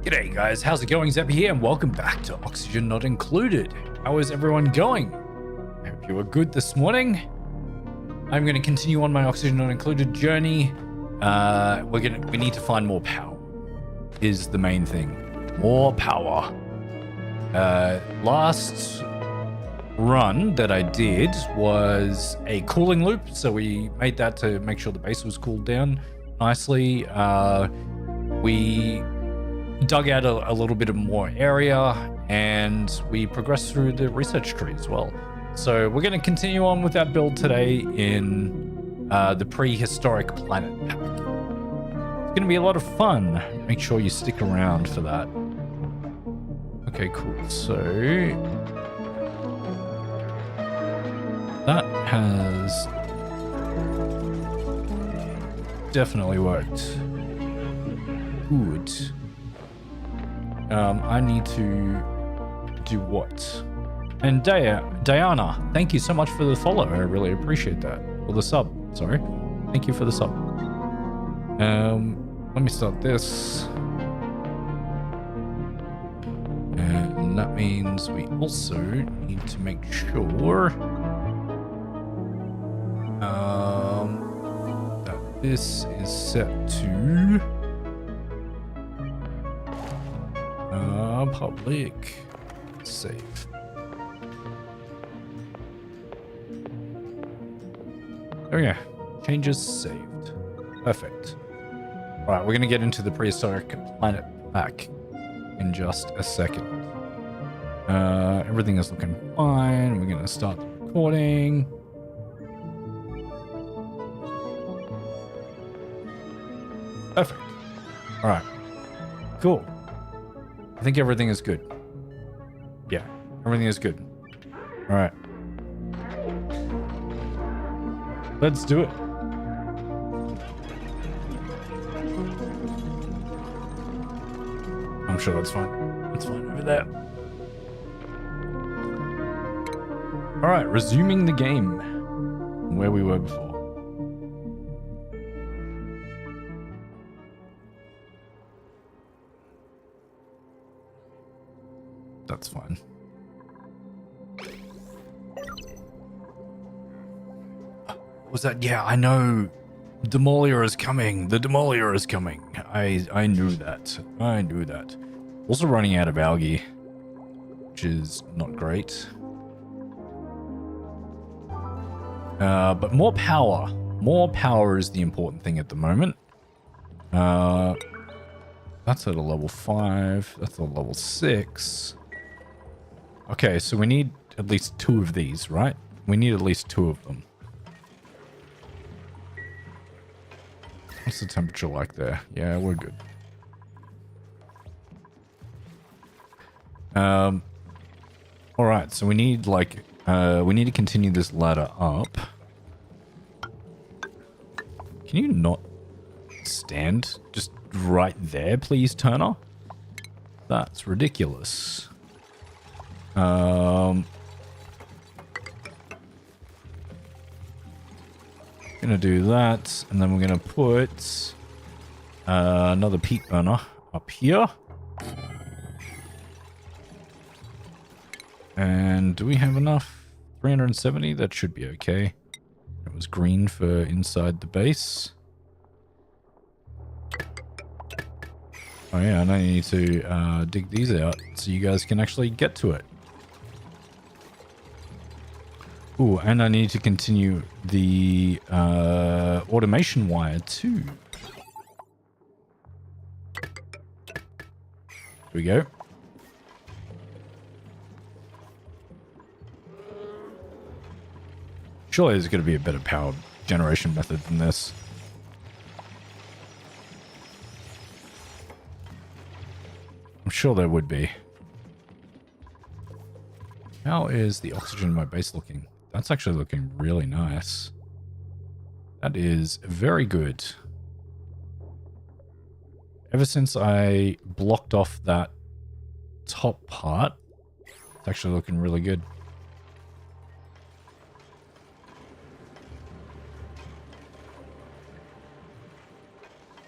G'day guys, how's it going? Zeppy here and welcome back to Oxygen Not Included. How is everyone going? I hope you were good this morning. I'm going to continue on my Oxygen Not Included journey. We need to find more power is the main thing. More power. Last run that I did was a cooling loop, so we made that to make sure the base was cooled down nicely. We dug out a little bit of more area and we progressed through the research tree as well. So we're going to continue on with that build today in the Prehistoric Planet pack. It's going to be a lot of fun. Make sure you stick around for that. Okay, cool. So that has definitely worked. Good. I need to do what? And Diana, thank you so much for the follow. I really appreciate that. Or the sub, sorry. Thank you for the sub. Let me start this. And that means we also need to make sure that this is set to public save. There we go. Changes saved. Perfect. All right, we're going to get into the Prehistoric Planet pack in just a second. Everything is looking fine. We're going to start the recording. Perfect. All right. Cool. I think everything is good. Yeah, everything is good. All right. Let's do it. I'm sure that's fine. That's fine over there. All right, resuming the game where we were before. That's fine. What was that? Yeah, I know. Demolier is coming. The Demolier is coming. I knew that. I knew that. Also running out of algae, which is not great. But more power. More power is the important thing at the moment. That's at a level 5. That's a level 6. Okay, so we need at least 2 of these, right? We need at least 2 of them. What's the temperature like there? Yeah, we're good. All right, so we need like we need to continue this ladder up. Can you not stand just right there, please, Turner? That's ridiculous. Gonna do that, and then we're gonna put another peat burner up here. And do we have enough? 370? That should be okay. It was green for inside the base. Oh yeah, and I need to dig these out so you guys can actually get to it. Ooh, and I need to continue the automation wire too. Here we go. Surely there's going to be a better power generation method than this. I'm sure there would be. How is the oxygen in my base looking? That's actually looking really nice. That is very good. Ever since I blocked off that top part, it's actually looking really good.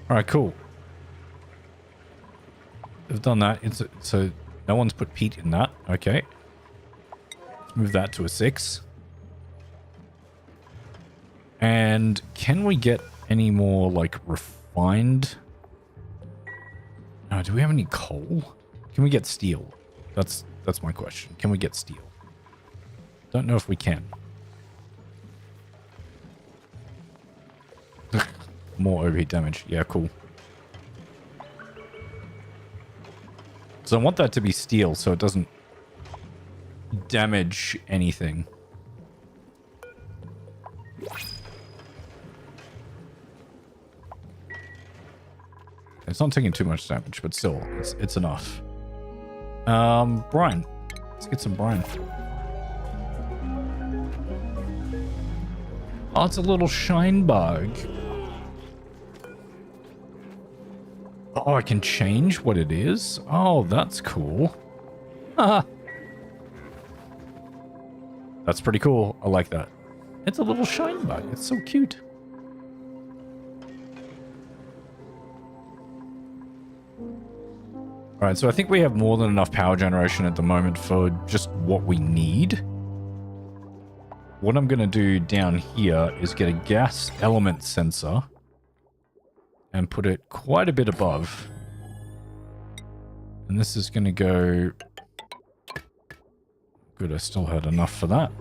Alright, cool. They've done that. So no one's put peat in that. Okay. Let's move that to a 6. And can we get any more, like, refined? No, do we have any coal? Can we get steel? That's my question. Can we get steel? Don't know if we can. More overheat damage. Yeah, cool. So I want that to be steel so it doesn't damage anything. It's not taking too much damage, but still, it's enough. Brine. Let's get some brine. Oh, it's a little shine bug. Oh, I can change what it is? Oh, that's cool. Haha. That's pretty cool. I like that. It's a little shine bug. It's so cute. Alright, so I think we have more than enough power generation at the moment for just what we need. What I'm going to do down here is get a gas element sensor and put it quite a bit above. And this is going to go... Good, I still had enough for that.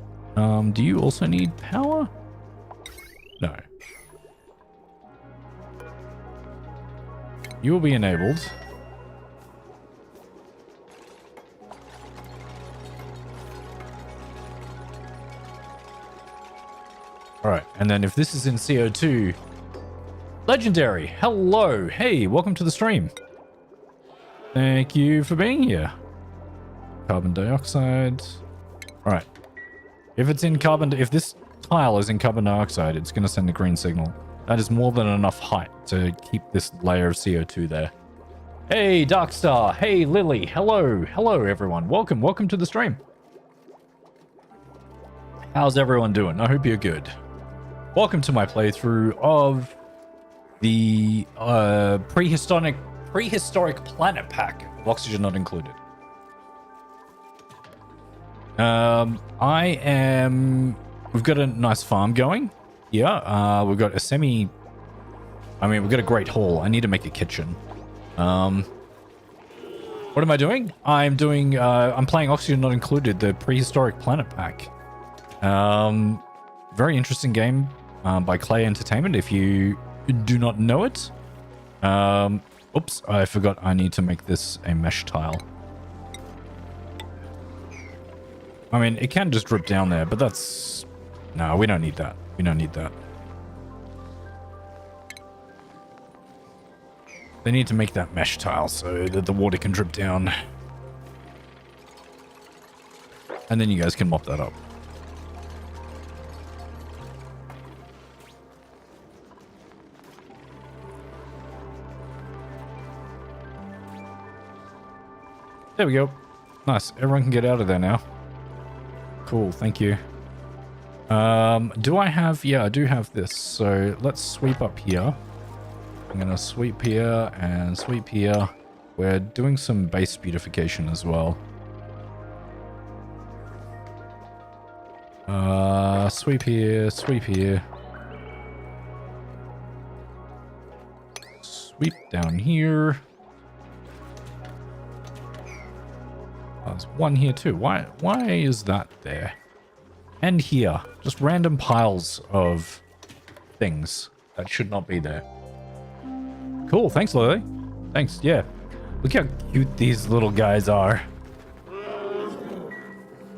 Do you also need power? No. You will be enabled. Alright, and then if this is in CO2... Legendary! Hello! Hey, welcome to the stream. Thank you for being here. Carbon dioxide. Alright. If it's in if this tile is in carbon dioxide, it's going to send a green signal. That is more than enough height to keep this layer of CO2 there. Hey, Darkstar! Hey, Lily! Hello! Hello, everyone. Welcome to the stream. How's everyone doing? I hope you're good. Welcome to my playthrough of the prehistoric planet pack, oxygen not included. We've got a nice farm going. Yeah, we've got a we've got a great hall. I need to make a kitchen. What am I doing? I'm playing Oxygen Not Included, the Prehistoric Planet Pack. Very interesting game by Clay Entertainment, if you do not know it. Oops, I forgot I need to make this a mesh tile. I mean, it can just drip down there, but that's... No, we don't need that. We don't need that. They need to make that mesh tile so that the water can drip down. And then you guys can mop that up. There we go. Nice. Everyone can get out of there now. Cool. Thank you. Do I have... Yeah, I do have this. So let's sweep up here. I'm going to sweep here and sweep here. We're doing some base beautification as well. Sweep here, sweep here. Sweep down here. There's one here too. Why is that there? And here. Just random piles of things that should not be there. Cool. Thanks, Lily. Thanks. Yeah. Look how cute these little guys are.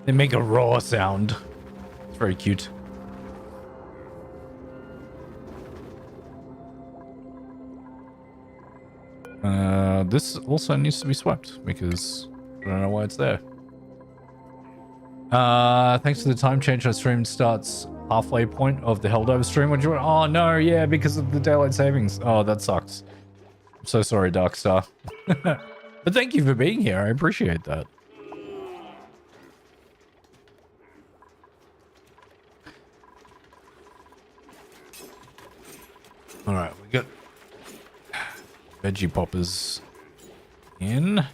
They make a roar sound. It's very cute. This also needs to be swept because I don't know why it's there. Thanks for the time change. Our stream starts halfway point of the Helldive stream. What do you want? Oh no, yeah, because of the daylight savings. Oh, that sucks. I'm so sorry, Darkstar. But thank you for being here. I appreciate that. All right, we got veggie poppers in.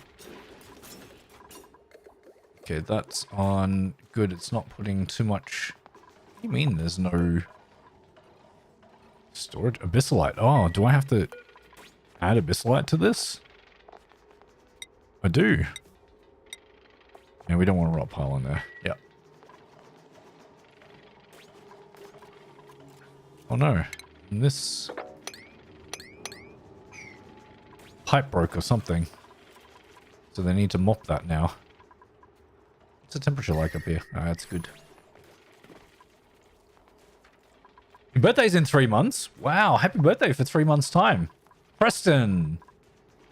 Okay, that's on. Good, it's not putting too much. What do you mean there's no storage? Abyssalite. Oh, do I have to add Abyssalite to this? I do. And we don't want a rock pile in there. Yeah. Oh no. And this pipe broke or something. So they need to mop that now. What's the temperature like up here? Ah, that's good. Your birthday's in 3 months. Wow, happy birthday for 3 months' time. Preston.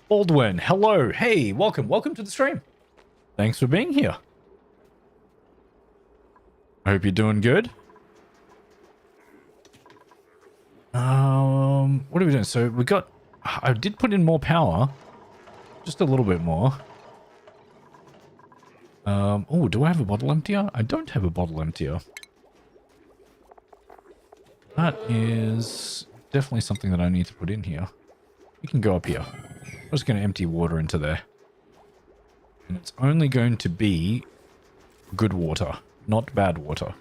Baldwin, hello. Hey, welcome. Welcome to the stream. Thanks for being here. I hope you're doing good. What are we doing? So we got... I did put in more power. Just a little bit more. Oh, do I have a bottle emptier? I don't have a bottle emptier. That is definitely something that I need to put in here. We can go up here. I'm just going to empty water into there. And it's only going to be good water, not bad water.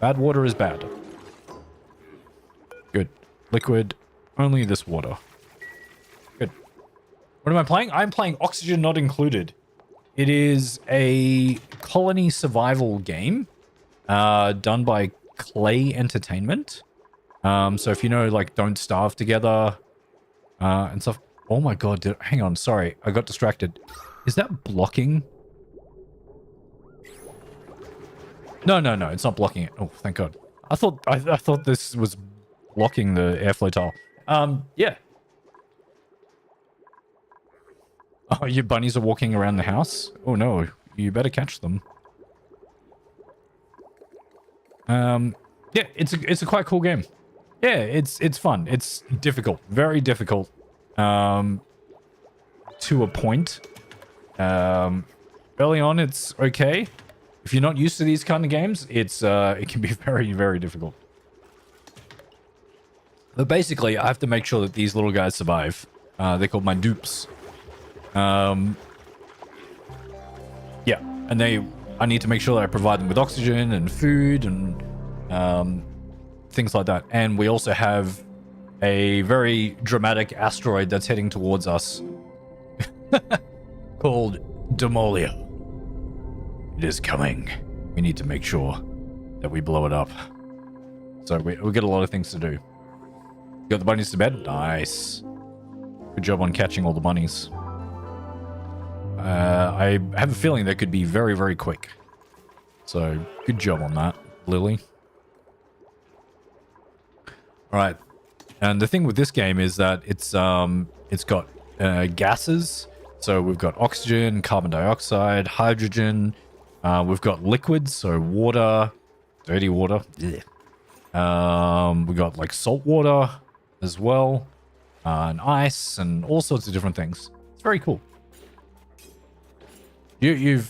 Bad water is bad. Good. Liquid, only this water. Good. What am I playing? I'm playing Oxygen Not Included. It is a colony survival game done by Clay Entertainment. So if you know, like, Don't Starve Together and stuff. Oh my god, hang on, sorry. I got distracted. Is that blocking? No, it's not blocking it. Oh, thank god. I thought this was blocking the airflow tile. Yeah. Oh, your bunnies are walking around the house? Oh no, you better catch them. Yeah, it's a quite cool game. Yeah, it's fun. It's difficult, very difficult. To a point. Early on, it's okay. If you're not used to these kind of games, it can be very, very difficult. But basically, I have to make sure that these little guys survive. They're called my dupes. Yeah, and I need to make sure that I provide them with oxygen and food and things like that. And we also have a very dramatic asteroid that's heading towards us called Demolia. It is coming. We need to make sure that we blow it up. So we got a lot of things to do. You got the bunnies to bed? Nice. Good job on catching all the bunnies. I have a feeling they could be very, very quick. So, good job on that, Lily. Alright. And the thing with this game is that it's got gases. So we've got oxygen, carbon dioxide, hydrogen. We've got liquids, so water, dirty water. Yeah. We've got like salt water as well. And ice and all sorts of different things. It's very cool. You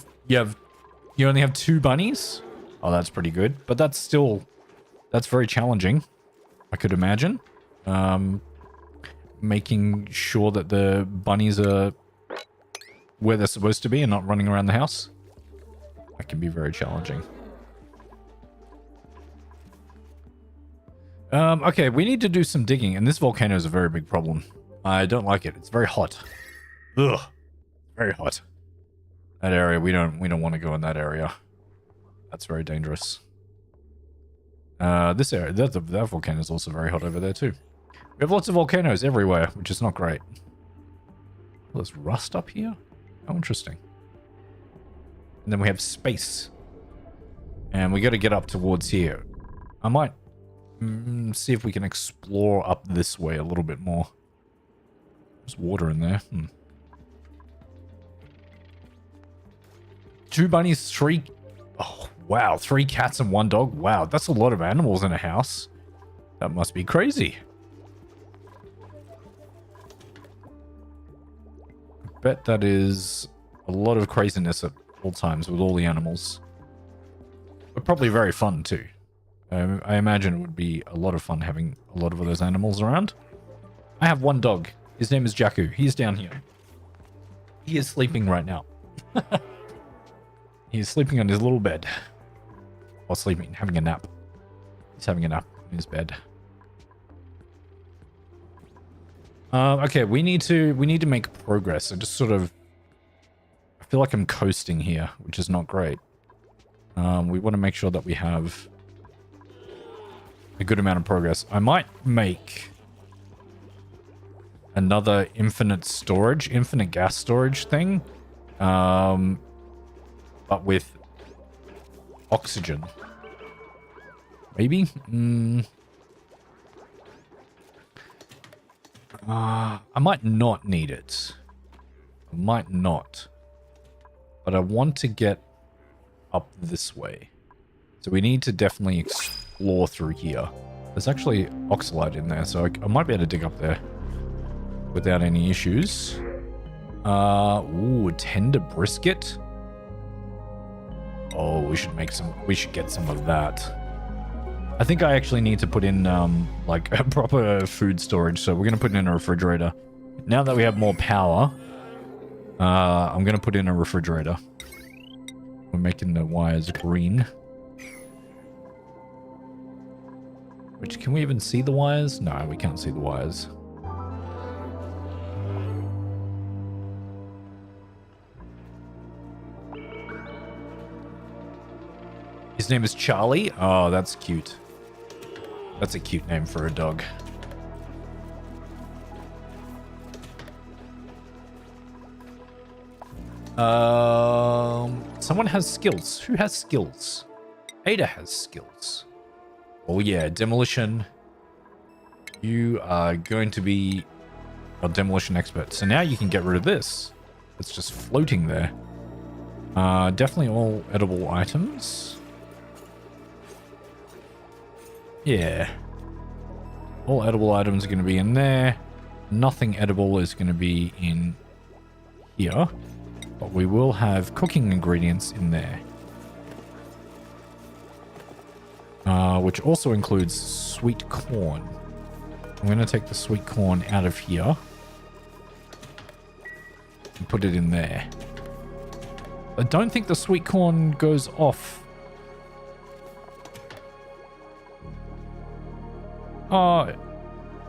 only have 2 bunnies? Oh, that's pretty good. But that's very challenging, I could imagine. Making sure that the bunnies are where they're supposed to be and not running around the house. That can be very challenging. Okay, we need to do some digging, and this volcano is a very big problem. I don't like it. It's very hot. Ugh. Very hot. That area, we don't want to go in that area. That's very dangerous. This area, that volcano is also very hot over there too. We have lots of volcanoes everywhere, which is not great. Oh, there's rust up here? How interesting. And then we have space. And we got to get up towards here. I might see if we can explore up this way a little bit more. There's water in there. 2 bunnies, 3... Oh, Wow, 3 cats and 1 dog. Wow, that's a lot of animals in a house. That must be crazy. I bet that is a lot of craziness at all times with all the animals. But probably very fun too. I imagine it would be a lot of fun having a lot of those animals around. I have 1 dog. His name is Jakku. He's down here. He is sleeping right now. He's sleeping on his little bed. Or sleeping, having a nap. He's having a nap in his bed. Okay, we need to make progress. I just sort of, I feel like I'm coasting here, which is not great. We want to make sure that we have a good amount of progress. I might make another infinite gas storage thing, but with oxygen. Maybe? I might not need it. I might not. But I want to get up this way. So we need to definitely explore through here. There's actually oxalite in there, so I might be able to dig up there without any issues. Ooh, tender brisket. Oh, we should get some of that. I think I actually need to put in, like, a proper food storage, so we're going to put it in a refrigerator. Now that we have more power, I'm going to put in a refrigerator. We're making the wires green. Which, can we even see the wires? No, we can't see the wires. His name is Charlie. Oh, that's cute. That's a cute name for a dog. Someone has skills. Who has skills? Ada has skills. Oh yeah, demolition. You are going to be a demolition expert. So now you can get rid of this. It's just floating there. Definitely all edible items. Yeah. All edible items are going to be in there. Nothing edible is going to be in here. But we will have cooking ingredients in there. Which also includes sweet corn. I'm going to take the sweet corn out of here. And put it in there. I don't think the sweet corn goes off.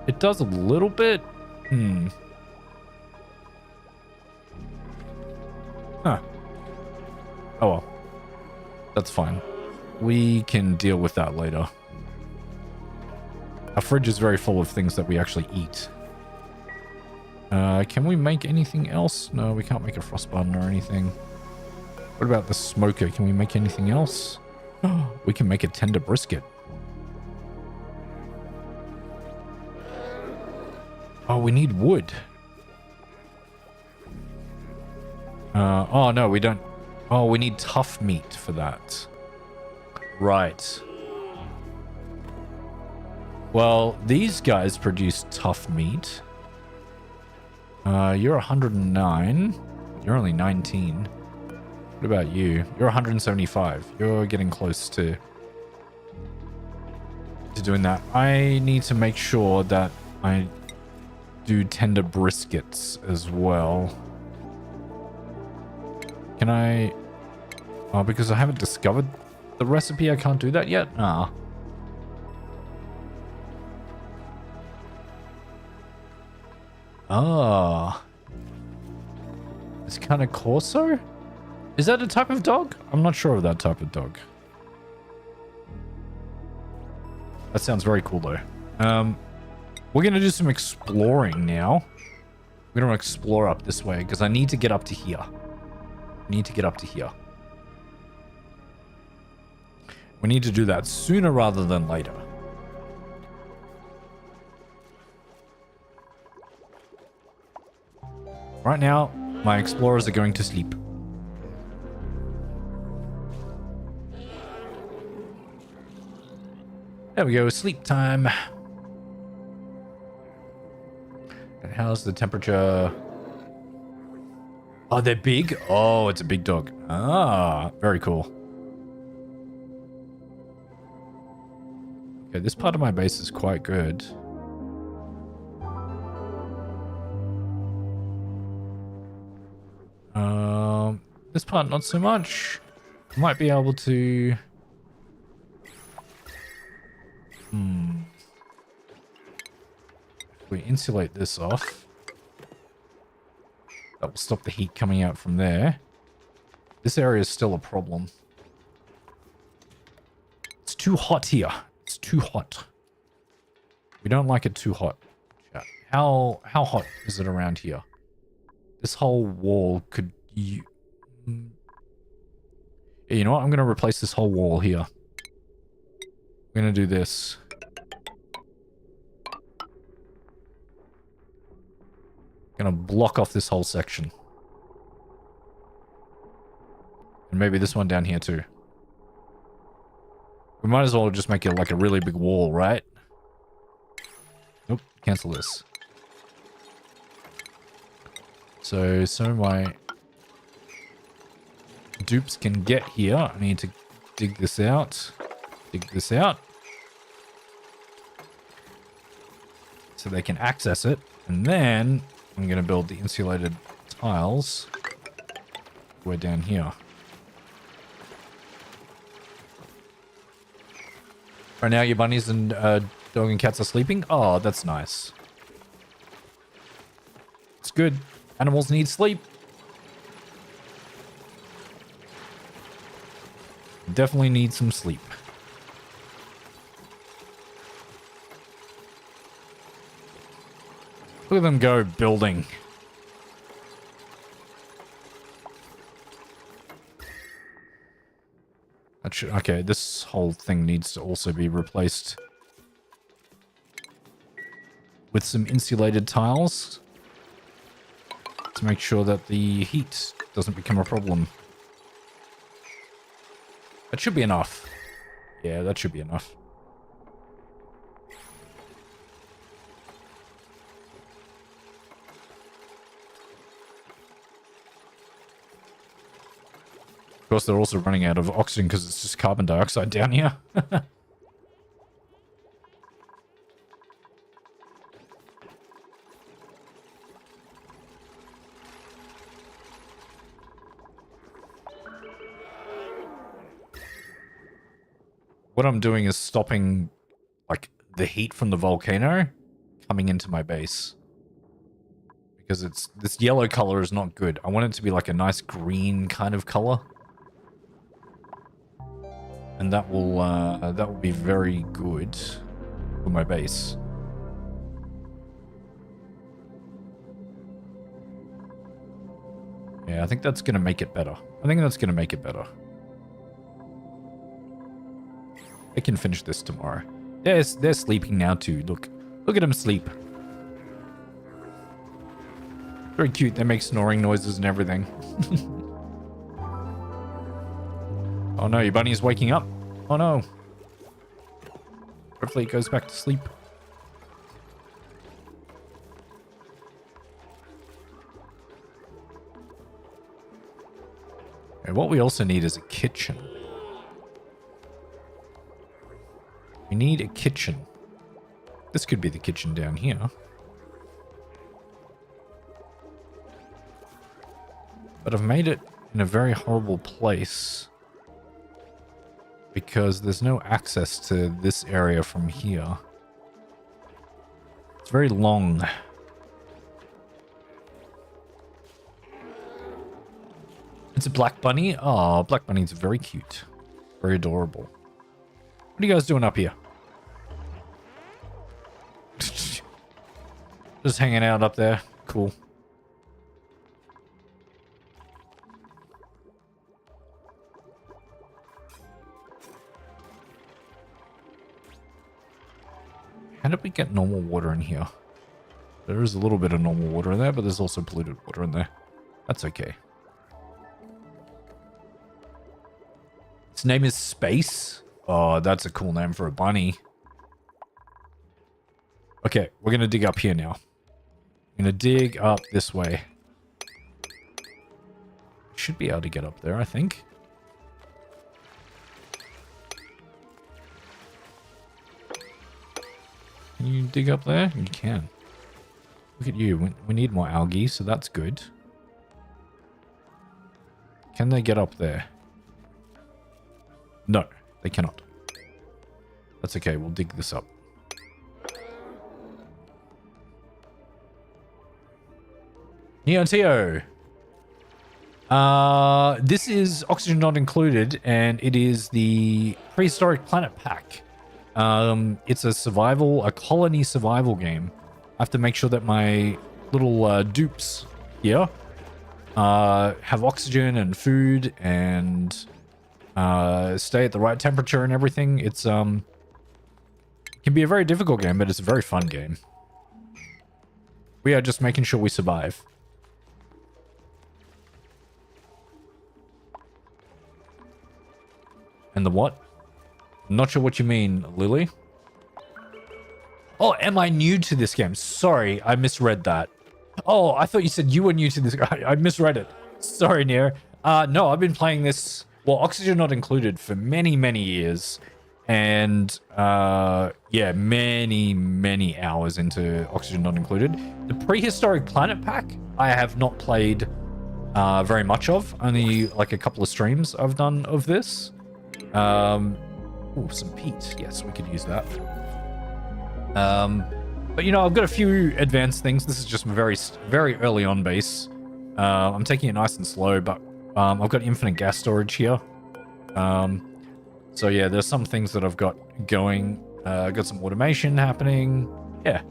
It does a little bit. Huh. Oh well. That's fine. We can deal with that later. Our fridge is very full of things that we actually eat. Can we make anything else? No, we can't make a frost bun or anything. What about the smoker? Can we make anything else? We can make a tender brisket. Oh, we need wood. Oh, no, we don't. Oh, we need tough meat for that. Right. Well, these guys produce tough meat. You're 109. You're only 19. What about you? You're 175. You're getting close to doing that. I need to make sure that I do tender briskets as well. Can I... Oh, because I haven't discovered the recipe, I can't do that yet? Ah. Ah. It's kind of Corso? Is that a type of dog? I'm not sure of that type of dog. That sounds very cool though. We're going to do some exploring now. We're going to explore up this way because I need to get up to here. We need to do that sooner rather than later. Right now, my explorers are going to sleep. There we go, sleep time. And how's the temperature? Oh, they're big? Oh, it's a big dog. Ah, very cool. Okay, this part of my base is quite good. This part not so much. Might be able to... If we insulate this off, that will stop the heat coming out from there. This area is still a problem. It's too hot here. It's too hot. We don't like it too hot. How hot is it around here? This whole wall could... Yeah, you know what? I'm going to replace this whole wall here. I'm going to do this. I'm going to block off this whole section. And maybe this one down here too. We might as well just make it like a really big wall, right? Nope, cancel this. So my dupes can get here. I need to dig this out. Dig this out. So they can access it. And then I'm going to build the insulated tiles. Way down here. Right now your bunnies and dog and cats are sleeping. Oh, that's nice. It's good. Animals need sleep. Definitely need some sleep. Look at them go building. That should, okay, this whole thing needs to also be replaced with some insulated tiles to make sure that the heat doesn't become a problem. That should be enough. Yeah, that should be enough. Of course, they're also running out of oxygen because it's just carbon dioxide down here. What I'm doing is stopping, like, the heat from the volcano coming into my base. Because it's this yellow color is not good. I want it to be like a nice green kind of color. And that will be very good for my base. Yeah, I think that's going to make it better. I think that's going to make it better. I can finish this tomorrow. They're sleeping now too. Look at them sleep. Very cute. They make snoring noises and everything. Oh no, your bunny is waking up. Oh no. Hopefully it goes back to sleep. And what we also need is a kitchen. We need a kitchen. This could be the kitchen down here. But I've made it in a very horrible place. Because there's no access to this area from here. It's very long. It's a black bunny. Oh, black bunny's very cute. Very adorable. What are you guys doing up here? Just hanging out up there. Cool. How did we get normal water in here? There is a little bit of normal water in there, but there's also polluted water in there. That's okay. Its name is Space. Oh, that's a cool name for a bunny. Okay, we're going to dig up here now. I'm going to dig up this way. Should be able to get up there, I think. Can you dig up there? You can. Look at you. We need more algae, so that's good. Can they get up there? No, they cannot. That's okay. We'll dig this up. Neoteo. This is Oxygen Not Included, and it is the Prehistoric Planet Pack. It's a colony survival game. I have to make sure that my little dupes here have oxygen and food and stay at the right temperature and everything. It's it can be a very difficult game, but it's a very fun game. We are just making sure we survive. And the what? Not sure what you mean, Lily. Oh, am I new to this game? Sorry, I misread that. Oh, I thought you said you were new to this. I misread it. Sorry, Nier. No, I've been playing this, well, Oxygen Not Included, for many, many years. And, yeah, many, many hours into Oxygen Not Included. The Prehistoric Planet Pack, I have not played very much of. Only, like, a couple of streams I've done of this. Ooh, some peat. Yes, we could use that. But you know, I've got a few advanced things. This is just very, very early on base. I'm taking it nice and slow, but I've got infinite gas storage here. So yeah, there's some things that I've got going. Got some automation happening. Yeah.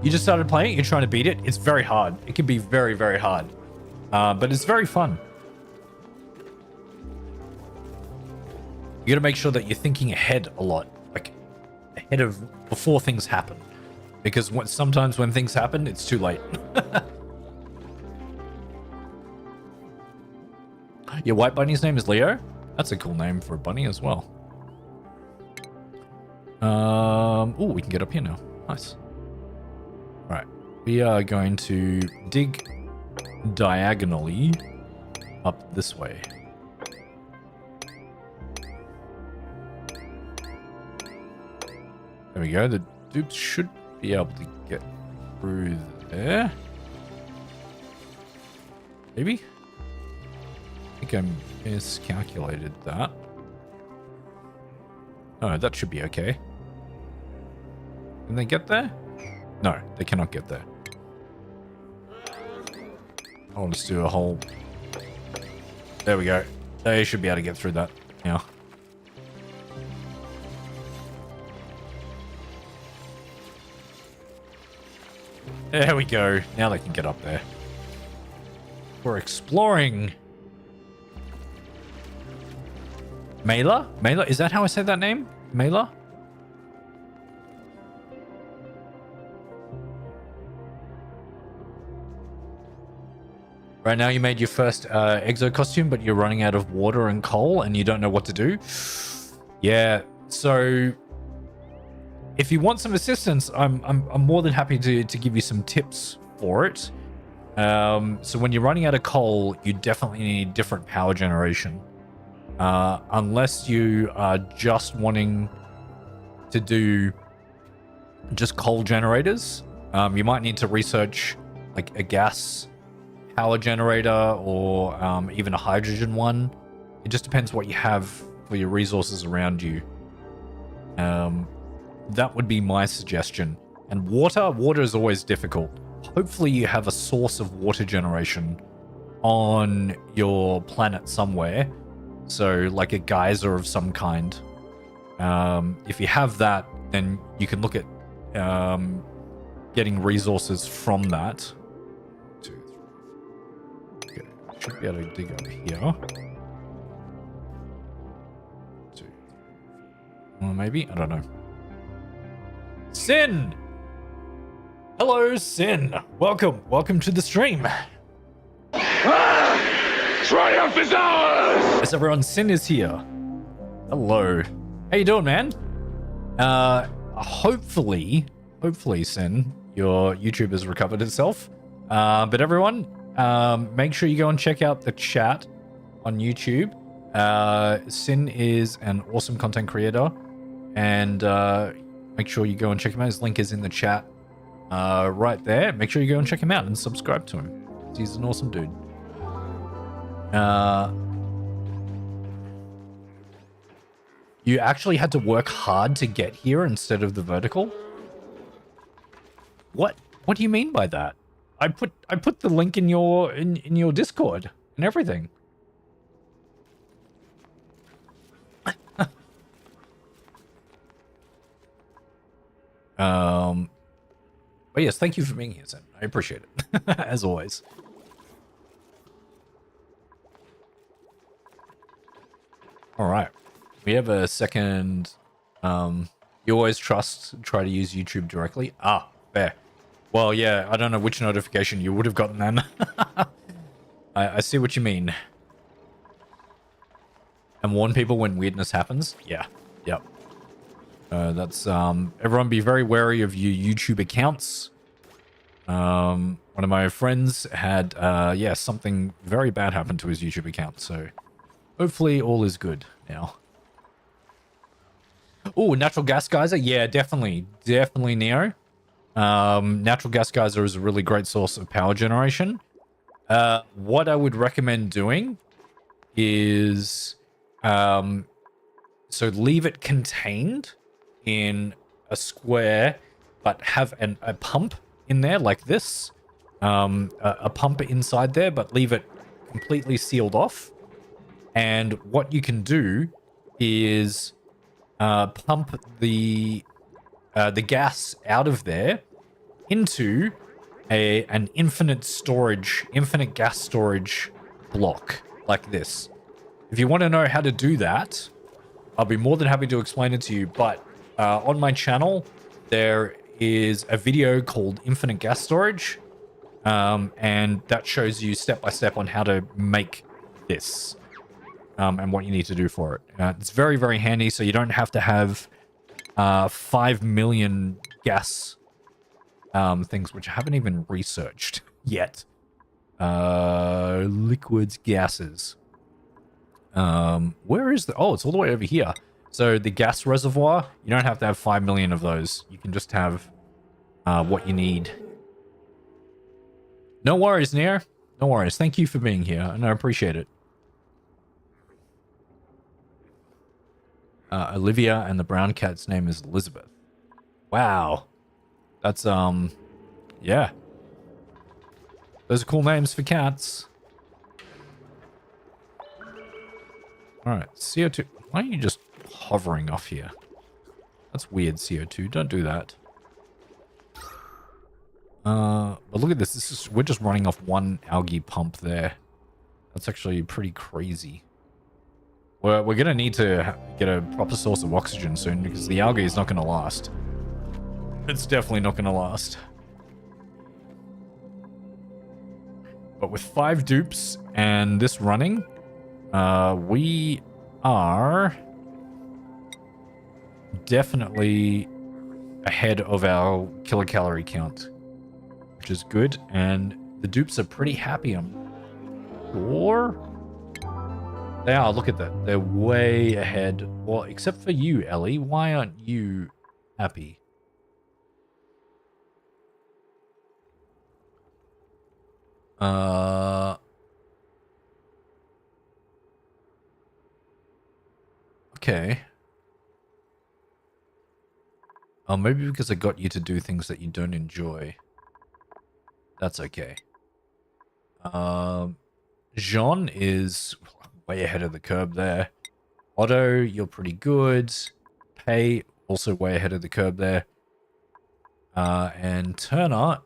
You just started playing it, you're trying to beat it. It's very hard. It can be very, very hard. But it's very fun. You gotta make sure that you're thinking ahead a lot, like ahead of before things happen, because sometimes when things happen, it's too late. Your white bunny's name is Leo. That's a cool name for a bunny as well. Oh, we can get up here now. Nice. All right, we are going to dig diagonally up this way. There we go. The dupes should be able to get through there. Maybe? I think I miscalculated that. Oh, that should be okay. Can they get there? No, they cannot get there. I'll just do a whole... There we go. They should be able to get through that. Yeah. There we go. Now they can get up there. We're exploring. Mela? Mela? Is that how I say that name? Mela? Right now you made your first exo costume, but you're running out of water and coal and you don't know what to do. Yeah, so... if you want some assistance, I'm more than happy to give you some tips for it. So when you're running out of coal, you definitely need different power generation. Unless you are just wanting to do just coal generators, you might need to research like a gas power generator or even a hydrogen one. It just depends what you have for your resources around you. That would be my suggestion. And water is always difficult. Hopefully you have a source of water generation on your planet somewhere. So like a geyser of some kind. If you have that, then you can look at getting resources from that. 2, 3. Okay, should be able to dig up here. 2, 3. Or maybe, I don't know. Sin! Hello, Sin. Welcome to the stream. Triumph is ours! Yes, everyone, Sin is here. Hello. How you doing, man? hopefully, Sin, your YouTube has recovered itself. But everyone, make sure you go and check out the chat on YouTube. Sin is an awesome content creator, and make sure you go and check him out. His link is in the chat right there. Make sure you go and check him out and subscribe to him. He's an awesome dude. You actually had to work hard to get here instead of the vertical? What do you mean by that? I put the link in your Discord and everything. But yes, thank you for being here, Zen. I appreciate it. As always. All right. We have a second. You always try to use YouTube directly. Ah, fair. Well, yeah, I don't know which notification you would have gotten then. I see what you mean. And warn people when weirdness happens? Yeah. Yep. That's, everyone be very wary of your YouTube accounts. One of my friends had, yeah, something very bad happen to his YouTube account, so hopefully all is good now. Oh, natural gas geyser? Yeah, definitely. Definitely, Neo. Natural gas geyser is a really great source of power generation. What I would recommend doing is, so leave it contained in a square, but have a pump in there like this. A pump inside there, but leave it completely sealed off. And what you can do is pump the gas out of there into an infinite gas storage block like this. If you want to know how to do that, I'll be more than happy to explain it to you. But on my channel, there is a video called Infinite Gas Storage, and that shows you step by step on how to make this. And what you need to do for it. It's very, very handy, so you don't have to have 5 million gas things, which I haven't even researched yet. Liquids, gases. Where is the... Oh, it's all the way over here. So the gas reservoir, you don't have to have 5 million of those. You can just have what you need. No worries, Nair. No worries. Thank you for being here, and I appreciate it. Olivia, and the brown cat's name is Elizabeth. Wow. That's, yeah. Those are cool names for cats. Alright, CO2. Why are you just hovering off here? That's weird, CO2. Don't do that. But look at this. We're just running off one algae pump there. That's actually pretty crazy. We're going to need to get a proper source of oxygen soon because the algae is not going to last. It's definitely not going to last. But with 5 dupes and this running, we are definitely ahead of our kilocalorie count, which is good. And the dupes are pretty happy. I'm sure. They are, look at that. They're way ahead. Well, except for you, Ellie. Why aren't you happy? Okay. Oh, maybe because I got you to do things that you don't enjoy. That's okay. Jean is way ahead of the curb there. Otto, you're pretty good. Pei, also way ahead of the curb there. And Turner,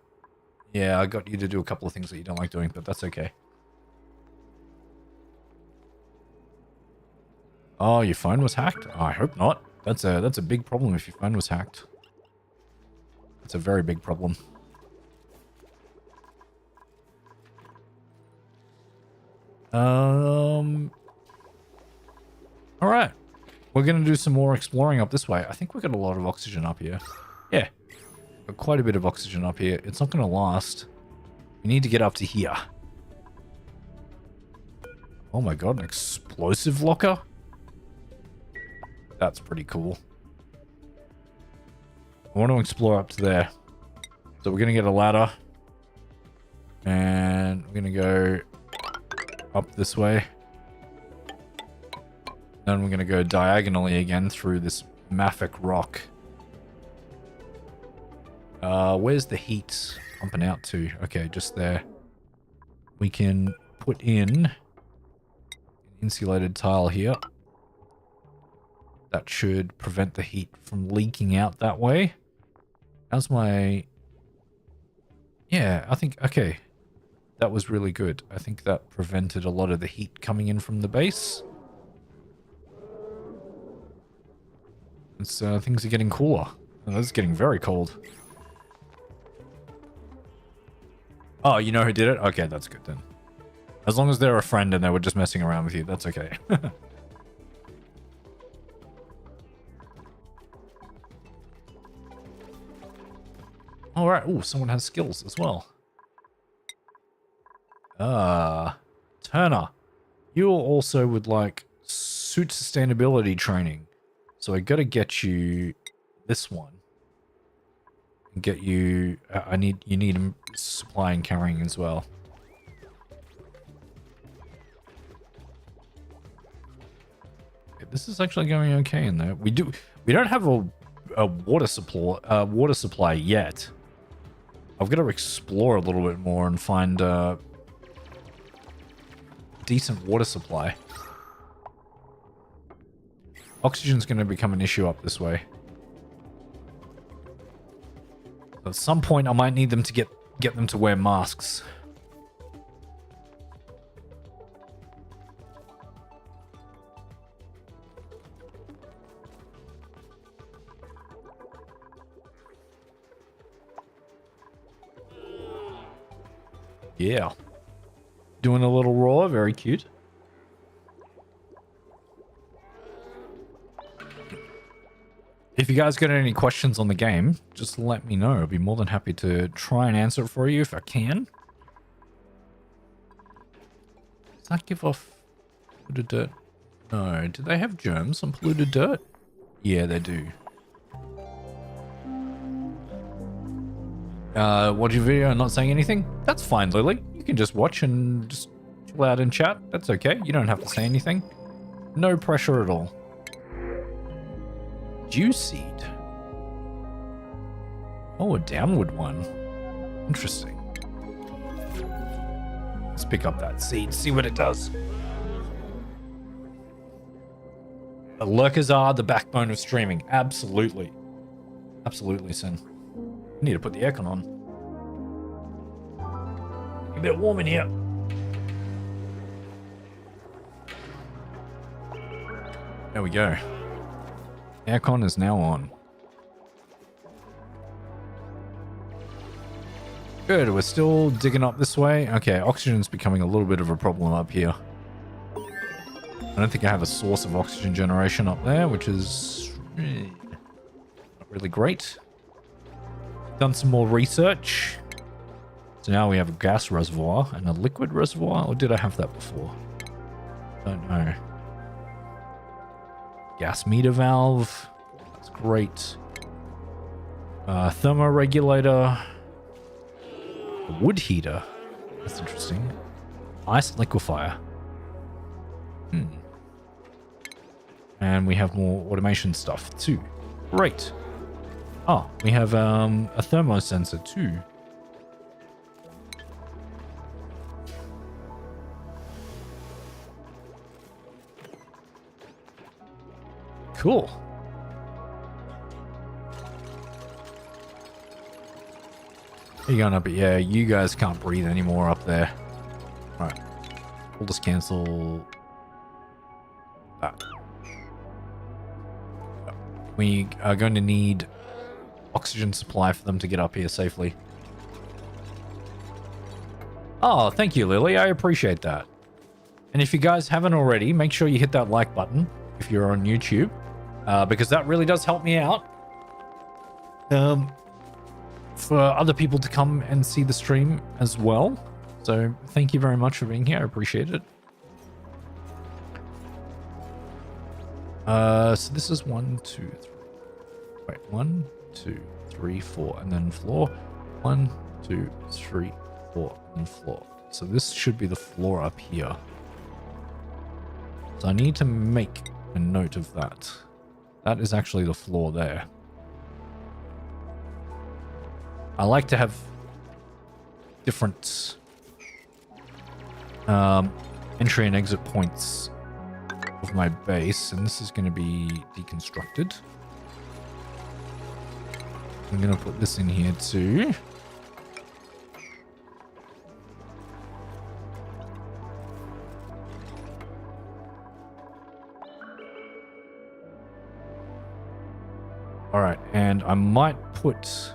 yeah, I got you to do a couple of things that you don't like doing, but that's okay. Oh, your phone was hacked? Oh, I hope not. That's a big problem if your phone was hacked. It's a very big problem. All right. we're going to do some more exploring up this way. I think we've got a lot of oxygen up here. Yeah. Got quite a bit of oxygen up here. It's not going to last. We need to get up to here. Oh my god, an explosive locker? That's pretty cool. I want to explore up to there. So we're going to get a ladder. And we're going to go up this way. Then we're going to go diagonally again through this mafic rock. Where's the heat pumping out to? Okay, just there. We can put in an insulated tile here. That should prevent the heat from leaking out that way. How's my... Yeah, I think... Okay. That was really good. I think that prevented a lot of the heat coming in from the base. And so things are getting cooler. Oh, this is getting very cold. Oh, you know who did it? Okay, that's good then. As long as they're a friend and they were just messing around with you, that's okay. Alright, ooh, someone has skills as well. Turner. You also would like suit sustainability training. So I gotta get you this one. Get you, you need supply and carrying as well. Okay, this is actually going okay in there. We don't have a water supply yet. I've got to explore a little bit more and find a decent water supply. Oxygen's going to become an issue up this way. At some point, I might need them to get them to wear masks. Yeah. Doing a little roar, very cute. If you guys got any questions on the game, just let me know. I'll be more than happy to try and answer it for you if I can. Does that give off polluted dirt? No. Do they have germs on polluted dirt? Yeah, they do. Watch your video and not saying anything? That's fine, Lily. You can just watch and just chill out and chat. That's okay. You don't have to say anything. No pressure at all. Juice seed. Oh, a downward one. Interesting. Let's pick up that seed, see what it does. The lurkers are the backbone of streaming. Absolutely. Absolutely, Sin. I need to put the aircon on. A bit warm in here. There we go. Aircon is now on. Good, we're still digging up this way. Okay, oxygen's becoming a little bit of a problem up here. I don't think I have a source of oxygen generation up there, which is not really great. Done some more research. So now we have a gas reservoir and a liquid reservoir, or did I have that before? Don't know. Gas meter valve. That's great. Thermoregulator. A wood heater. That's interesting. Ice liquefier. And we have more automation stuff too. Great. Oh, we have a thermo sensor too. Cool. You're going up, yeah, you guys can't breathe anymore up there. Alright. We'll just cancel that. We are going to need oxygen supply for them to get up here safely. Oh, thank you, Lily. I appreciate that. And if you guys haven't already, make sure you hit that like button if you're on YouTube. because that really does help me out. For other people to come and see the stream as well. So thank you very much for being here. I appreciate it. So this is 1, 2, 3. Wait, 1, 2, 3, 4, and then floor. 1, 2, 3, 4, and floor. So this should be the floor up here. So I need to make a note of that. That is actually the floor there. I like to have different entry and exit points of my base, and this is going to be deconstructed. I'm going to put this in here too. All right, and I might put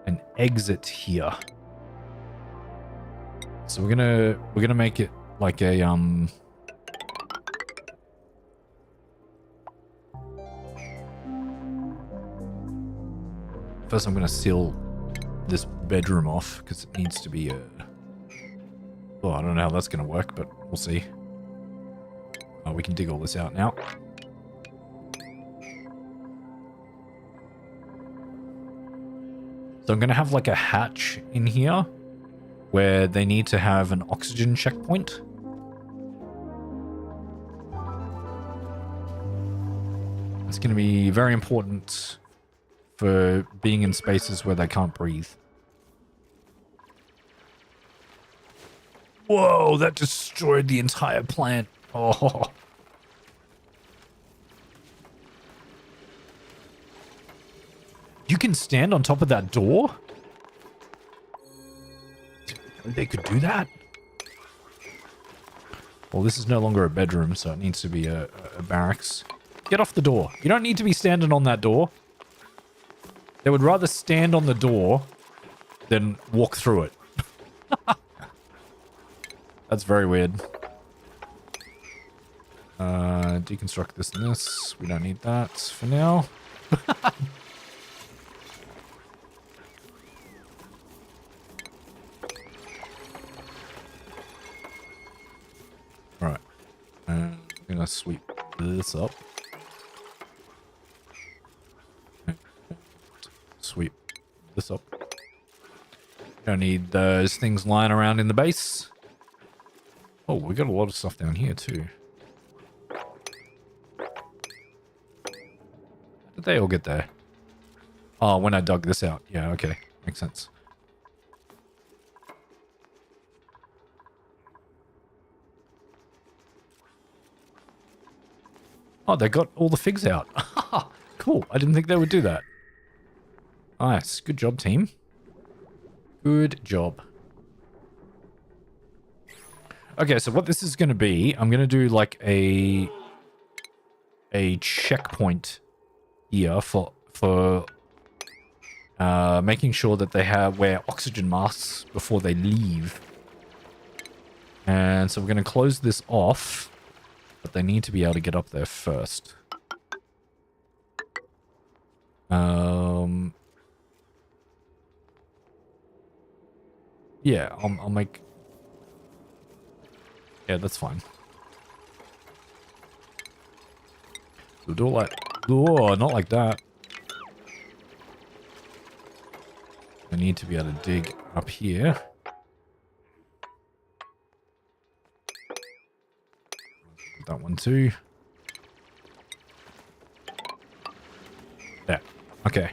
an exit here. So we're gonna make it like a first I'm gonna seal this bedroom off because it needs to be a oh, I don't know how that's gonna work, but we'll see. Oh, we can dig all this out now. So I'm going to have like a hatch in here where they need to have an oxygen checkpoint. It's going to be very important for being in spaces where they can't breathe. Whoa, that destroyed the entire plant. Oh. You can stand on top of that door? They could do that? Well, this is no longer a bedroom, so it needs to be a barracks. Get off the door. You don't need to be standing on that door. They would rather stand on the door than walk through it. That's very weird. Deconstruct this and this. We don't need that for now. Alright. I'm gonna sweep this up. Sweep this up. Don't need those things lying around in the base. Oh, we got a lot of stuff down here too. How did they all get there? Oh, when I dug this out. Yeah, okay. Makes sense. Oh, they got all the figs out. Cool. I didn't think they would do that. Nice. Good job, team. Good job. Okay, so what this is going to be, I'm going to do like a checkpoint here for making sure that they wear oxygen masks before they leave. And so we're going to close this off. But they need to be able to get up there first. Yeah, I'll make... Yeah, that's fine. We'll do it like... Oh, not like that. I need to be able to dig up here. That one too. Yeah. Okay.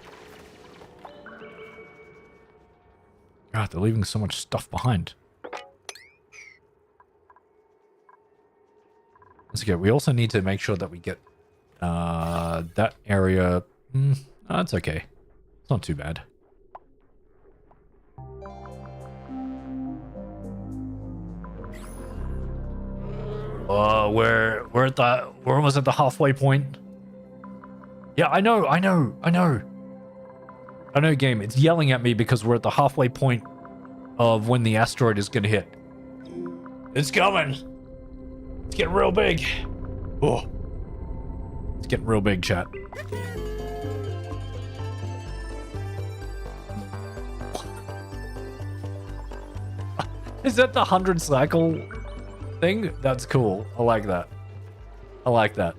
God, they're leaving so much stuff behind. That's okay. We also need to make sure that we get that area. That's okay. It's not too bad. We're almost at the halfway point. Yeah, I know, game. It's yelling at me because we're at the halfway point of when the asteroid is going to hit. It's coming. It's getting real big. Oh, getting real big, chat. Is that the 100 cycle thing? That's cool. I like that. I like that.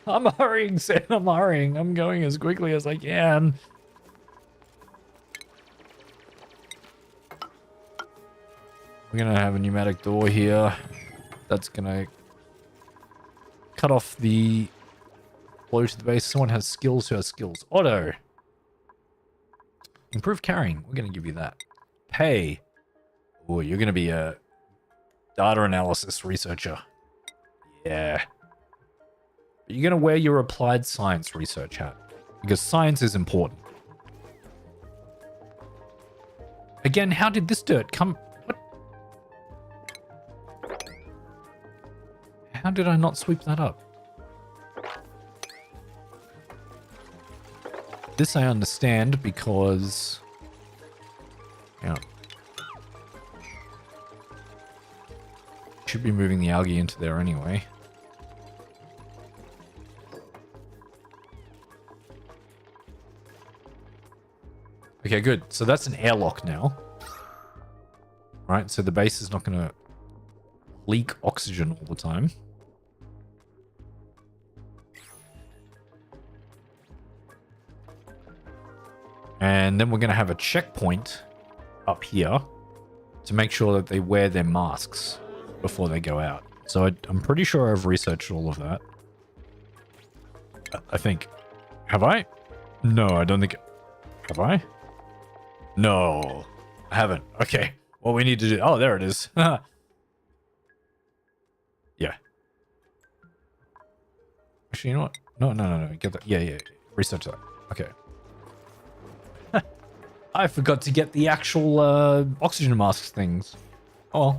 I'm hurrying, Sam. I'm hurrying. I'm going as quickly as I can. We're gonna have a pneumatic door here. That's gonna cut off the flow to the base. Someone has skills. Who has skills? Auto. Improve carrying. We're gonna give you that. Pay. Oh, you're gonna be a data analysis researcher. Yeah. You're gonna wear your applied science research hat because science is important. Again, how did this dirt come? What? How did I not sweep that up? This I understand because... Yeah. Should be moving the algae into there anyway. Okay, good. So that's an airlock now. Right, so the base is not going to leak oxygen all the time. And then we're going to have a checkpoint up here to make sure that they wear their masks before they go out. So I'm pretty sure I've researched all of that. I think. Have I? No, I don't think... Have I? No, I haven't. Okay. What we need to do... Oh, there it is. Yeah. Actually, you know what? No. Get that. Yeah. Research that. Okay. I forgot to get the actual oxygen masks things. Oh.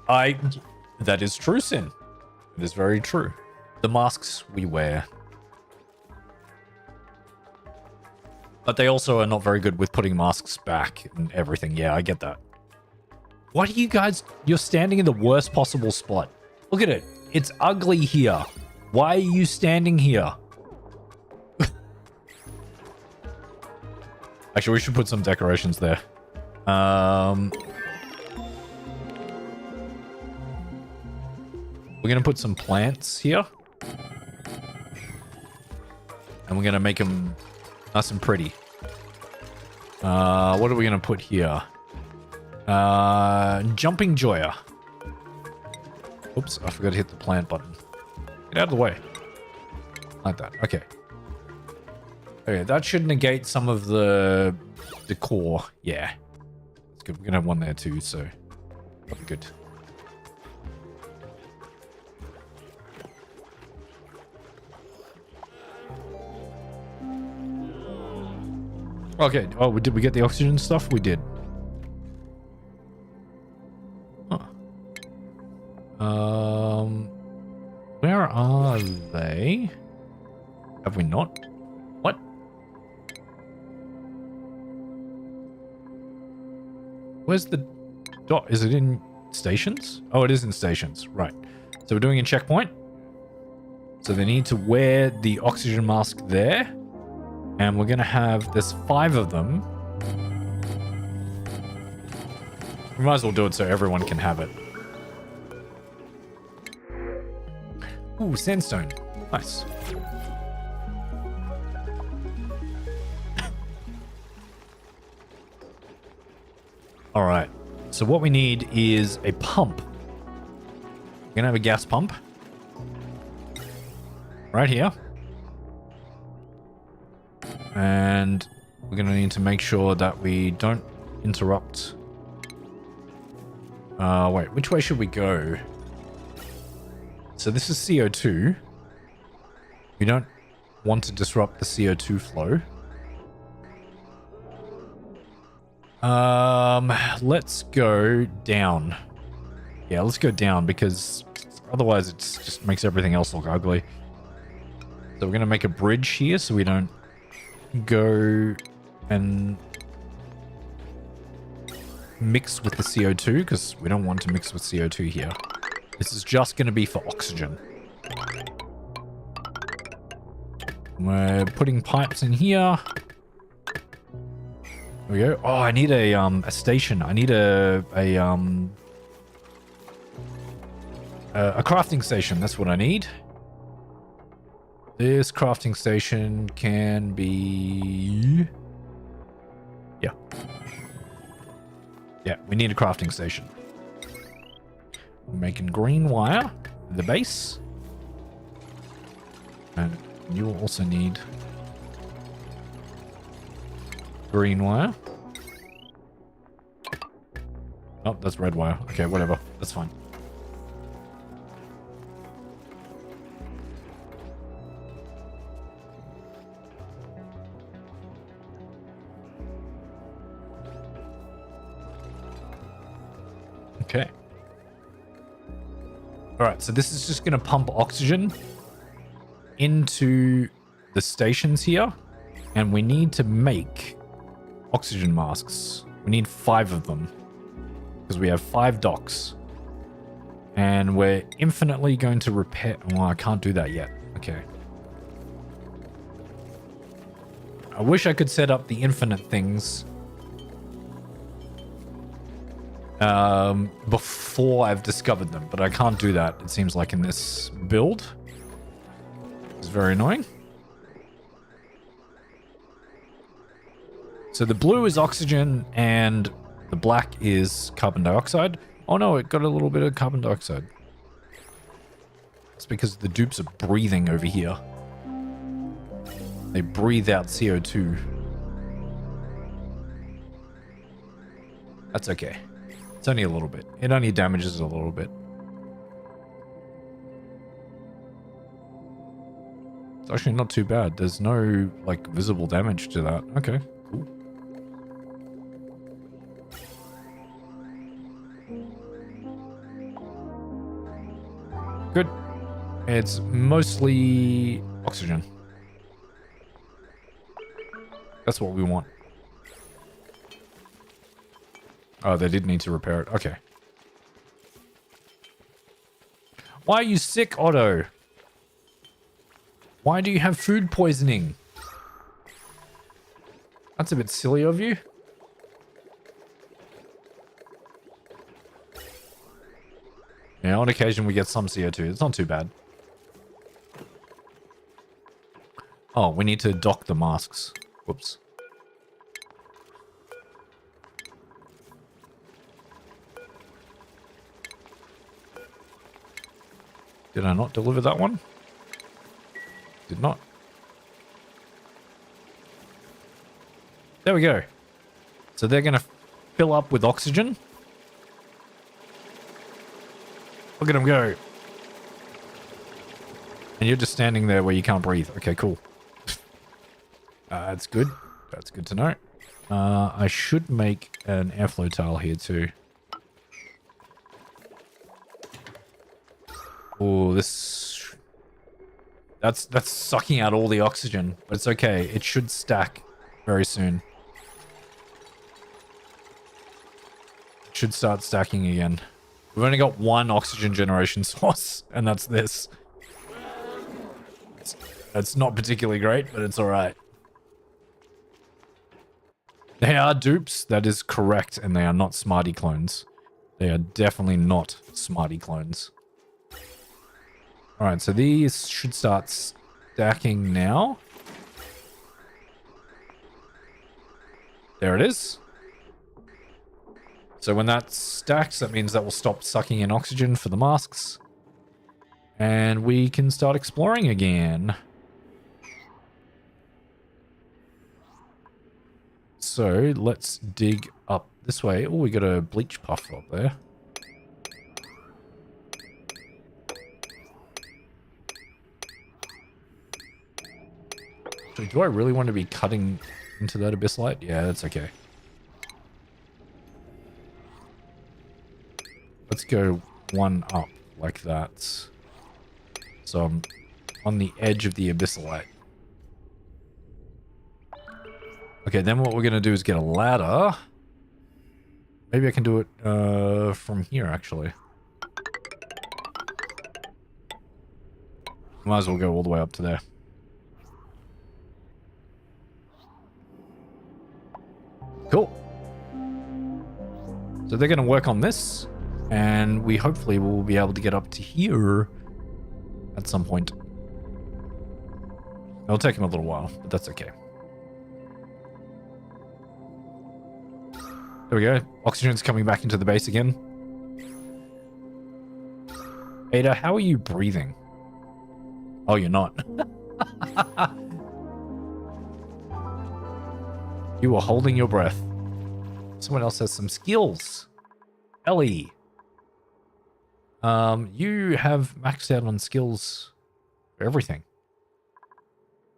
That is true, Sin. It is very true. The masks we wear. But they also are not very good with putting masks back and everything. Yeah, I get that. What are you guys... You're standing in the worst possible spot. Look at it. It's ugly here. Why are you standing here? Actually, we should put some decorations there. We're going to put some plants here. And we're going to make them nice and pretty. What are we going to put here? Jumping Joya. Oops, I forgot to hit the plant button. Get out of the way. Like that. Okay. Okay, that should negate some of the decor. Yeah. That's good. We're going to have one there too, so that'll be good. Okay. Oh, did we get the oxygen stuff? We did. Huh. Where are they? Have we not? What? Where's the dot? Is it in stations? Oh, it is in stations. Right. So we're doing a checkpoint. So they need to wear the oxygen mask there. And we're going to have... There's 5 of them. We might as well do it so everyone can have it. Ooh, sandstone. Nice. All right. So what we need is a pump. We're going to have a gas pump. Right here. And we're going to need to make sure that we don't interrupt. Wait, which way should we go? So this is CO2. We don't want to disrupt the CO2 flow. Let's go down. Yeah, let's go down because otherwise it just makes everything else look ugly. So we're going to make a bridge here so we don't go and mix with the CO2 because we don't want to mix with CO2 here. This is just going to be for oxygen. We're putting pipes in here. There we go. Oh, I need a station. I need a crafting station. That's what I need. This crafting station can be... Yeah. Yeah, we need a crafting station. We're making green wire for the base. And you will also need green wire. Oh, that's red wire. Okay, whatever. That's fine. Okay. All right, so this is just going to pump oxygen into the stations here, and we need to make oxygen masks. We need 5 of them because we have 5 docks, and we're infinitely going to repair. Well, I can't do that yet. Okay. I wish I could set up the infinite things before I've discovered them, but I can't do that, it seems like, in this build. It's very annoying. So the blue is oxygen and the black is carbon dioxide. Oh no, it got a little bit of carbon dioxide. It's because the dupes are breathing over here. They breathe out CO2. That's okay. It's only a little bit. It only damages a little bit. It's actually not too bad. There's no, like, visible damage to that. Okay, cool. Good. It's mostly oxygen. That's what we want. Oh, they did need to repair it. Okay. Why are you sick, Otto? Why do you have food poisoning? That's a bit silly of you. Yeah, on occasion we get some CO2. It's not too bad. Oh, we need to dock the masks. Whoops. Did I not deliver that one? Did not. There we go. So they're going to fill up with oxygen. Look at them go. And you're just standing there where you can't breathe. Okay, cool. That's good. That's good to know. I should make an airflow tile here too. Oh, this... That's sucking out all the oxygen. But it's okay. It should stack very soon. It should start stacking again. We've only got one oxygen generation source, and that's this. It's not particularly great, but it's alright. They are dupes, that is correct, and they are not smarty clones. They are definitely not smarty clones. Alright, so these should start stacking now. There it is. So when that stacks, that means that will stop sucking in oxygen for the masks. And we can start exploring again. So let's dig up this way. Oh, we got a bleach puff up there. So do I really want to be cutting into that abyssite? Yeah, that's okay. Let's go one up like that. So I'm on the edge of the abyssite. Okay, then what we're going to do is get a ladder. Maybe I can do it from here, actually. Might as well go all the way up to there. Cool. So they're going to work on this, and we hopefully will be able to get up to here at some point. It'll take him a little while, but that's okay. There we go. Oxygen's coming back into the base again. Ada, how are you breathing? Oh, you're not. You are holding your breath. Someone else has some skills. Ellie. You have maxed out on skills for everything.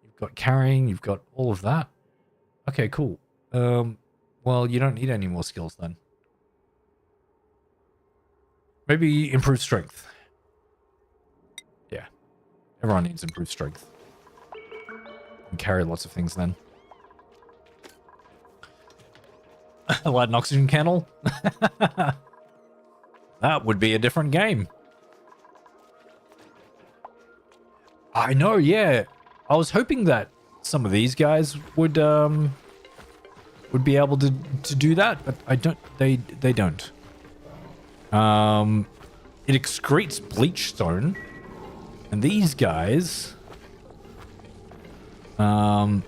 You've got carrying, you've got all of that. Okay, cool. Well, you don't need any more skills then. Maybe improve strength. Yeah. Everyone needs improved strength. And carry lots of things then. Light an oxygen candle? That would be a different game. I know, yeah. I was hoping that some of these guys would be able to do that, but I don't. They don't. It excretes bleach stone, and these guys, a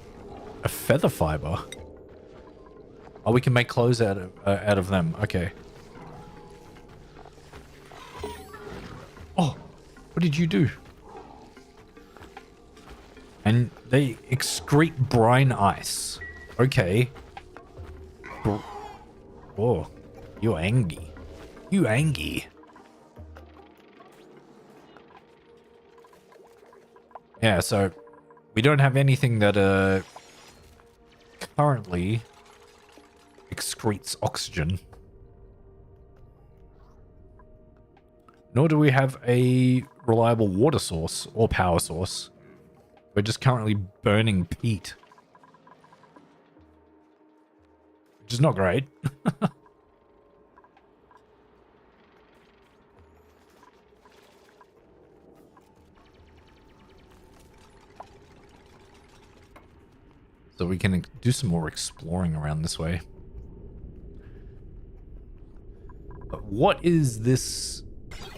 feather fiber. Oh, we can make clothes out of them. Okay. Oh, what did you do? And they excrete brine ice. Okay. Oh, you're angry. You angry. Yeah, so we don't have anything that currently excretes oxygen. Nor do we have a reliable water source or power source. We're just currently burning peat. Which is not great. So we can do some more exploring around this way. But what is this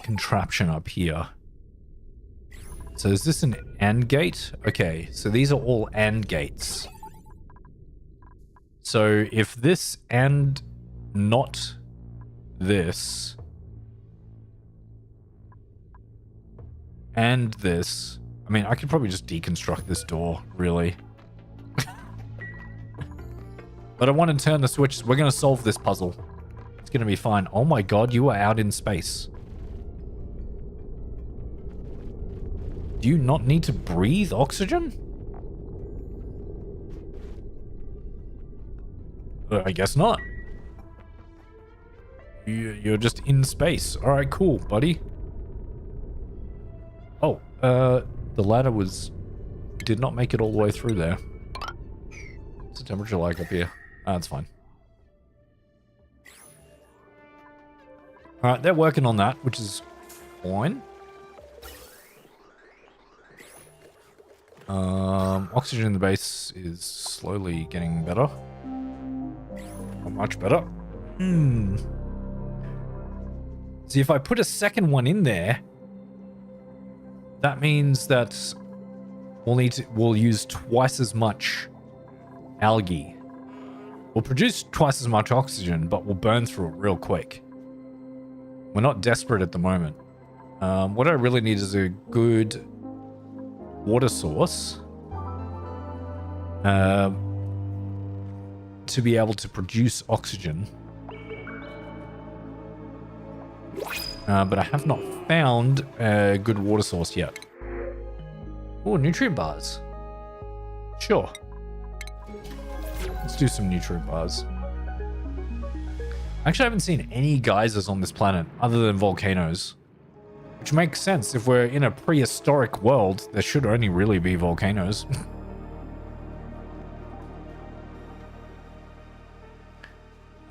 contraption up here? So is this an AND gate? Okay, so these are all AND gates. So if this and not this and this, I mean, I could probably just deconstruct this door, really. But I want to turn the switches. We're going to solve this puzzle. It's going to be fine. Oh my god, you are out in space. Do you not need to breathe oxygen? I guess not. You're just in space. All right, cool, buddy. Oh, the ladder did not make it all the way through there. What's the temperature like up here? It's fine. All right, they're working on that, which is fine. Oxygen in the base is slowly getting better. Not much better. See, if I put a second one in there, that means that we'll use twice as much algae. We'll produce twice as much oxygen, but we'll burn through it real quick. We're not desperate at the moment. What I really need is a good water source to be able to produce oxygen. But I have not found a good water source yet. Oh, nutrient bars. Sure. Let's do some nutrient bars. Actually, I haven't seen any geysers on this planet other than volcanoes. Which makes sense. If we're in a prehistoric world, there should only really be volcanoes.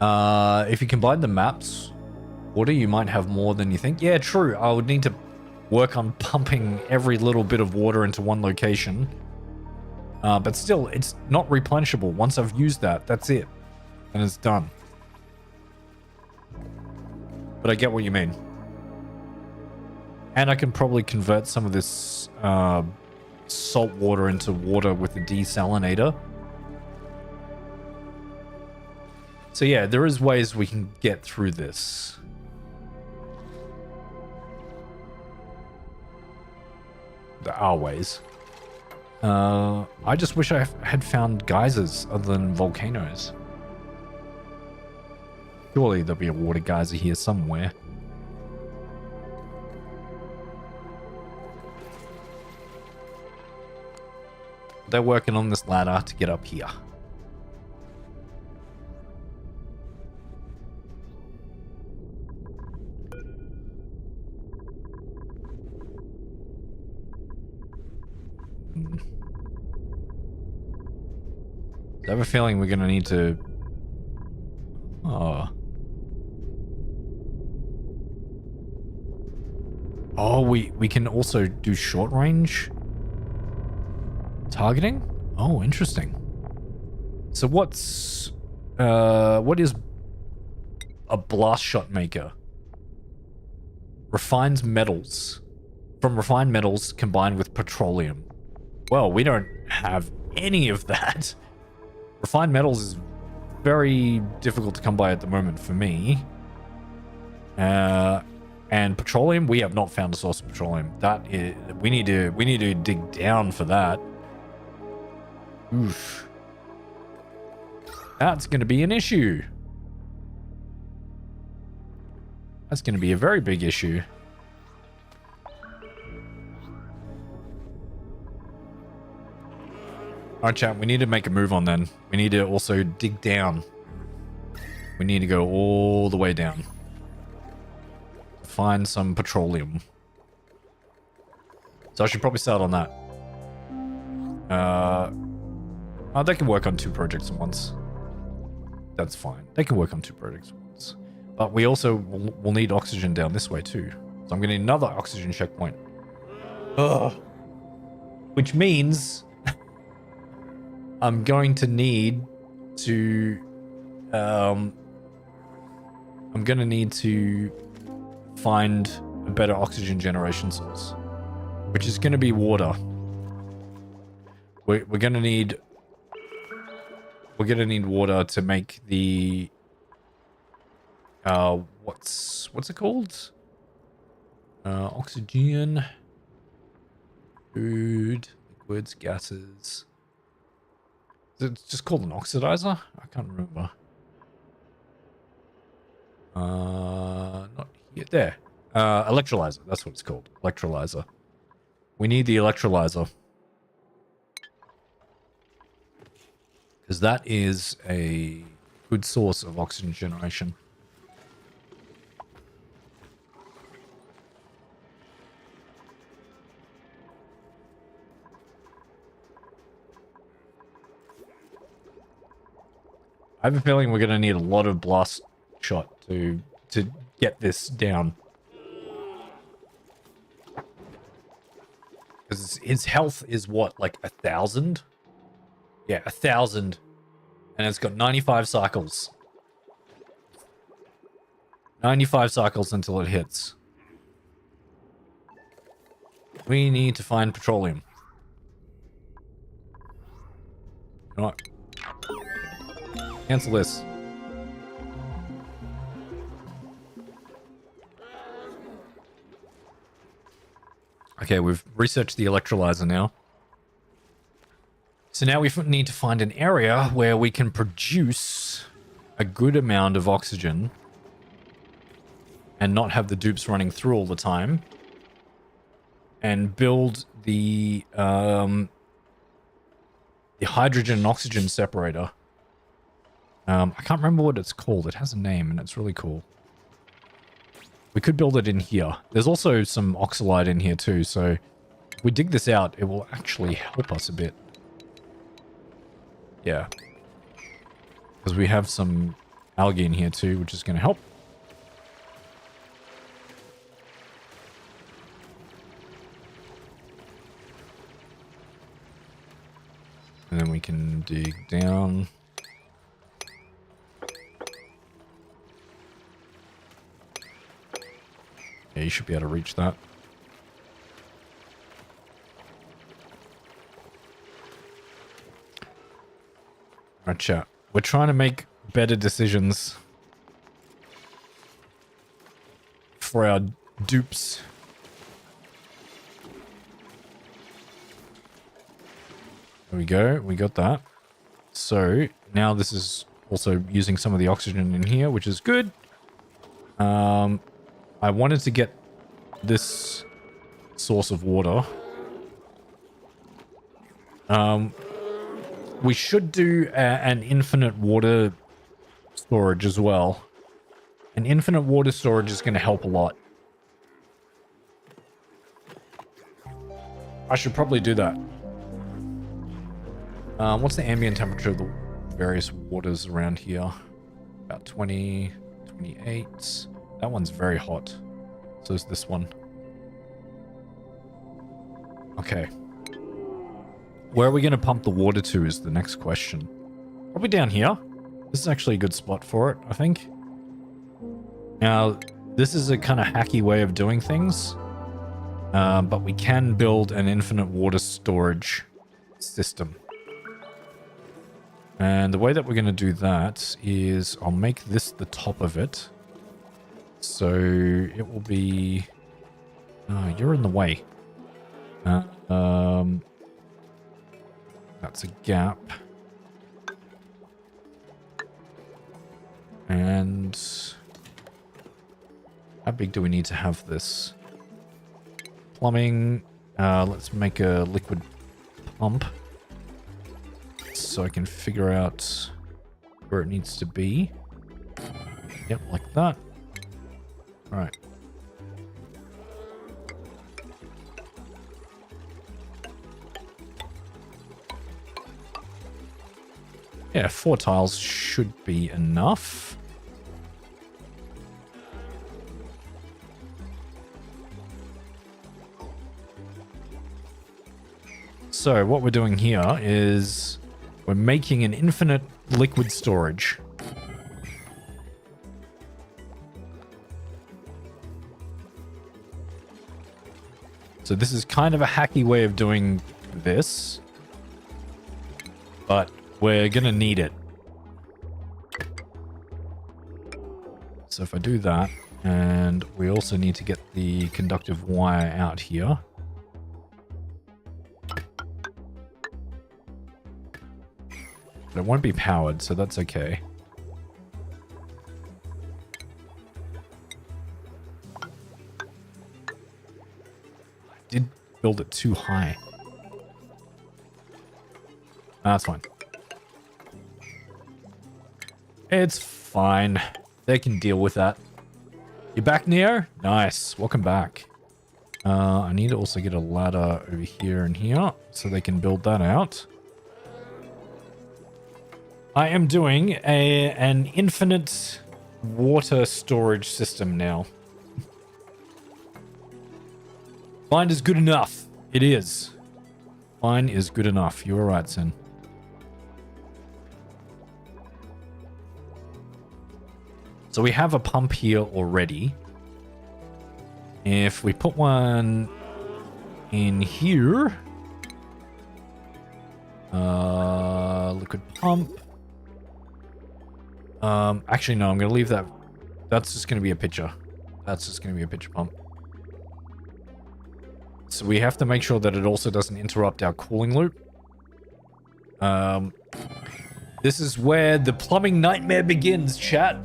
If you combine the maps, water, you might have more than you think. Yeah, true. I would need to work on pumping every little bit of water into one location. But still, it's not replenishable. Once I've used that, that's it. And it's done. But I get what you mean. And I can probably convert some of this salt water into water with the desalinator. So yeah, there is ways we can get through this. There are ways. I just wish I had found geysers other than volcanoes. Surely there'll be a water geyser here somewhere. They're working on this ladder to get up here. I have a feeling we're going to need to... Oh, we can also do short range targeting? Oh, interesting. So what is a blast shot maker? Refines metals. From refined metals combined with petroleum. Well, we don't have any of that. Refined metals is very difficult to come by at the moment for me. And petroleum, we have not found a source of petroleum. That is, we need to dig down for that. Oof. That's going to be an issue. That's going to be a very big issue. Alright, chat, we need to make a move on then. We need to also dig down. We need to go all the way down. Find some petroleum. So I should probably start on that. Oh, they can work on 2 projects at once. That's fine. They can work on 2 projects at once. But we also will need oxygen down this way too. So I'm going to need another oxygen checkpoint. Ugh. Which means... I'm going to need to find a better oxygen generation source, which is going to be water. We're going to need water to make the what's it called? Oxygen, food, liquids, gases. It's just called an oxidizer? I can't remember. Not here. There. Electrolyzer. That's what it's called. Electrolyzer. We need the electrolyzer. Because that is a good source of oxygen generation. I have a feeling we're going to need a lot of blast shot to get this down. Because his health is what, like 1,000? Yeah, 1,000. And it's got 95 cycles. 95 cycles until it hits. We need to find petroleum. You know what? Cancel this. Okay, we've researched the electrolyzer now. So now we need to find an area where we can produce a good amount of oxygen and not have the dupes running through all the time, and build the hydrogen and oxygen separator. I can't remember what it's called. It has a name and it's really cool. We could build it in here. There's also some oxalide in here too, so if we dig this out, it will actually help us a bit. Yeah. Because we have some algae in here too, which is going to help. And then we can dig down. Yeah, you should be able to reach that. Alright, chat. We're trying to make better decisions for our dupes. There we go. We got that. So now this is also using some of the oxygen in here, which is good. I wanted to get this source of water. We should do an infinite water storage as well. An infinite water storage is going to help a lot. I should probably do that. What's the ambient temperature of the various waters around here? About 20, 28. That one's very hot. So is this one. Okay. Where are we going to pump the water to is the next question. Probably down here. This is actually a good spot for it, I think. Now, this is a kind of hacky way of doing things. But we can build an infinite water storage system. And the way that we're going to do that is I'll make this the top of it. So it will be... Oh, you're in the way. That's a gap. And how big do we need to have this? Plumbing. Let's make a liquid pump so I can figure out where it needs to be. Yep, like that. All right. Yeah, 4 tiles should be enough. So what we're doing here is we're making an infinite liquid storage. So this is kind of a hacky way of doing this, but we're going to need it. So if I do that, and we also need to get the conductive wire out here. But it won't be powered, so that's okay. I did build it too high. That's fine. It's fine. They can deal with that. You back, Neo? Nice. Welcome back. I need to also get a ladder over here and here so they can build that out. I am doing an infinite water storage system now. Fine is good enough. It is. Fine is good enough. You're right, Sin. So we have a pump here already. If we put one in here, liquid pump. Actually, no, I'm going to leave that. That's just going to be a pitcher. That's just going to be a pitcher pump. So we have to make sure that it also doesn't interrupt our cooling loop. This is where the plumbing nightmare begins, chat.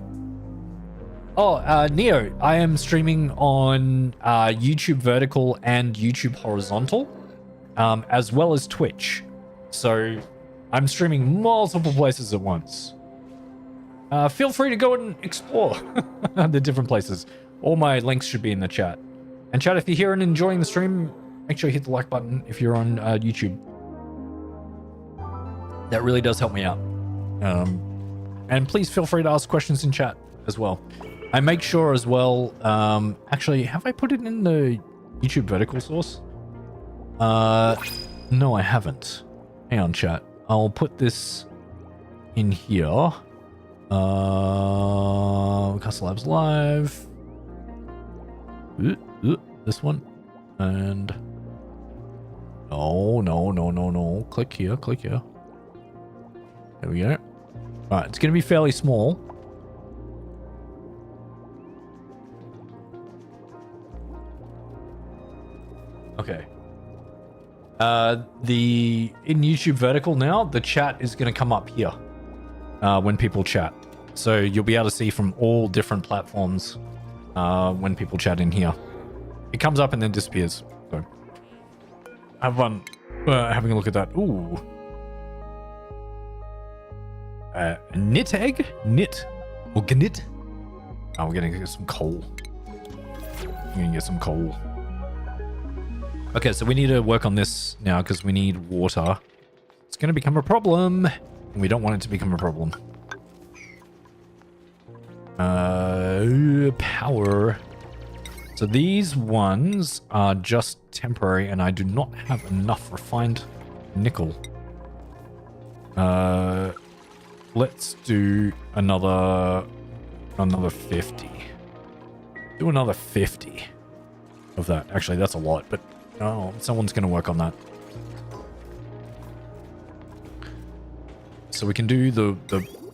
Oh, Neo, I am streaming on YouTube vertical and YouTube horizontal, as well as Twitch. So I'm streaming multiple places at once. Feel free to go and explore the different places. All my links should be in the chat. And chat, if you're here and enjoying the stream, make sure you hit the like button if you're on YouTube. That really does help me out. And please feel free to ask questions in chat as well. I make sure as well, actually, have I put it in the YouTube vertical source? No, I haven't. Hang on, chat. I'll put this in here. Castle Labs Live. This one. And... No. Click here. There we go. Alright, it's going to be fairly small. Okay. In YouTube vertical now, the chat is going to come up here when people chat. So you'll be able to see from all different platforms when people chat in here. It comes up and then disappears. So have fun having a look at that. Ooh. Knit egg? Knit. Or gnit? Oh, we're going to get some coal. Okay, so we need to work on this now because we need water. It's going to become a problem. And we don't want it to become a problem. Power. So these ones are just temporary and I do not have enough refined nickel. Let's do another 50. Do another 50 of that. Actually, that's a lot, but someone's going to work on that. So we can do the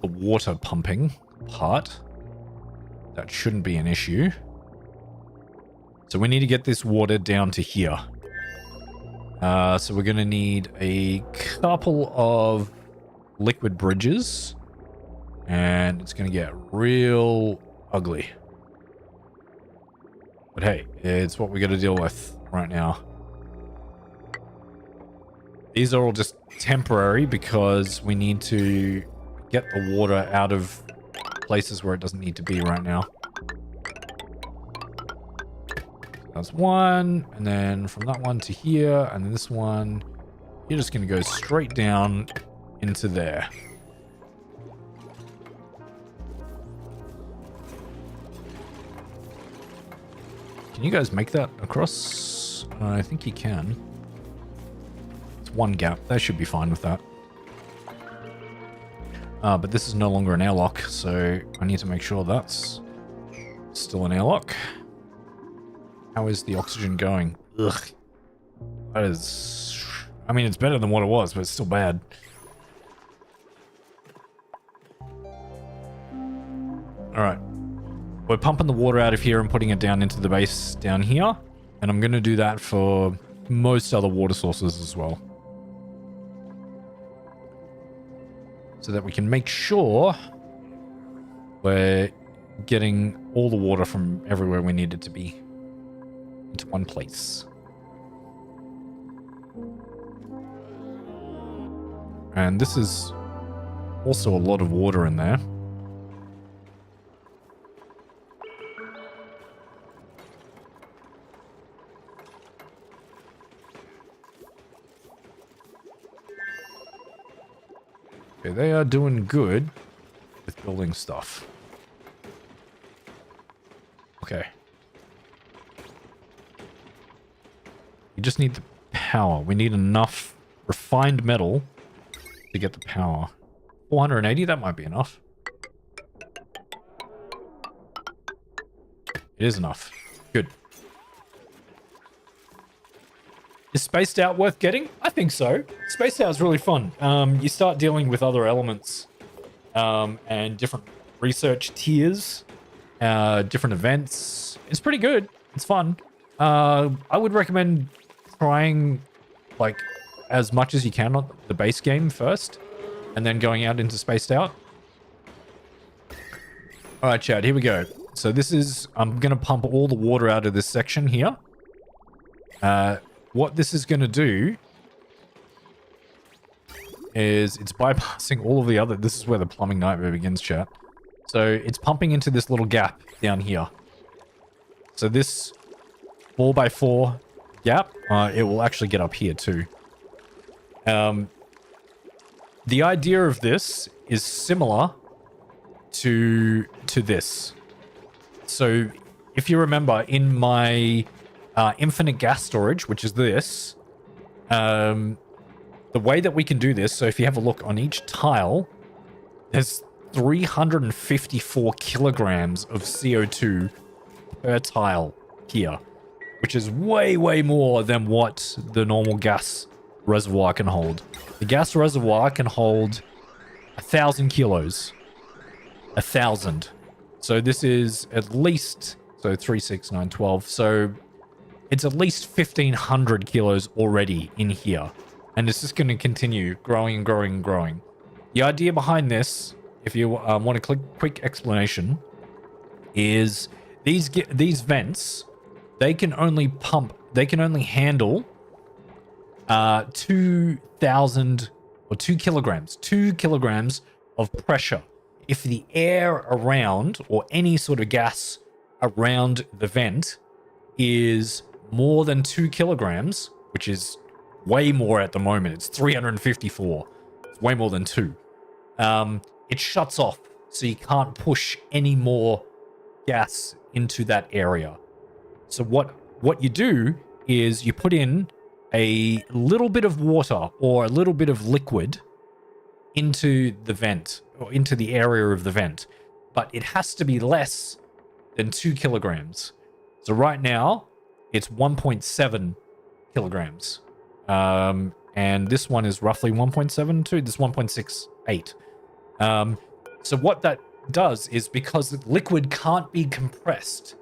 water pumping part. That shouldn't be an issue. So we need to get this water down to here. So we're going to need a couple of liquid bridges. And it's going to get real ugly. But hey, it's what we got to deal with right now. These are all just temporary because we need to get the water out of places where it doesn't need to be right now. That's one, and then from that one to here, and then this one, you're just going to go straight down into there. Can you guys make that across? I think you can. It's one gap. That should be fine with that. But this is no longer an airlock, so I need to make sure that's still an airlock. How is the oxygen going? Ugh. That is... I mean, it's better than what it was, but it's still bad. Alright. We're pumping the water out of here and putting it down into the base down here. And I'm going to do that for most other water sources as well. So that we can make sure we're getting all the water from everywhere we need it to be into one place. And this is also a lot of water in there. Okay, they are doing good with building stuff. Okay. We just need the power. We need enough refined metal to get the power. 480, that might be enough. It is enough. Good. Is Spaced Out worth getting? I think so. Spaced Out is really fun. You start dealing with other elements and different research tiers, different events. It's pretty good. It's fun. I would recommend trying like as much as you can on the base game first and then going out into Spaced Out. All right, Chad, here we go. So this is, I'm going to pump all the water out of this section here. What this is going to do is it's bypassing all of the other... This is where the plumbing nightmare begins, chat. So it's pumping into this little gap down here. So this 4x4 gap, it will actually get up here too. The idea of this is similar to this. So if you remember in my infinite gas storage, which is this, the way that we can do this, so if you have a look on each tile, there's 354 kilograms of CO2 per tile here, which is way, way more than what the normal gas reservoir can hold. The gas reservoir can hold 1,000 kilos. 1,000. So this is at least, so 3, 6, 9, 12. So it's at least 1,500 kilos already in here. And it's just going to continue growing and growing and growing. The idea behind this, if you want a quick explanation, is these vents, they can only handle 2,000 or 2 kilograms, 2 kilograms of pressure. If the air around or any sort of gas around the vent is more than 2 kilograms, which is way more at the moment, it's 354, it's way more than 2, it shuts off, so you can't push any more gas into that area. So what you do is you put in a little bit of water or a little bit of liquid into the vent or into the area of the vent, but it has to be less than 2 kilograms. So right now it's 1.7 kilograms. And this one is roughly 1.72, this 1.68. So what that does is, because liquid can't be compressed,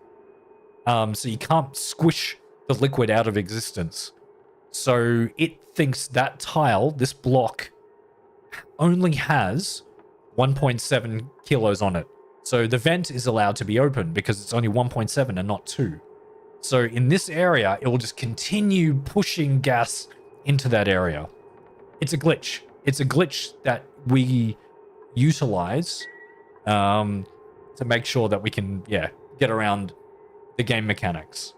so you can't squish the liquid out of existence. So it thinks that tile, this block, only has 1.7 kilos on it. So the vent is allowed to be open because it's only 1.7 and not 2. So in this area, it will just continue pushing gas into that area. It's a glitch. It's a glitch that we utilize to make sure that we can, get around the game mechanics.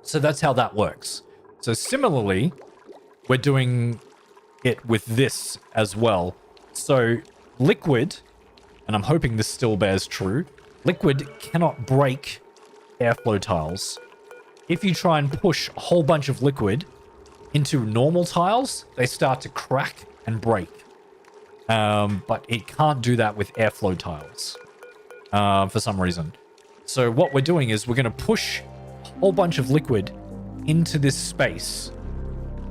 So that's how that works. So similarly, we're doing it with this as well. So liquid, and I'm hoping this still bears true, liquid cannot break airflow tiles. If you try and push a whole bunch of liquid into normal tiles, they start to crack and break. But it can't do that with airflow tiles for some reason. So what we're doing is we're going to push a whole bunch of liquid into this space,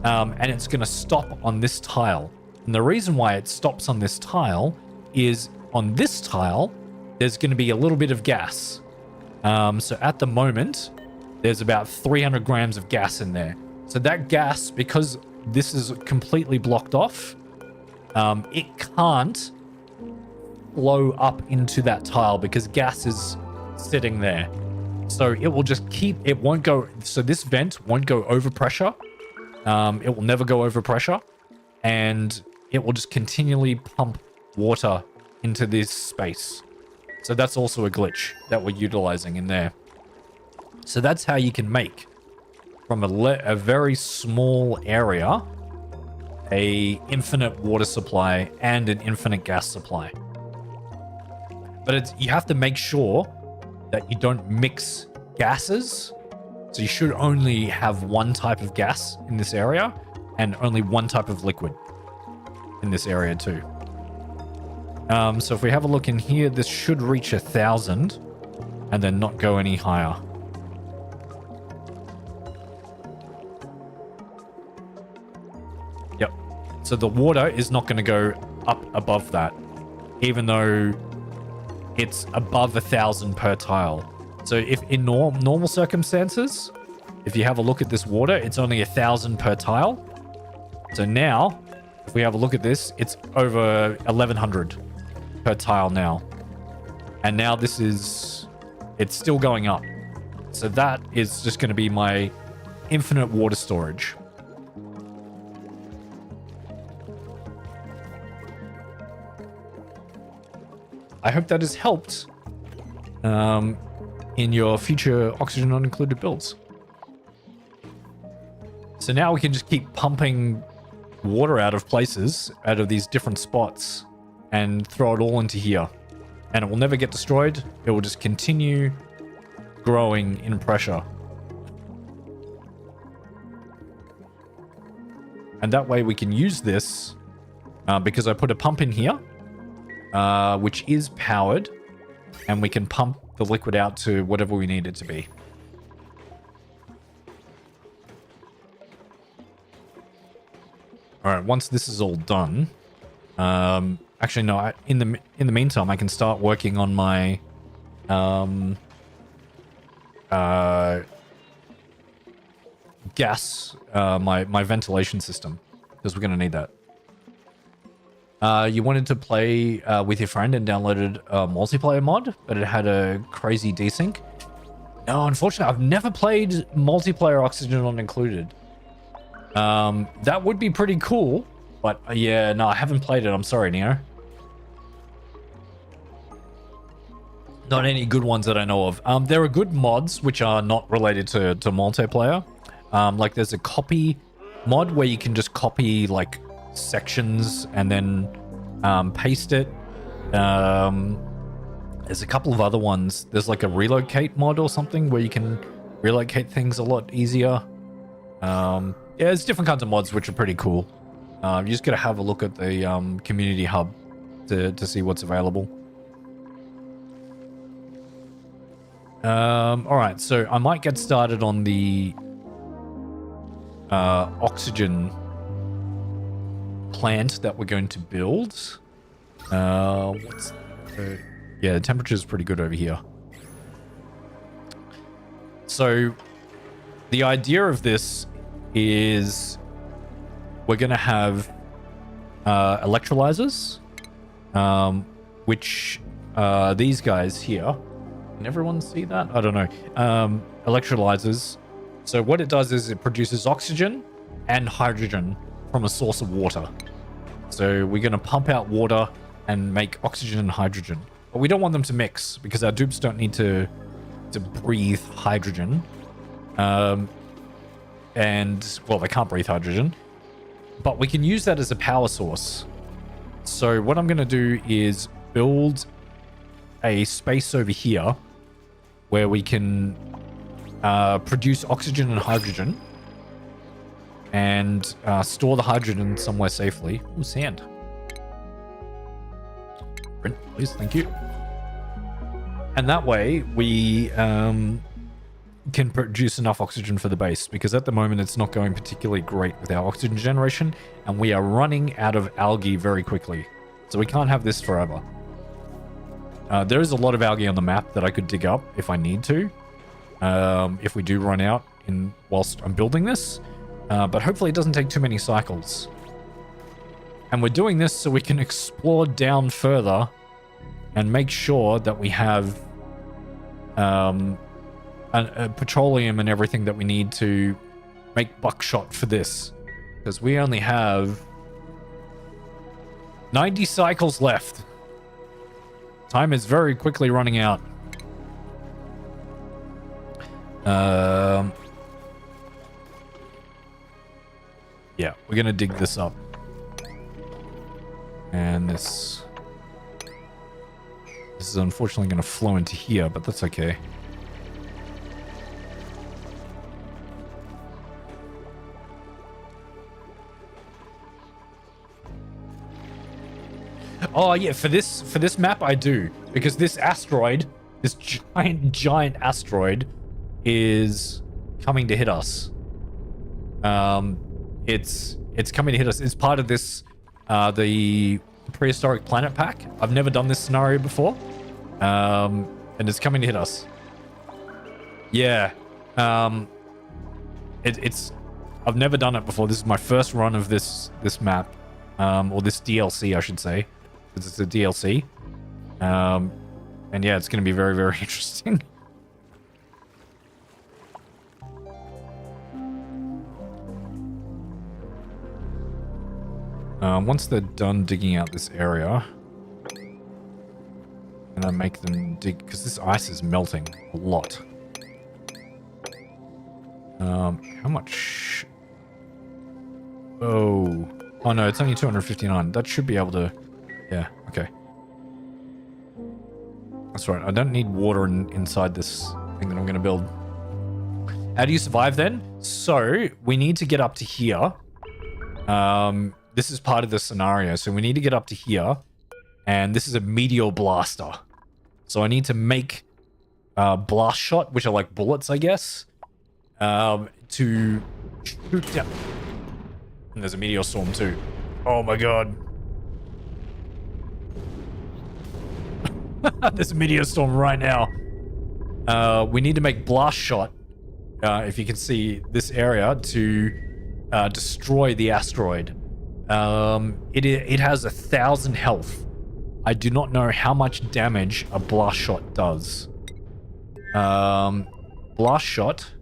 and it's going to stop on this tile. And the reason why it stops on this tile is on this tile, there's going to be a little bit of gas. So at the moment, there's about 300 grams of gas in there. So that gas, because this is completely blocked off, it can't flow up into that tile because gas is sitting there. So it will just it won't go, so this vent won't go over pressure. It will never go over pressure, and it will just continually pump water into this space. So that's also a glitch that we're utilizing in there. So that's how you can make from a very small area a infinite water supply and an infinite gas supply. But you have to make sure that you don't mix gases. So you should only have one type of gas in this area and only one type of liquid in this area too. So if we have a look in here, this should reach 1,000 and then not go any higher. Yep. So the water is not going to go up above that, even though it's above 1,000 per tile. So if in normal circumstances, if you have a look at this water, it's only 1,000 per tile. So now, if we have a look at this, it's over 1,100 per tile now. And now it's still going up. So that is just going to be my infinite water storage. I hope that has helped in your future oxygen not included builds. So now we can just keep pumping water out of places, out of these different spots, and throw it all into here. and it will never get destroyed. It will just continue growing in pressure. And that way we can use this because I put a pump in here, which is powered, and we can pump the liquid out to whatever we need it to be. All right, once this is all done, actually no, in the meantime, I can start working on my gas, my ventilation system, because we're gonna need that. You wanted to play with your friend and downloaded a multiplayer mod, but it had a crazy desync. No, unfortunately, I've never played multiplayer Oxygen Not Included. That would be pretty cool, but yeah, no, I haven't played it. I'm sorry, Neo. Not any good ones that I know of. There are good mods which are not related to multiplayer. Like there's a copy mod where you can just copy like sections and then paste it. There's a couple of other ones. There's like a relocate mod or something where you can relocate things a lot easier. Yeah, there's different kinds of mods which are pretty cool. You just gotta have a look at the community hub to see what's available. All right, so I might get started on the oxygen plant that we're going to build. Yeah, the temperature is pretty good over here. So the idea of this is we're going to have electrolyzers, which these guys here. Can everyone see that? I don't know. Electrolyzers. So what it does is it produces oxygen and hydrogen from a source of water. So we're going to pump out water and make oxygen and hydrogen. But we don't want them to mix because our dupes don't need to breathe hydrogen. And, well, they can't breathe hydrogen. But we can use that as a power source. So what I'm going to do is build a space over here where we can produce oxygen and hydrogen and store the hydrogen somewhere safely. Ooh, sand. Print, please. Thank you. And that way we can produce enough oxygen for the base, because at the moment it's not going particularly great with our oxygen generation, and we are running out of algae very quickly. So we can't have this forever. There is a lot of algae on the map that I could dig up if I need to, if we do run out whilst I'm building this. But hopefully it doesn't take too many cycles. And we're doing this so we can explore down further and make sure that we have petroleum and everything that we need to make buckshot for this. Because we only have 90 cycles left. Time is very quickly running out. Yeah, we're gonna dig this up. And this is unfortunately gonna flow into here, but that's okay. Oh yeah, for this map I do, because this asteroid, this giant asteroid, is coming to hit us. It's coming to hit us. It's part of this the Prehistoric Planet Pack. I've never done this scenario before, and it's coming to hit us. Yeah, it's I've never done it before. This is my first run of this map, or this DLC, I should say. It's a DLC. And yeah, it's going to be very, very interesting. Once they're done digging out this area, and I make them dig, because this ice is melting a lot. How much? Oh no, it's only 259. That should be able to. Yeah, okay. That's right. I don't need water inside this thing that I'm going to build. How do you survive then? So we need to get up to here. This is part of the scenario. So we need to get up to here. And this is a meteor blaster. So I need to make blast shot, which are like bullets, I guess, to shoot down. And there's a meteor storm too. Oh my god. There's a meteor storm right now. We need to make blast shot, if you can see this area, to destroy the asteroid. It has 1,000 health. I do not know how much damage a blast shot does. Blast shot,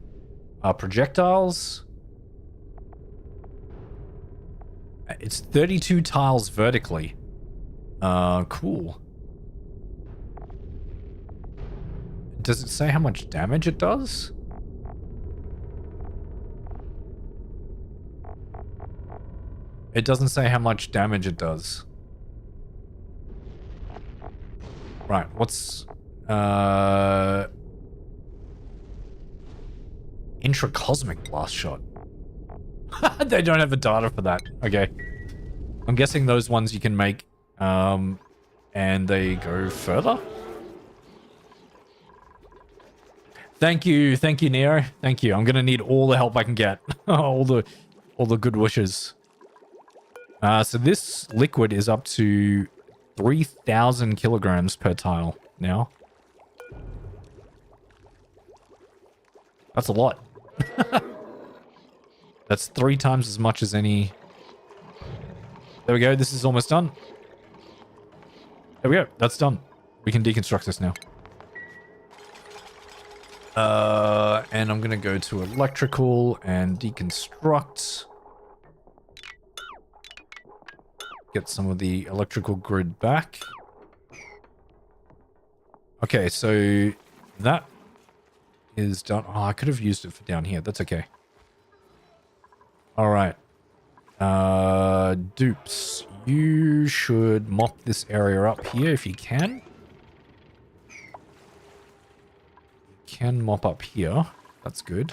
projectiles. It's 32 tiles vertically. Cool. Does it say how much damage it does? It doesn't say how much damage it does. Right, what's... Intracosmic blast shot. They don't have the data for that. Okay. I'm guessing those ones you can make, and they go further? Thank you, Neo. Thank you. I'm gonna need all the help I can get. all the good wishes. So this liquid is up to 3,000 kilograms per tile now. That's a lot. That's 3 times as much as any... There we go. This is almost done. There we go. That's done. We can deconstruct this now. And I'm going to go to electrical and deconstruct. Get some of the electrical grid back. Okay, so that is done. Oh, I could have used it for down here. That's okay. All right. Dupes, you should mop this area up here if you can. You can mop up here. That's good.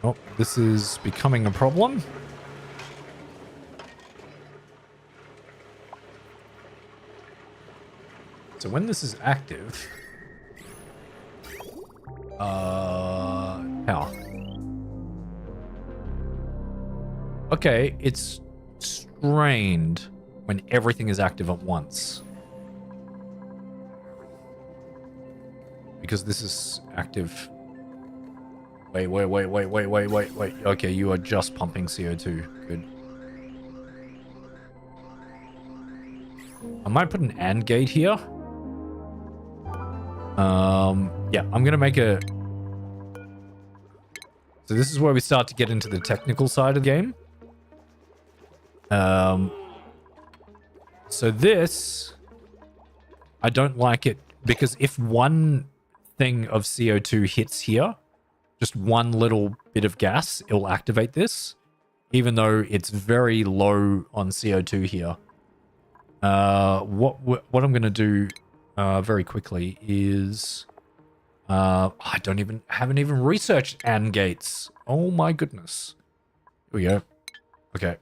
Oh, this is becoming a problem. So when this is active... how? Okay, it's strained when everything is active at once. Because this is active... Wait. Okay, you are just pumping CO2. Good. I might put an AND gate here. Yeah, I'm gonna make a... So this is where we start to get into the technical side of the game. So this... I don't like it, because if one thing of CO2 hits here, just one little bit of gas, it'll activate this, even though it's very low on CO2 here. What I'm going to do very quickly is... I haven't even researched AND gates. Oh my goodness. Here we go. Okay.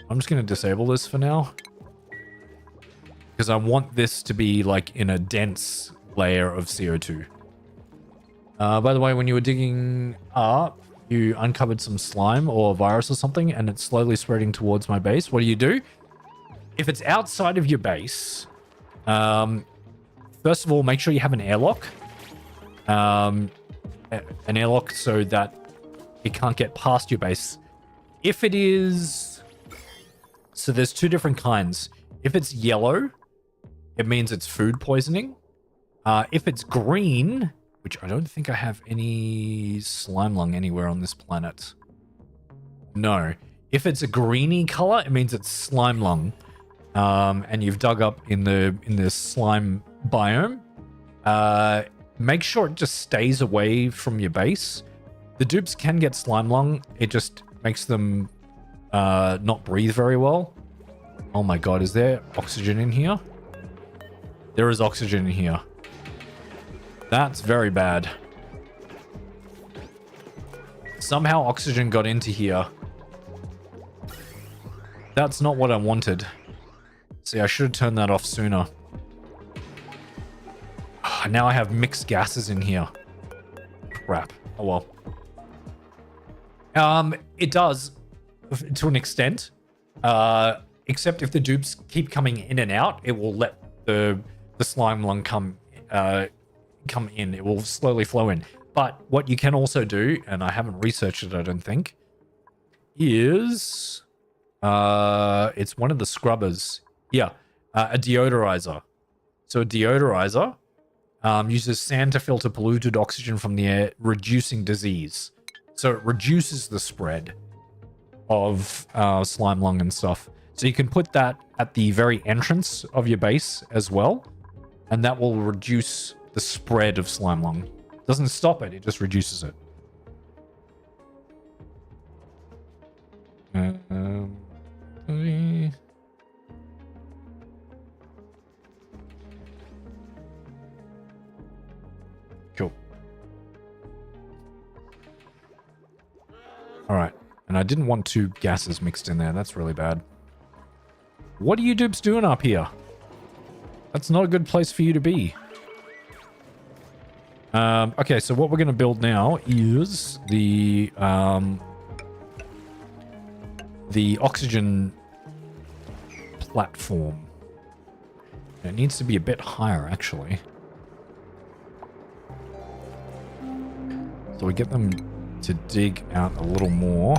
I'm just going to disable this for now. Because I want this to be like in a dense layer of CO2. By the way, when you were digging up, you uncovered some slime or a virus or something, and it's slowly spreading towards my base. What do? If it's outside of your base, first of all, make sure you have an airlock. An airlock so that it can't get past your base. If it is... So there's 2 different kinds. If it's yellow, it means it's food poisoning. If it's green... Which I don't think I have any slime lung anywhere on this planet. No. If it's a greeny color, it means it's slime lung. And you've dug up in the slime biome. Make sure it just stays away from your base. The dupes can get slime lung. It just makes them not breathe very well. Oh my god, is there oxygen in here? There is oxygen in here. That's very bad. Somehow oxygen got into here. That's not what I wanted. See, I should have turned that off sooner. Now I have mixed gases in here. Crap. Oh well. It does, to an extent. Except if the dupes keep coming in and out, it will let the slime lung come in. It will slowly flow in. But what you can also do, and I haven't researched it, I don't think, is it's one of the scrubbers. Yeah, a deodorizer. So a deodorizer uses sand to filter polluted oxygen from the air, reducing disease. So it reduces the spread of slime lung and stuff. So you can put that at the very entrance of your base as well, and that will reduce the spread of slime lung. Doesn't stop it, it just reduces it. Cool. All right, and I didn't want two gases mixed in there. That's really bad. What are you dupes doing up here? That's not a good place for you to be. Okay, so what we're going to build now is the oxygen platform. It needs to be a bit higher, actually. So we get them to dig out a little more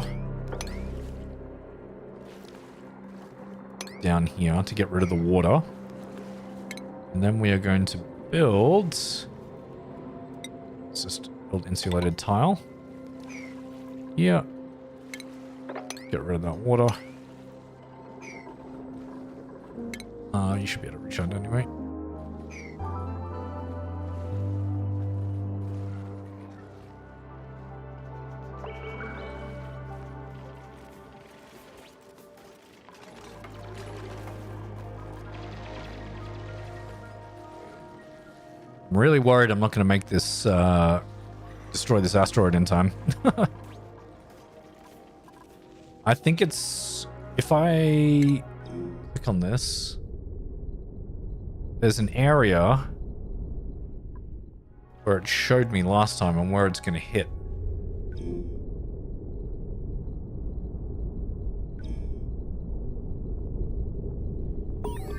down here to get rid of the water. And then we are going to build... Let's just build insulated tile. Yeah. Get rid of that water. You should be able to reach out anyway. I'm really worried I'm not going to make this, destroy this asteroid in time. I think it's, if I click on this, there's an area where it showed me last time and where it's going to hit.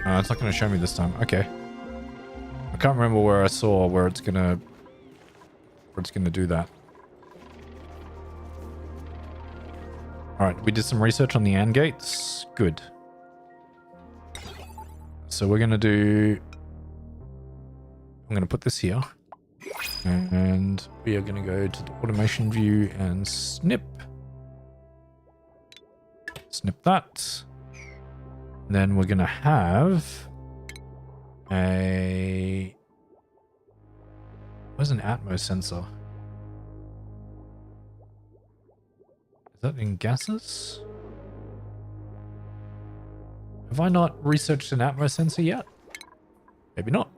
It's not going to show me this time. Okay. I can't remember where I saw where it's gonna do that. Alright, we did some research on the AND gates. Good. So we're gonna do... I'm gonna put this here. And we are gonna go to the automation view and snip. Snip that. And then we're gonna have... Where's an Atmos sensor? Is that in gases? Have I not researched an Atmos sensor yet? Maybe not.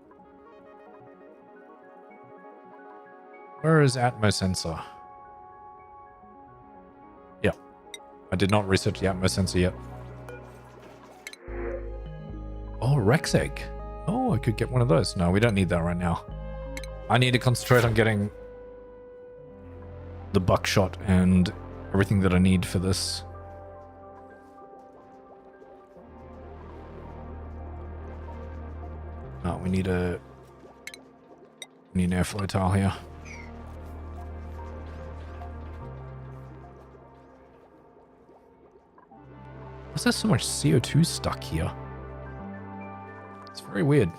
Where is Atmos sensor? Yeah. I did not research the Atmos sensor yet. Oh, Rex egg. Oh, I could get one of those. No, we don't need that right now. I need to concentrate on getting the buckshot and everything that I need for this. Oh, we need an airflow tile here. Why is there so much CO2 stuck here? It's very weird.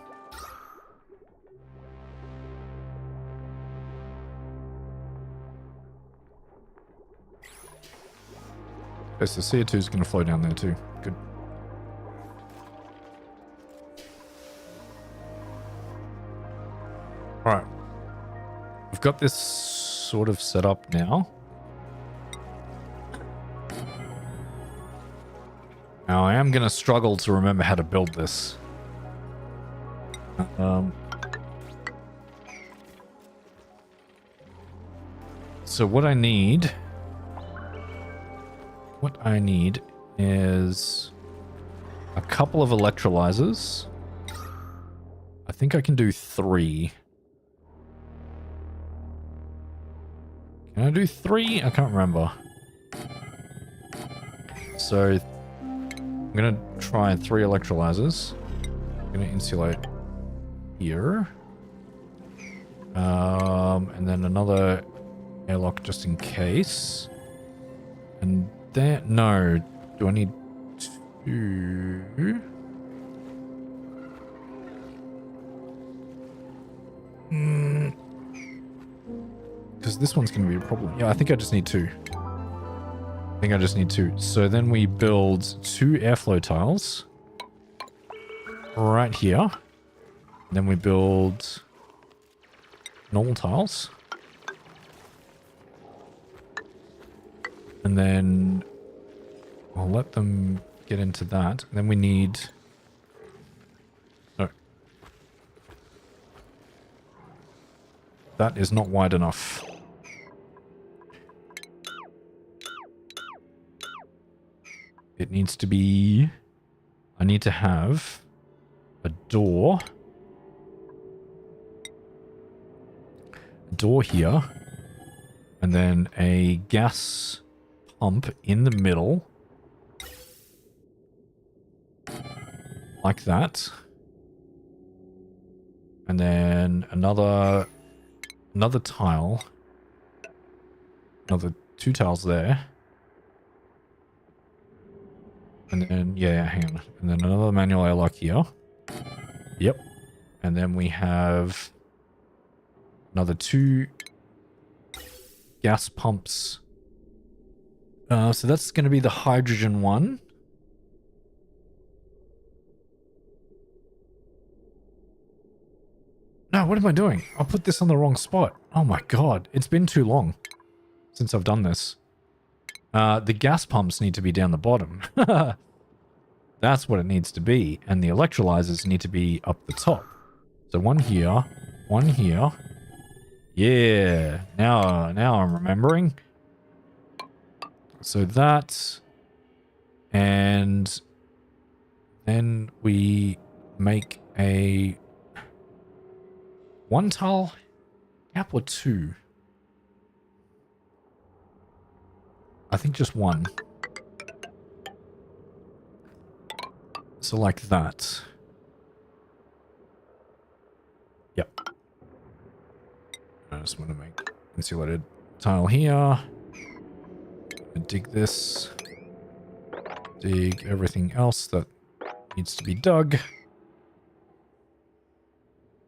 Okay, so CO2 is going to flow down there too. Good. Alright. We've got this sort of set up now. Now, I am going to struggle to remember how to build this. So what I need is a couple of electrolyzers. I think I can do 3. Can I do 3? I can't remember. So I'm going to try 3 electrolyzers. I'm going to insulate here. And then another airlock just in case. And there, no. Do I need 2? Because this one's going to be a problem. Yeah, I think I just need 2. So then we build 2 airflow tiles. Right here. Then we build normal tiles. And then I'll let them get into that. And then we need... No. That is not wide enough. It needs to be... I need to have a door. A door here. And then a gas pump in the middle. Like that. And then another tile. Another 2 tiles there. And then, yeah, hang on. And then another manual airlock here. Yep. And then we have another 2 gas pumps. So that's going to be the hydrogen one. No, what am I doing? I put this on the wrong spot. Oh my god. It's been too long since I've done this. The gas pumps need to be down the bottom. That's what it needs to be. And the electrolyzers need to be up the top. So one here. One here. Yeah. Now I'm remembering. So that. And then we make a 1 tile gap or 2? I think just 1. So like that. Yep. I just want to make insulated tile here. Dig this. Dig everything else that needs to be dug.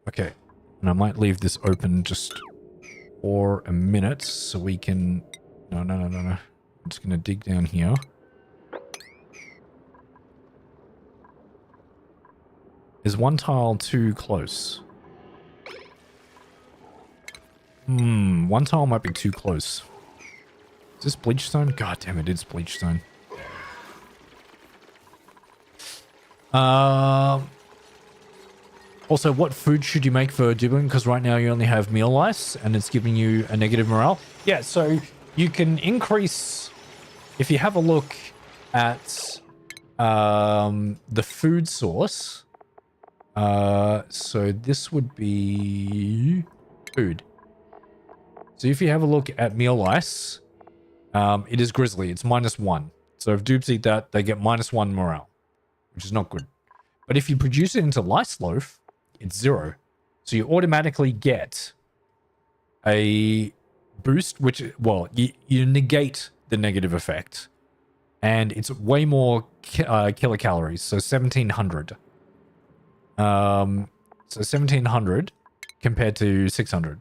Okay. And I might leave this open just for a minute so we can... No. I'm just going to dig down here. Is 1 tile too close? 1 tile might be too close. Is this bleach stone? God damn it, it's bleach stone. Also, what food should you make for Dibun? Because right now you only have meal ice and it's giving you a negative morale. Yeah, so you can increase... If you have a look at the food source... so this would be food. So if you have a look at meal ice, it is grizzly. It's -1. So if dupes eat that, they get -1 morale, which is not good. But if you produce it into lice loaf, it's 0. So you automatically get a boost, which, well, you negate the negative effect. And it's way more kilocalories, so 1700. So 1700 compared to 600.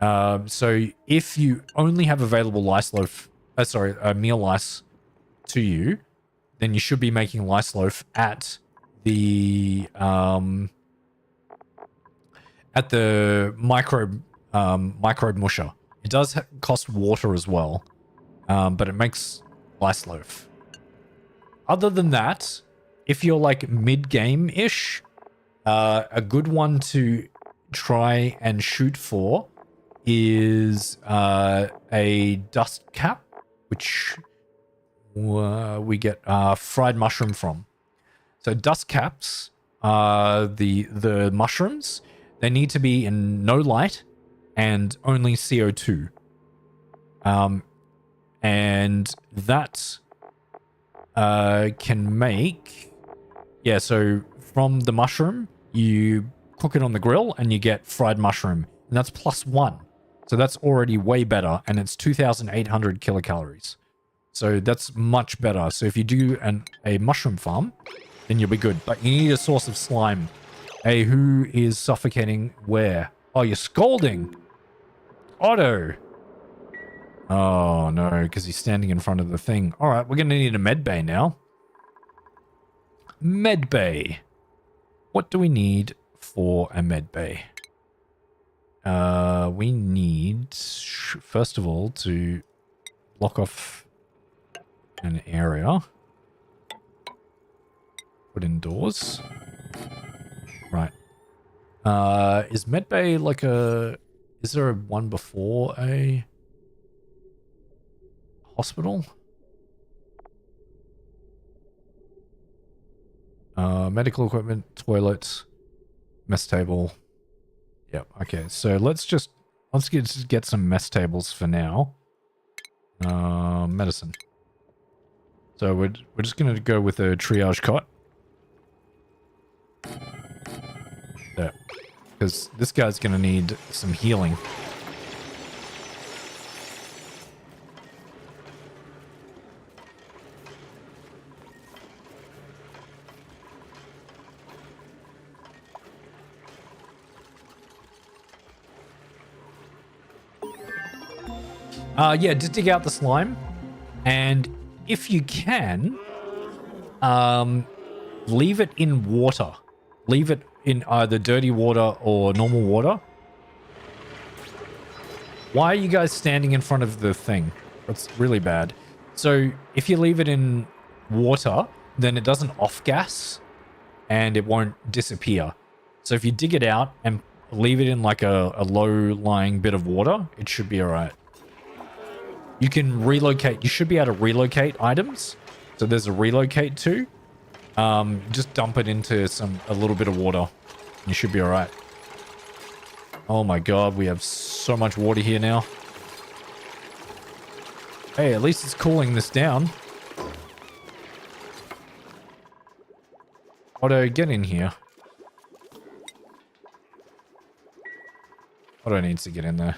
So if you only have available lice loaf, meal ice to you, then you should be making lice loaf at the microbe musher. It does cost water as well, but it makes lice loaf. other than that, if you're like mid-game-ish, a good one to try and shoot for is a dust cap, which we get fried mushroom from. So dust caps are the mushrooms. They need to be in no light and only CO2. And that can make... Yeah, so from the mushroom, you cook it on the grill and you get fried mushroom. And that's +1. So that's already way better. And it's 2,800 kilocalories. So that's much better. So if you do a mushroom farm, then you'll be good. But you need a source of slime. Hey, who is suffocating where? Oh, you're scalding. Otto. Oh, no, because he's standing in front of the thing. All right, we're going to need a med bay now. Med bay. What do we need for a med bay? We need, first of all, to block off an area. Put in doors. Right. Is med bay like a... Is there a one before a hospital? Medical equipment, toilets, mess table. Yep. Okay. So let's get some mess tables for now. Medicine. So we're just gonna go with a triage cot. There. Because this guy's gonna need some healing. Yeah, just dig out the slime. And if you can, leave it in water. Leave it in either dirty water or normal water. Why are you guys standing in front of the thing? That's really bad. So if you leave it in water, then it doesn't off-gas and it won't disappear. So if you dig it out and leave it in like a low-lying bit of water, it should be all right. You can relocate. You should be able to relocate items. So there's a relocate too. Just dump it into a little bit of water. You should be all right. Oh my god, we have so much water here now. Hey, at least it's cooling this down. Otto, get in here. Otto needs to get in there.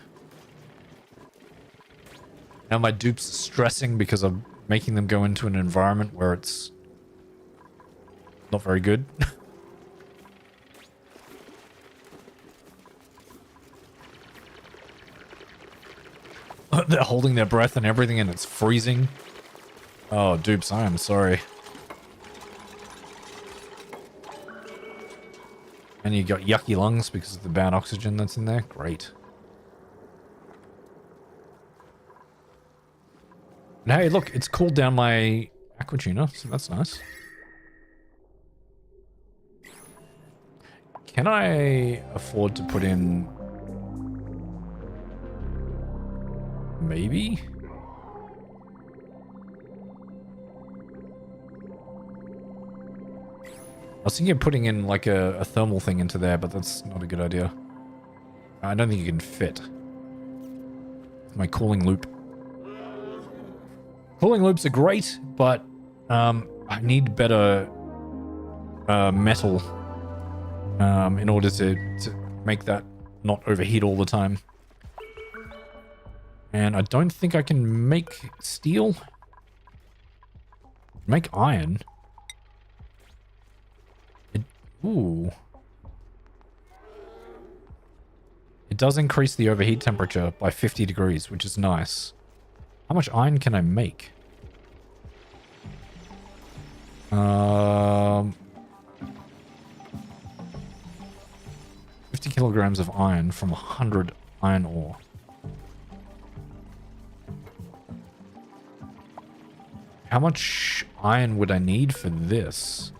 Now my dupes are stressing because I'm making them go into an environment where it's not very good. They're holding their breath and everything and it's freezing. Oh, dupes, I am sorry. And you got yucky lungs because of the bad oxygen that's in there. Great. And hey, look, it's cooled down my aqua tuna, so that's nice. Can I afford to put in... Maybe? I was thinking of putting in like a thermal thing into there, but that's not a good idea. I don't think you can fit. My cooling loop. Cooling loops are great, but I need better metal in order to make that not overheat all the time. And I don't think I can make steel. Make iron. Ooh. It does increase the overheat temperature by 50 degrees, which is nice. How much iron can I make? 50 kilograms of iron from 100 iron ore. How much iron would I need for this?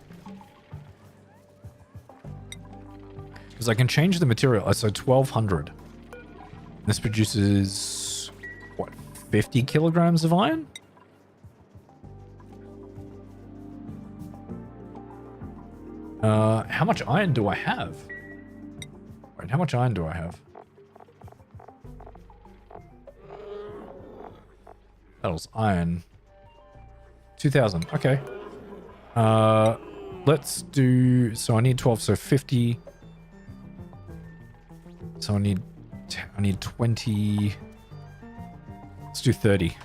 Because I can change the material. So 1200. This produces, what, 50 kilograms of iron? How much iron do I have? Wait, how much iron do I have? Metals, iron. 2000, okay. Let's do, so I need 12, so 50. So I need 20. Let's do 30.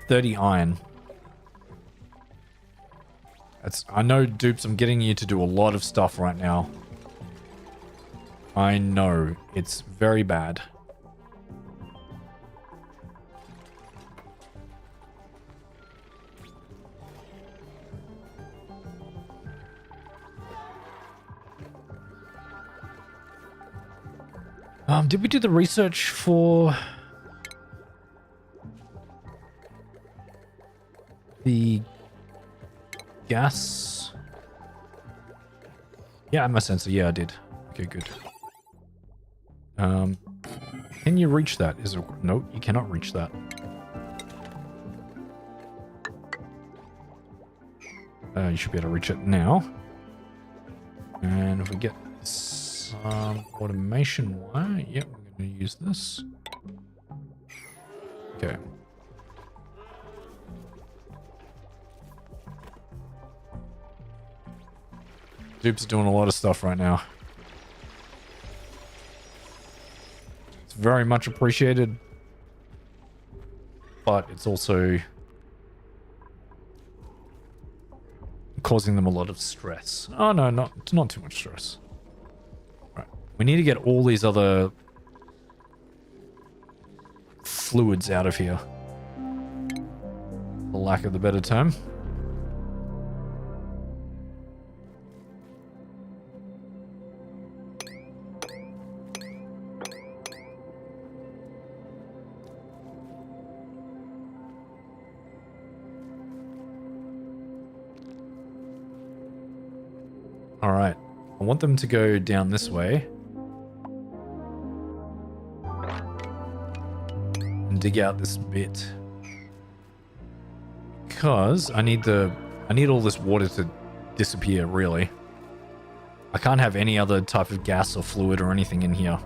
30 iron. I know, dupes, I'm getting you to do a lot of stuff right now. I know. It's very bad. Did we do the research for the gas? Yeah, my sensor. Yeah, I did. Okay, good. Can you reach that? Is it? No, you cannot reach that. You should be able to reach it now. And if we get some automation wire, yep, we're going to use this. Okay. Dupes are doing a lot of stuff right now. It's very much appreciated, but it's also causing them a lot of stress. Oh no, not too much stress. Right, we need to get all these other fluids out of here, for lack of the better term. All right, I want them to go down this way and dig out this bit, because I need all this water to disappear. Really, I can't have any other type of gas or fluid or anything in here.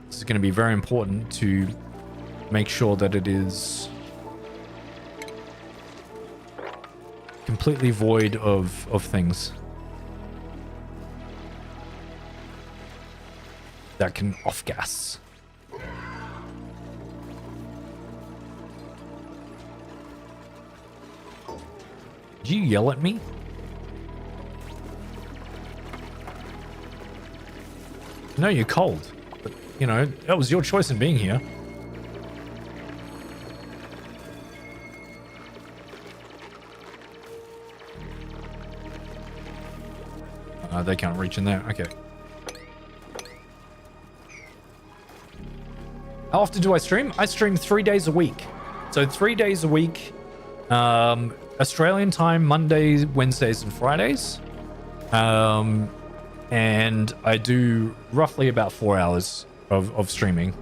This is going to be very important to make sure that it is completely void of things that can off gas. Did you yell at me? No, you're cold. But, you know, that was your choice in being here. They can't reach in there. Okay. How often do I stream? I stream 3 days a week. So 3 days a week. Australian time, Mondays, Wednesdays, and Fridays. And I do roughly about 4 hours of streaming.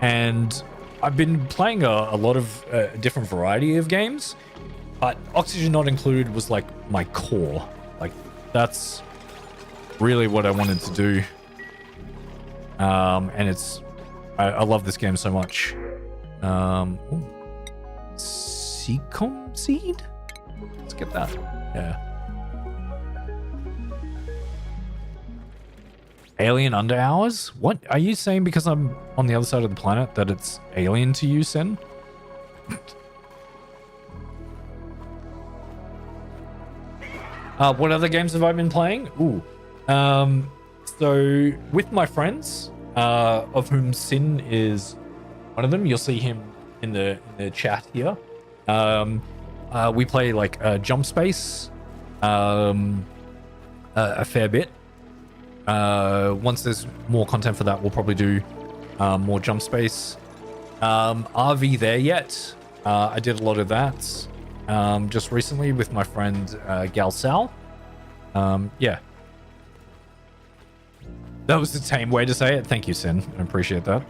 And I've been playing a lot of different variety of games. But Oxygen Not Included was like my core. Like, that's really what I wanted to do. And I love this game so much. Seacom seed? Let's get that. Yeah. Alien Under Hours? What? Are you saying because I'm on the other side of the planet that it's alien to you, Sen? What other games have I been playing? Ooh. So with my friends, of whom Sin is one of them, you'll see him in the chat here. We play like Jump Space, a fair bit. Once there's more content for that, we'll probably do more jump space. RV there yet? I did a lot of that just recently with my friend Gal Sal. Yeah. That was the tame way to say it. Thank you, Sin. I appreciate that.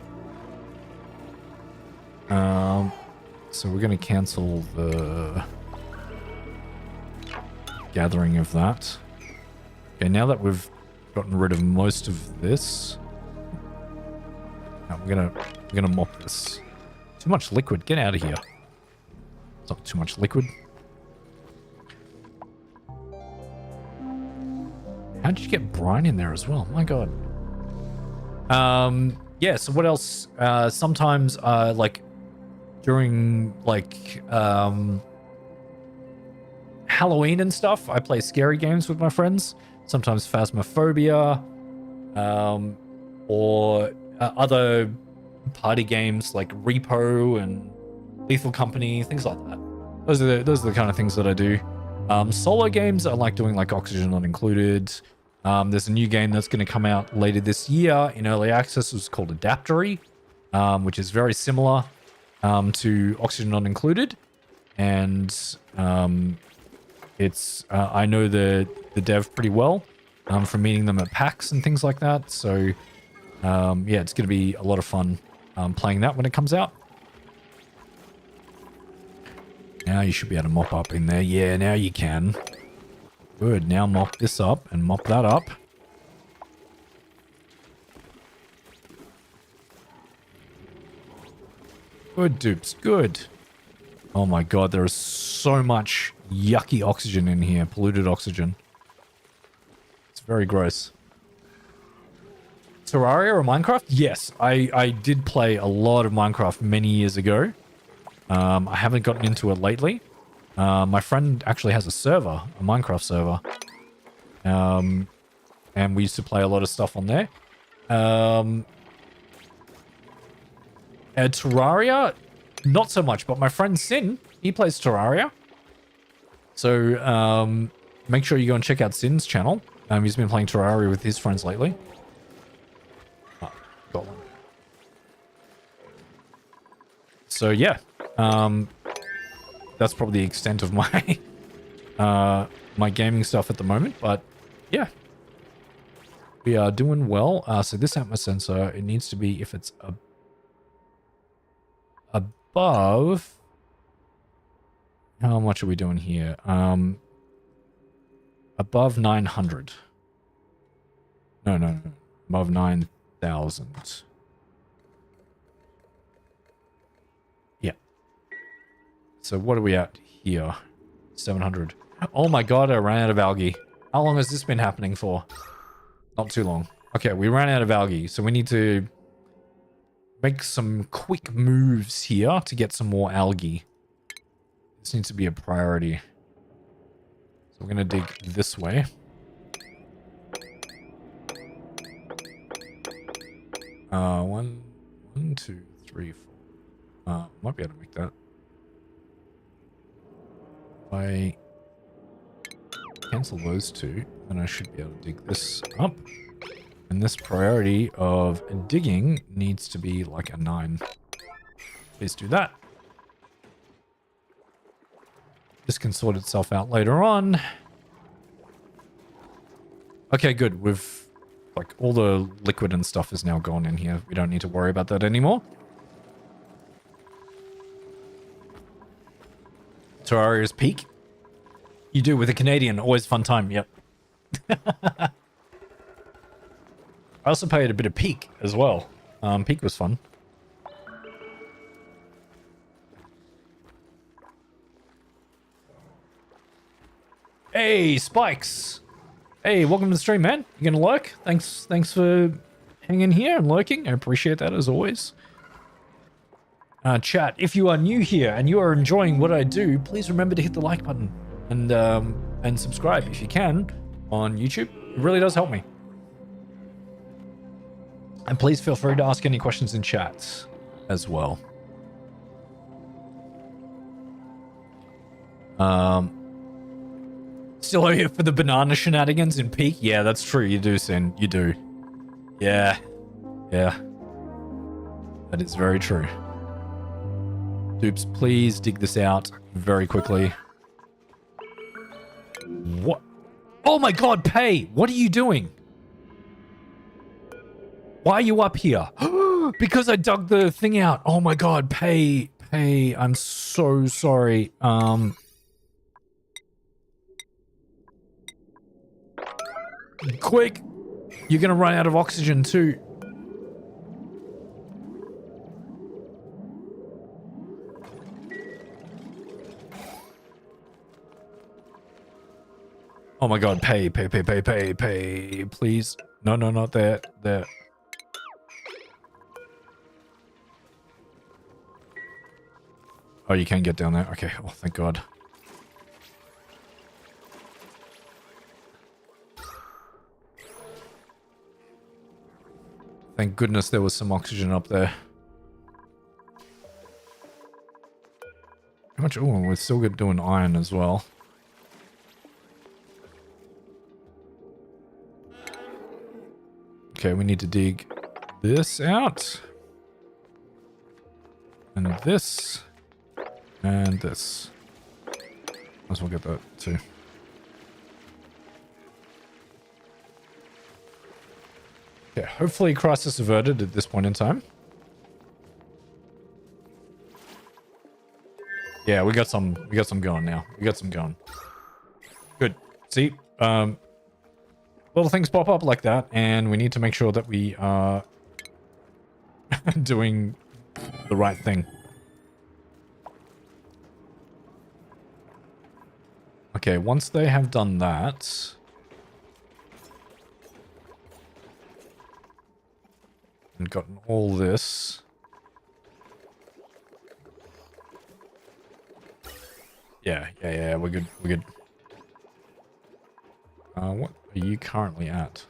So we're going to cancel the gathering of that. Okay, now that we've gotten rid of most of this, we're gonna mop this. Too much liquid. Get out of here. It's not too much liquid. How did you get brine in there as well? My God. Yeah. So what else? Sometimes, like during like Halloween and stuff, I play scary games with my friends. Sometimes Phasmophobia, or other party games like Repo and Lethal Company, things like that. Those are the kind of things that I do. Solo games, I like doing like Oxygen Not Included. There's a new game that's going to come out later this year in early access. It's called Adaptory, which is very similar to Oxygen Not Included, and it's I know the dev pretty well from meeting them at PAX and things like that. So yeah, it's going to be a lot of fun playing that when it comes out. Now you should be able to mop up in there. Yeah, now you can. Good. Now mop this up and mop that up. Good, dupes. Good. Oh my God, there is so much yucky oxygen in here. Polluted oxygen. It's very gross. Terraria or Minecraft? Yes, I did play a lot of Minecraft many years ago. I haven't gotten into it lately. My friend actually has a server, a Minecraft server. And we used to play a lot of stuff on there. Terraria, not so much, but my friend Sin, he plays Terraria. So make sure you go and check out Sin's channel. He's been playing Terraria with his friends lately. Oh, got one. So yeah, that's probably the extent of my my gaming stuff at the moment. But yeah, we are doing well. So this atmos sensor, it needs to be, if it's above, how much are we doing here? Above 900. No, above 9,000. Yeah. So what are we at here? 700. Oh my God, I ran out of algae. How long has this been happening for? Not too long. Okay, we ran out of algae, so we need to make some quick moves here to get some more algae. This needs to be a priority. So we're gonna dig this way. One, two, three, four. Might be able to make that. If I cancel those two, then I should be able to dig this up. And this priority of digging needs to be like a 9. Please do that. This can sort itself out later on. Okay, good. We've, like, all the liquid and stuff is now gone in here. We don't need to worry about that anymore. Terraria's peak. You do with a Canadian. Always fun time. Yep. I also played a bit of Peak as well. Peak was fun. Hey, Spikes. Hey, welcome to the stream, man. You gonna lurk? Thanks for hanging here and lurking. I appreciate that as always. Chat, if you are new here and you are enjoying what I do, please remember to hit the like button and subscribe if you can on YouTube. It really does help me. And please feel free to ask any questions in chat as well. Still here for the banana shenanigans in Peak? Yeah, that's true. You do, Sin. You do. Yeah. Yeah. That is very true. Dupes, please dig this out very quickly. What? Oh my god, Pay! What are you doing? Why are you up here? Because I dug the thing out. Oh my god, Pay. Pay, I'm so sorry. Quick! You're gonna run out of oxygen too. Oh my god, Pay, please. No, not there. There. Oh, you can get down there. Okay, oh, thank god. Thank goodness there was some oxygen up there. How much? Oh, we're still good doing iron as well. Okay, we need to dig this out. And this. And this. Might as well get that too. Okay, hopefully crisis averted at this point in time. Yeah, we got some going now. We got some going. Good. See, little things pop up like that, and we need to make sure that we are doing the right thing. Okay, once they have done that, and gotten all this, yeah, we're good, what are you currently at?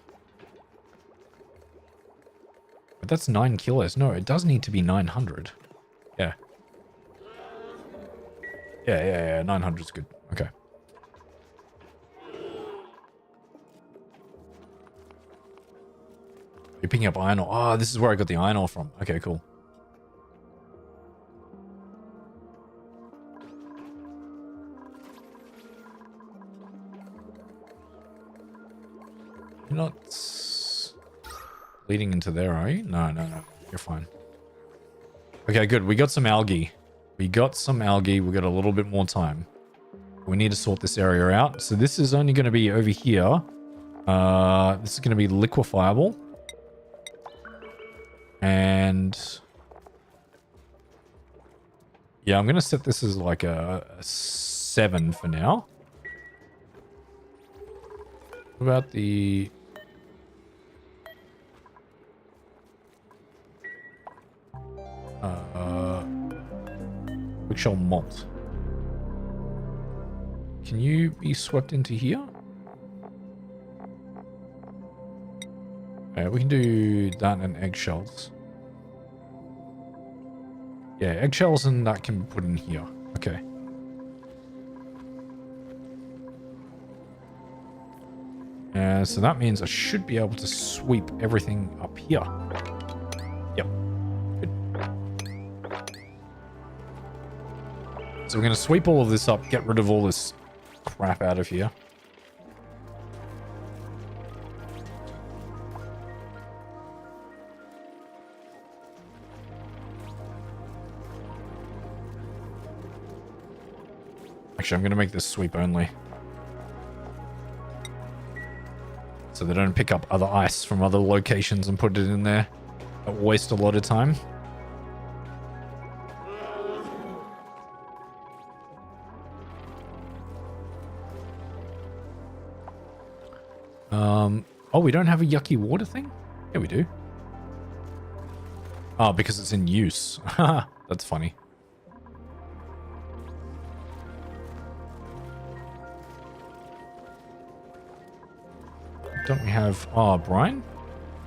But that's 9 kilos. No, it does need to be 900. Yeah. Yeah, 900 is good. Okay. You're picking up iron ore. Oh, this is where I got the iron ore from. Okay, cool. You're not leading into there, are you? No. You're fine. Okay, good. We got some algae. We got a little bit more time. We need to sort this area out. So this is only going to be over here. This is going to be liquefiable. And yeah, I'm going to set this as like a 7 for now. What about the... quick shell malt. Can you be swept into here? We can do that and eggshells. Yeah, eggshells and that can be put in here. Okay. So that means I should be able to sweep everything up here. Yep. Good. So we're going to sweep all of this up, get rid of all this crap out of here. Actually, I'm going to make this sweep only. So they don't pick up other ice from other locations and put it in there. That waste a lot of time. Oh, we don't have a yucky water thing? Yeah, we do. Oh, because it's in use. That's funny. Don't we have... Oh, Brian?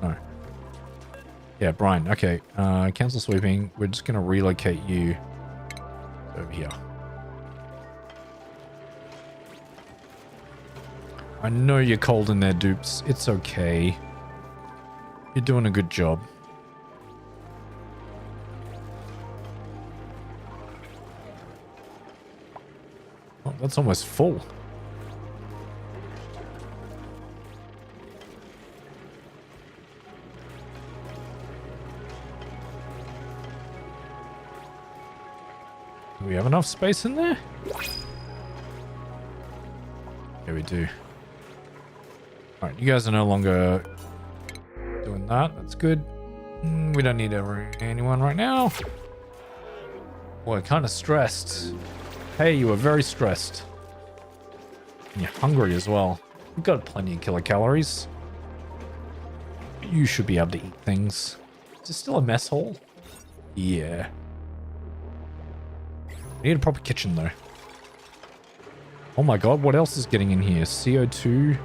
No. Yeah, Brian. Okay. Cancel sweeping. We're just going to relocate you over here. I know you're cold in there, dupes. It's okay. You're doing a good job. Oh, that's almost full. Do we have enough space in there? Yeah, we do. Alright, you guys are no longer doing that. That's good. We don't need anyone right now. Boy, kind of stressed. Hey, you were very stressed. And you're hungry as well. You've got plenty of kilocalories. You should be able to eat things. Is this still a mess hall? Yeah. I need a proper kitchen though. Oh my god, what else is getting in here? CO2.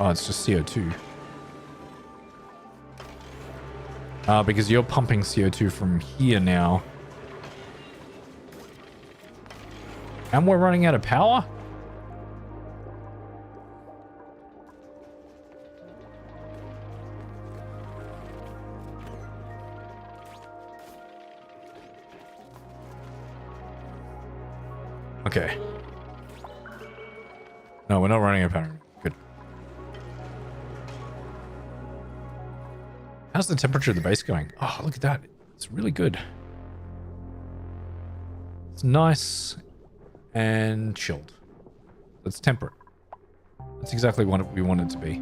Oh, it's just CO2. Because you're pumping CO2 from here now. And we're running out of power? Okay. No, we're not running out of power. Good. How's the temperature of the base going? Oh, look at that. It's really good. It's nice and chilled. It's temperate. That's exactly what we want it to be.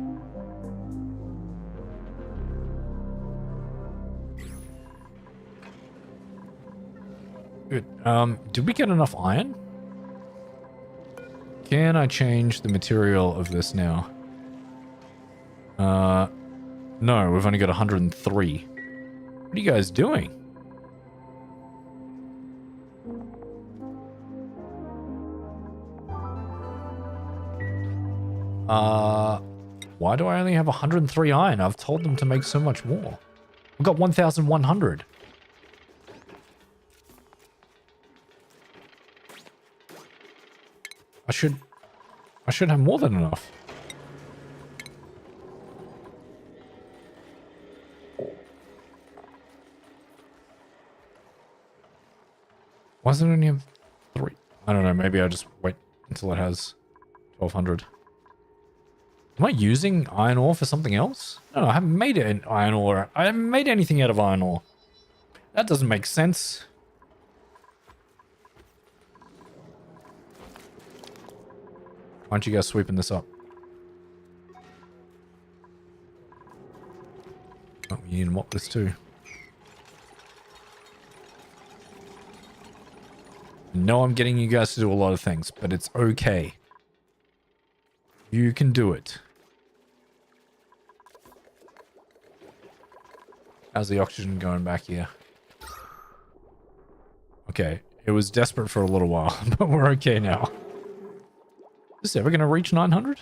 Good. Did we get enough iron? Can I change the material of this now? No, we've only got 103. What are you guys doing? Why do I only have 103 iron? I've told them to make so much more. We've got 1,100. I should have more than enough. Why does it only have 3? I don't know, maybe I just wait until it has 1,200. Am I using iron ore for something else? No, I haven't made it in iron ore. I haven't made anything out of iron ore. That doesn't make sense. Why aren't you guys sweeping this up? Oh, you need to mop this too. I know I'm getting you guys to do a lot of things, but it's okay. You can do it. How's the oxygen going back here? Okay, it was desperate for a little while, but we're okay now. Is this ever going to reach 900?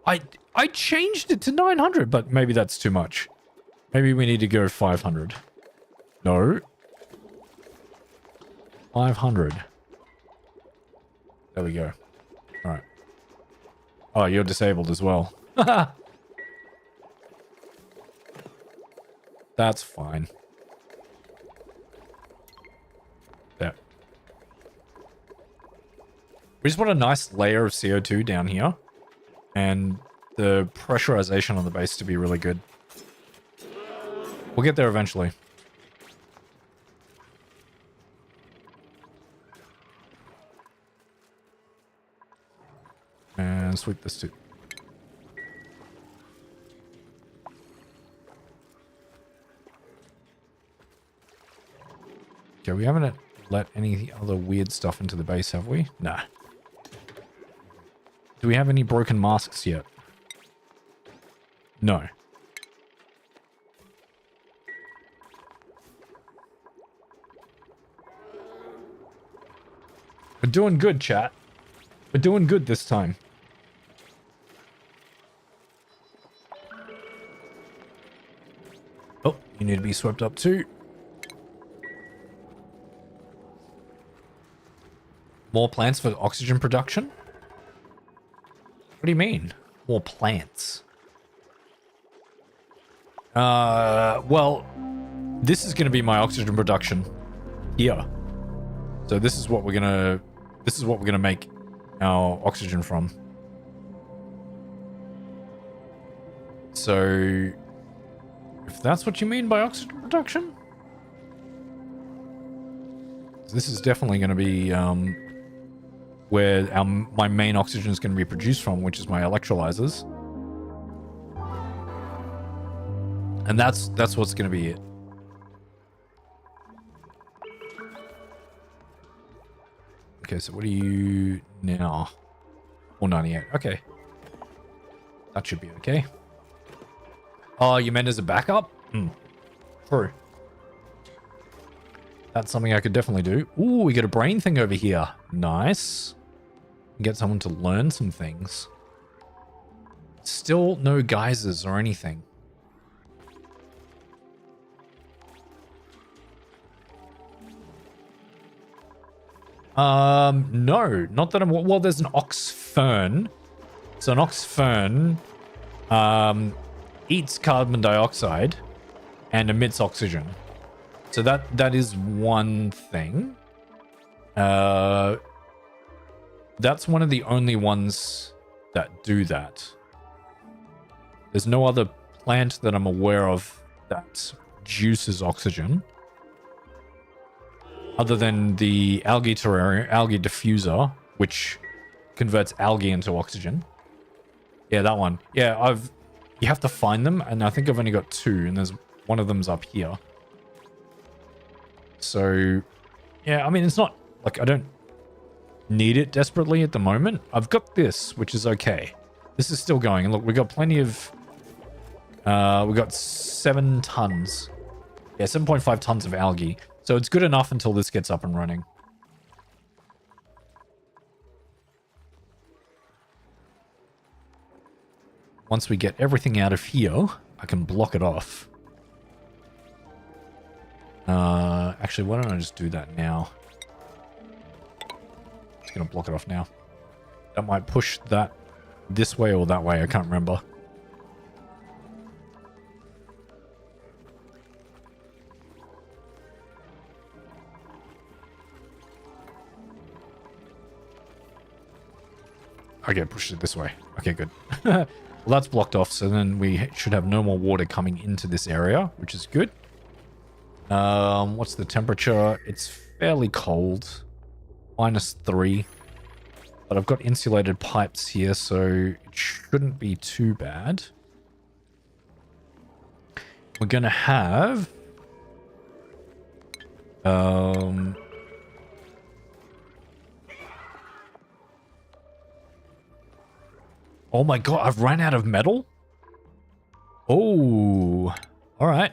I changed it to 900, but maybe that's too much. Maybe we need to go 500. No. 500. There we go. All right. Oh, you're disabled as well. That's fine. There. We just want a nice layer of CO2 down here. And the pressurization on the base to be really good. We'll get there eventually. And sweep this too. Okay, we haven't let any other weird stuff into the base, have we? Nah. Do we have any broken masks yet? No. We're doing good, chat. We're doing good this time. Oh, you need to be swept up too. More plants for oxygen production? What do you mean? More plants? Well, this is going to be my oxygen production here. So this is what we're gonna make our oxygen from. So if that's what you mean by oxygen production, this is definitely going to be where my main oxygen is going to be produced from, which is my electrolyzers. And that's what's going to be it. Okay, so what are you now? 498. Okay. That should be okay. Oh, you meant as a backup? True. That's something I could definitely do. Ooh, we get a brain thing over here. Nice. Get someone to learn some things. Still no geysers or anything. No, not that I'm... Well, there's an ox fern. So an ox fern eats carbon dioxide and emits oxygen. So that is one thing. That's one of the only ones that do that. There's no other plant that I'm aware of that juices oxygen. Other than the algae terrarium, algae diffuser, which converts algae into oxygen. Yeah, that one. Yeah, you have to find them, and I think I've only got 2, and there's one of them's up here. So, yeah, I mean, it's not like I don't need it desperately at the moment. I've got this, which is okay. This is still going. And look, we got plenty of... we got 7 tons. Yeah, 7.5 tons of algae. So it's good enough until this gets up and running. Once we get everything out of here, I can block it off. Actually, why don't I just do that now? Just gonna block it off now. That might push that this way or that way. I can't remember. Okay, push it this way. Okay, good. Well, that's blocked off, so then we should have no more water coming into this area, which is good. What's the temperature? It's fairly cold. -3. But I've got insulated pipes here, so it shouldn't be too bad. We're gonna have... Oh my god, I've run out of metal? Oh, alright.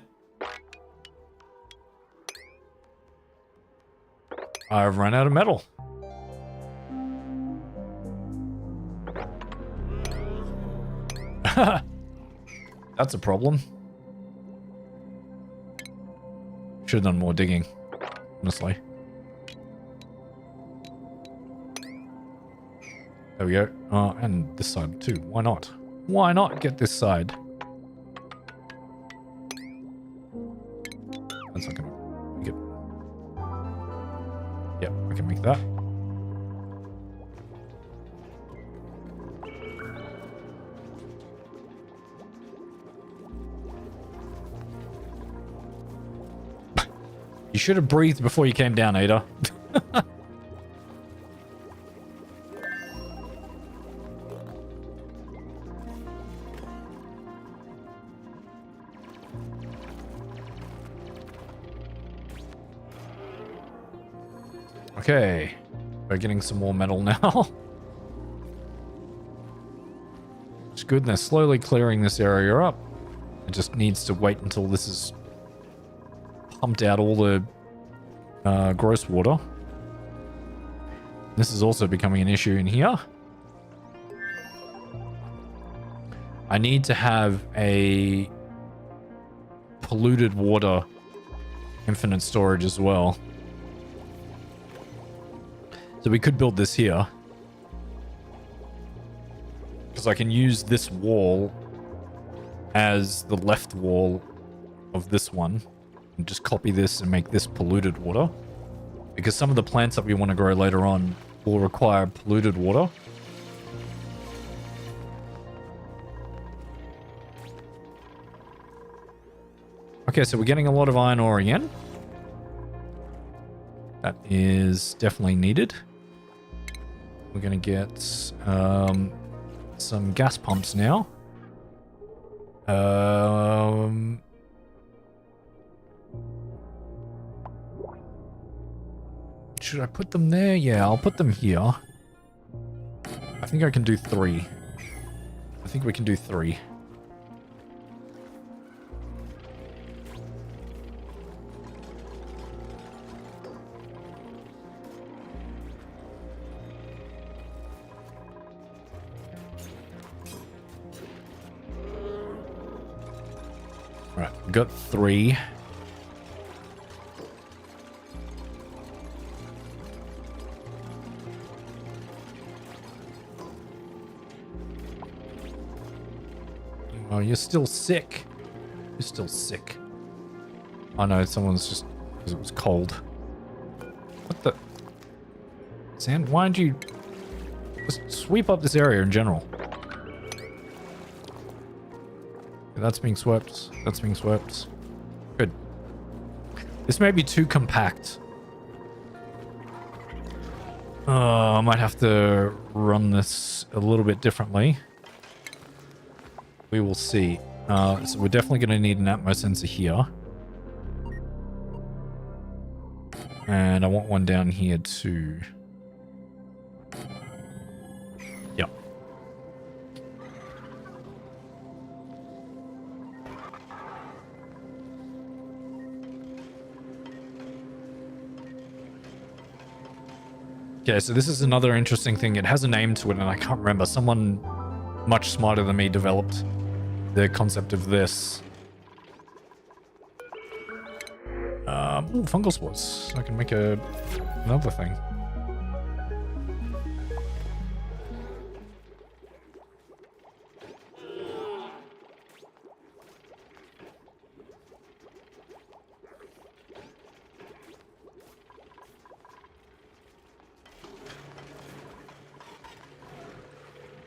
I've run out of metal. That's a problem. Should have done more digging, honestly. There we go. And this side too. Why not? Why not get this side? That's not gonna make it. Yep, I can make that. You should have breathed before you came down, Ada. Okay, we're getting some more metal now. It's good, and they're slowly clearing this area up. It just needs to wait until this is pumped out all the gross water. This is also becoming an issue in here. I need to have a polluted water infinite storage as well. So we could build this here. Because I can use this wall as the left wall of this one. And just copy this and make this polluted water. because some of the plants that we want to grow later on will require polluted water. Okay, so we're getting a lot of iron ore again. That is definitely needed. We're going to get some gas pumps now. Should I put them there? Yeah, I'll put them here. I think I can do 3. I think we can do 3. Right, got 3. Oh, you're still sick. You're still sick. Oh no, someone's just... because it was cold. What the... Sand, why don't you... just sweep up this area in general? Okay, that's being swept. That's being swept. Good. This may be too compact. I might have to run this a little bit differently. We will see. So we're definitely going to need an Atmo sensor here. And I want one down here too. Yep. Okay, so this is another interesting thing. It has a name to it and I can't remember. Someone much smarter than me developed the concept of this. Ooh, fungal spores. I can make another thing.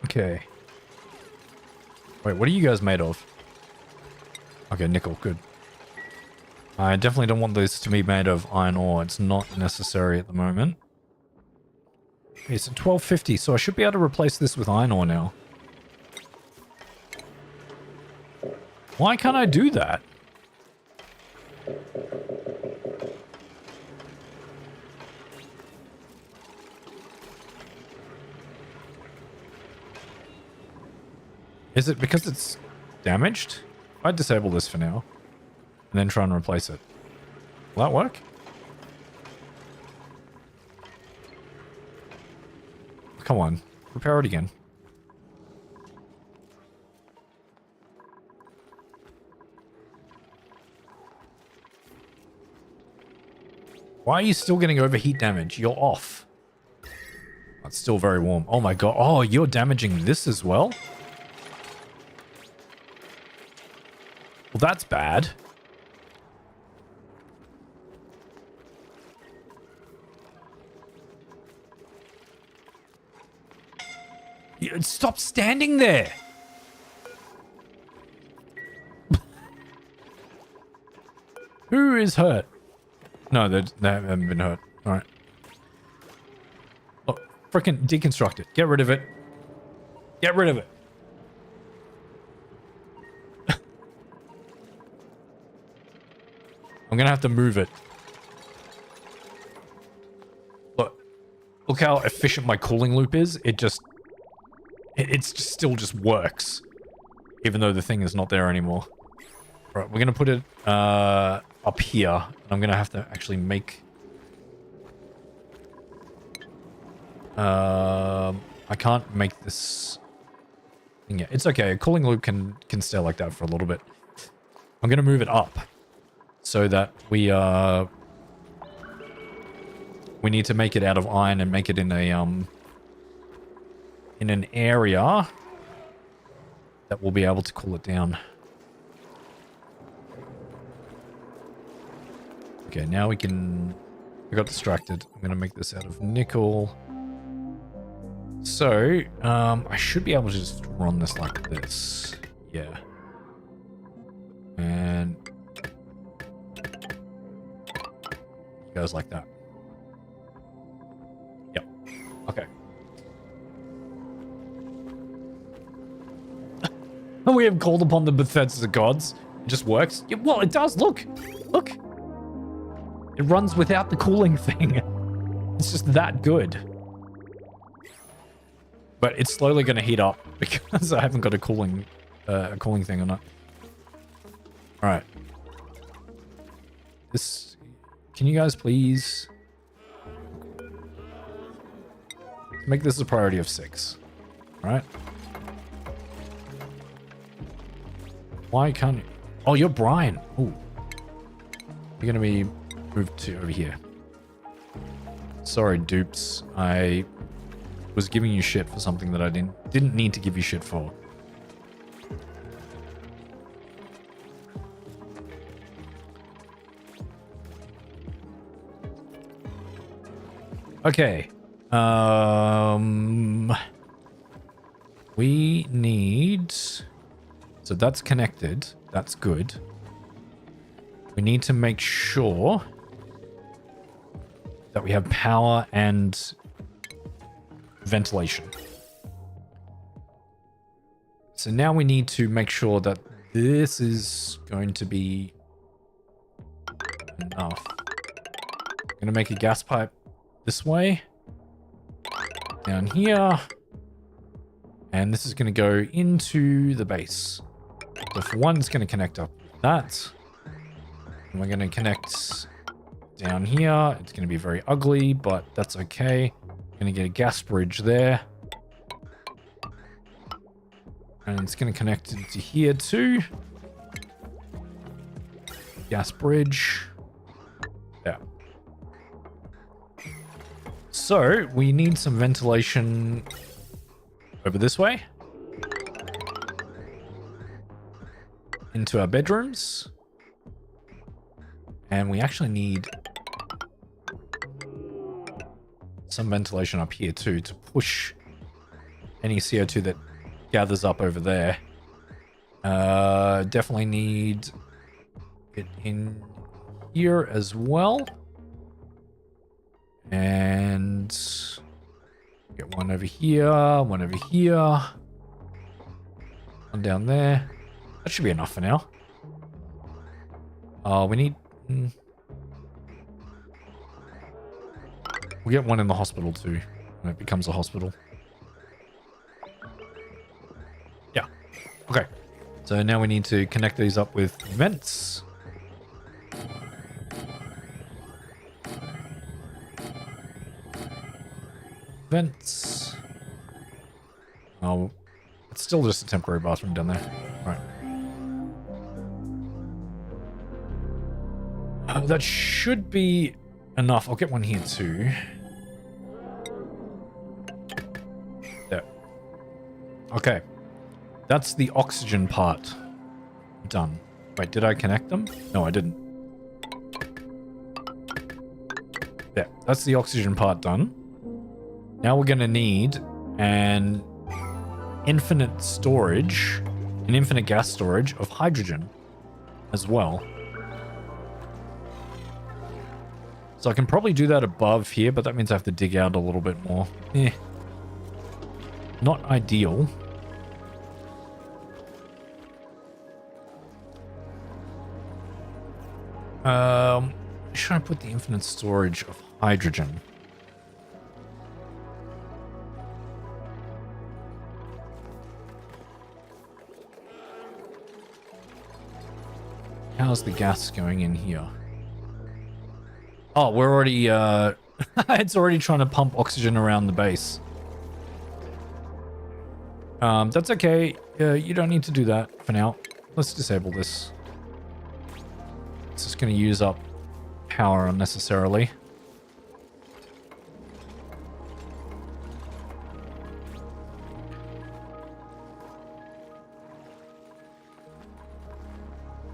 Okay. Wait, what are you guys made of? Okay, nickel, good. I definitely don't want this to be made of iron ore. It's not necessary at the moment. Okay, so 1250, so I should be able to replace this with iron ore now. Why can't I do that? Is it because it's damaged? I'd disable this for now. And then try and replace it. Will that work? Come on. Repair it again. Why are you still getting overheat damage? You're off. It's still very warm. Oh my god. Oh, you're damaging this as well? Well, that's bad. Stop standing there. Who is hurt? No, they haven't been hurt. All right. Oh, freaking deconstruct it. Get rid of it. Get rid of it. I'm gonna have to move it. Look how efficient my cooling loop is. It just still just works, even though the thing is not there anymore. All right, we're gonna put it up here. I'm gonna have to actually make. I can't make this thing yet. It's okay. A cooling loop can stay like that for a little bit. I'm gonna move it up so that we need to make it out of iron and make it in a in an area that we'll be able to cool it down. Okay, now we can I got distracted. I'm going to make this out of nickel. So, I should be able to just run this like this. Yeah. And it goes like that. Yep. Okay. And we have called upon the Bethesda gods. It just works. Yeah, well, it does. Look. Look. It runs without the cooling thing. It's just that good. But it's slowly going to heat up because I haven't got a cooling thing on it. All right. This. Can you guys please make this a priority of 6? All right. Why can't you? Oh, you're Brian. Ooh. You're going to be moved to over here. Sorry, dupes. I was giving you shit for something that I didn't need to give you shit for. Okay. We need... So that's connected. That's good. We need to make sure that we have power and ventilation. So now we need to make sure that this is going to be enough. I'm going to make a gas pipe this way, down here, and this is going to go into the base. So for one, it's going to connect up with that. And we're going to connect down here. It's going to be very ugly, but that's okay. Going to get a gas bridge there. And it's going to connect into here too. Gas bridge. Yeah. So we need some ventilation over this way. Into our bedrooms. And we actually need some ventilation up here too to push any CO2 that gathers up over there. Definitely need it in here as well. And get one over here, one over here, one down there. That should be enough for now. We need... We'll get one in the hospital too, when it becomes a hospital. Yeah. Okay. So now we need to connect these up with vents. Vents. Oh, it's still just a temporary bathroom down there. Right. That should be enough. I'll get one here too. There. Okay. That's the oxygen part done. Wait, did I connect them? No, I didn't. There. That's the oxygen part done. Now we're going to need an infinite storage, an infinite gas storage of hydrogen as well. So I can probably do that above here, but that means I have to dig out a little bit more. Not ideal. Should I put the infinite storage of hydrogen? How's the gas going in here? Oh, we're already, it's already trying to pump oxygen around the base. That's okay. You don't need to do that for now. Let's disable this. It's just going to use up power unnecessarily.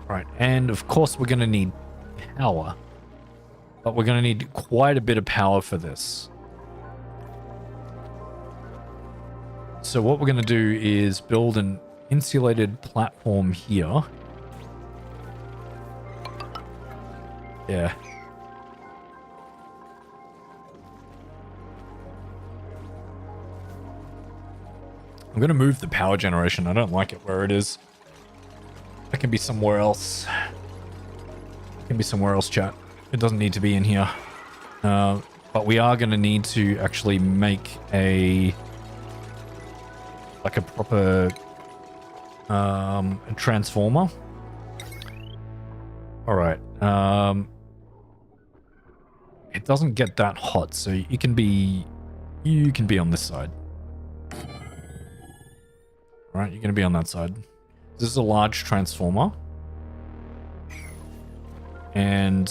Right, and of course we're going to need power. But we're going to need quite a bit of power for this. So what we're going to do is build an insulated platform here. Yeah. I'm going to move the power generation. I don't like it where it is. That can be somewhere else. It can be somewhere else, chat. It doesn't need to be in here. But we are going to need to actually make a proper transformer. All right. It doesn't get that hot, so you can be on this side. All right, you're going to be on that side. This is a large transformer. And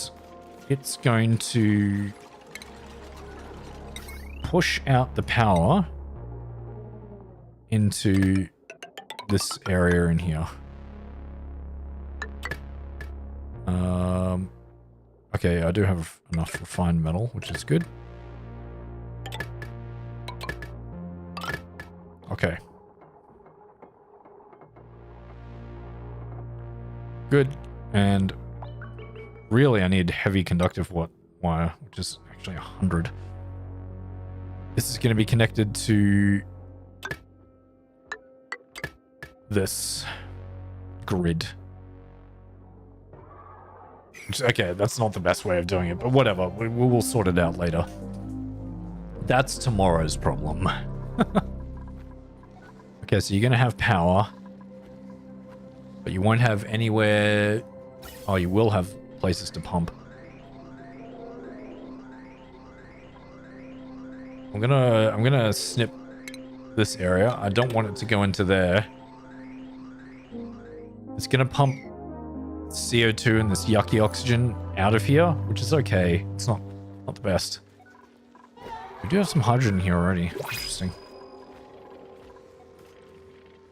it's going to push out the power into this area in here. Okay, I do have enough refined metal, which is good. Okay. Good. And really, I need heavy conductive wire, which is actually 100. This is going to be connected to this grid. Okay, that's not the best way of doing it, but whatever. We'll sort it out later. That's tomorrow's problem. Okay, so you're going to have power, but you won't have anywhere... Oh, you will have places to pump. I'm gonna snip this area. I don't want it to go into there. It's gonna pump CO2 and this yucky oxygen out of here, which is okay. It's not the best. We do have some hydrogen here already. Interesting.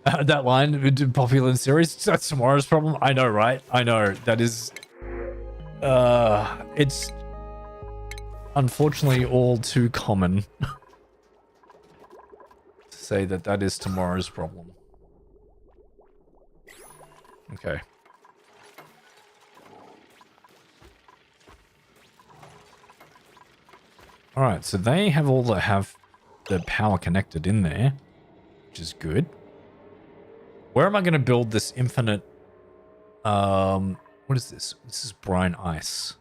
That line, popular in series, that's tomorrow's problem. I know, right? I know. That is... it's unfortunately all too common to say that is tomorrow's problem. Okay. Alright, so they have the power connected in there, which is good. Where am I going to build this infinite... what is this? This is brine ice.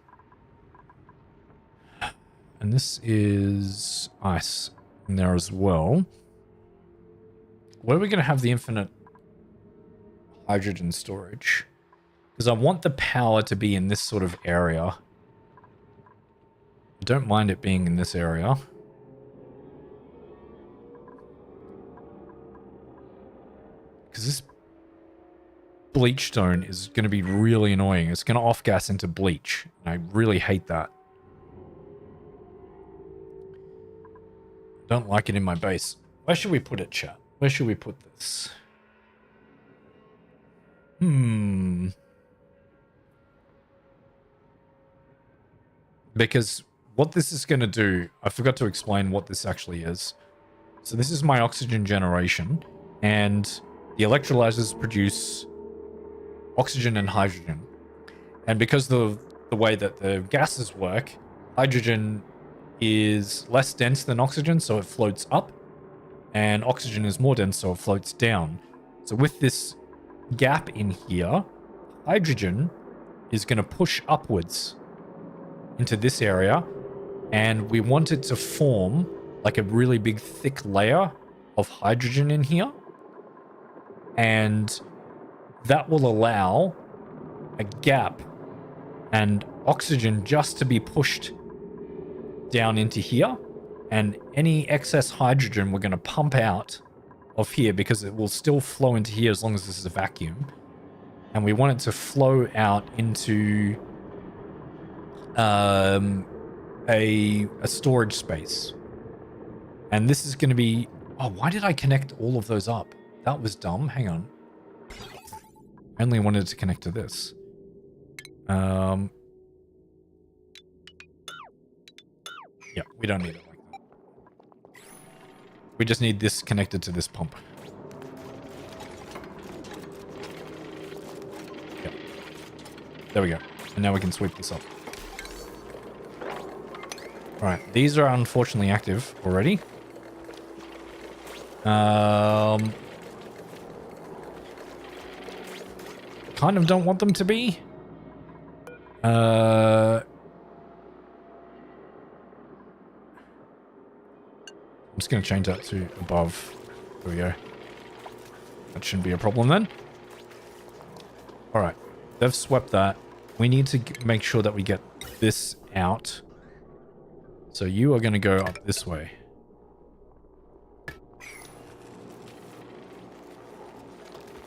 And this is ice in there as well. Where are we going to have the infinite hydrogen storage? Because I want the power to be in this sort of area. I don't mind it being in this area. Because this bleach stone is going to be really annoying. It's going to off-gas into bleach. And I really hate that. Don't like it in my base. Where should we put it, chat? Where should we put this? Because what this is going to do... I forgot to explain what this actually is. So this is my oxygen generation. And the electrolyzers produce oxygen and hydrogen. And because the way that the gases work, hydrogen is less dense than oxygen, so it floats up, and oxygen is more dense, so it floats down. So with this gap in here, hydrogen is going to push upwards into this area, and we want it to form like a really big thick layer of hydrogen in here, and that will allow a gap and oxygen just to be pushed down into here, and any excess hydrogen we're going to pump out of here because it will still flow into here as long as this is a vacuum, and we want it to flow out into a storage space. And this is going to be... Oh, why did I connect all of those up? That was dumb. Hang on. I only wanted to connect to this. Yeah, we don't need it like that. We just need this connected to this pump. Yep. There we go. And now we can sweep this up. Alright, these are unfortunately active already. Kind of don't want them to be. I'm just going to change that to above. There we go. That shouldn't be a problem then. Alright, they've swept that. We need to make sure that we get this out. So you are going to go up this way.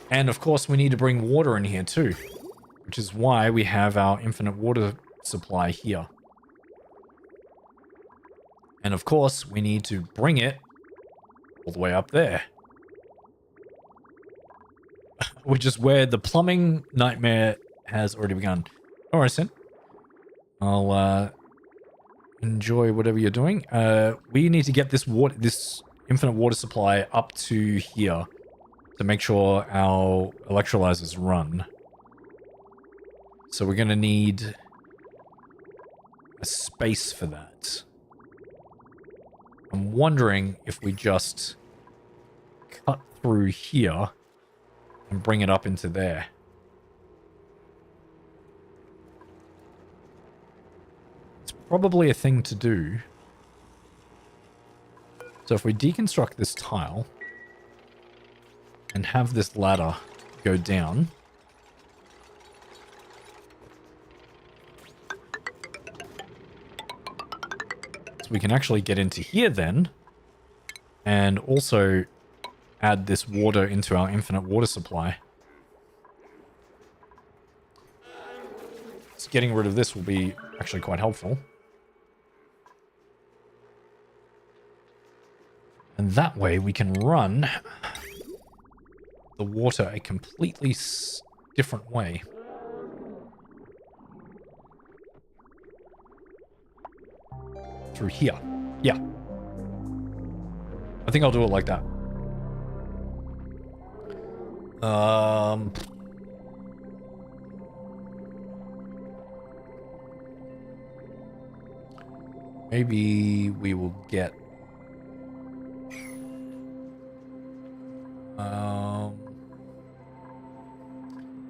And of course we need to bring water in here too, which is why we have our infinite water supply here. And of course we need to bring it all the way up there. Which is where the plumbing nightmare has already begun. Alright, Sin. I'll enjoy whatever you're doing. We need to get this infinite water supply up to here to make sure our electrolyzers run. So we're going to need a space for that. I'm wondering if we just cut through here and bring it up into there. It's probably a thing to do. So if we deconstruct this tile and have this ladder go down, so we can actually get into here then, and also add this water into our infinite water supply. So getting rid of this will be actually quite helpful. And that way we can run the water a completely different way. Through here. Yeah. I think I'll do it like that. Maybe we will get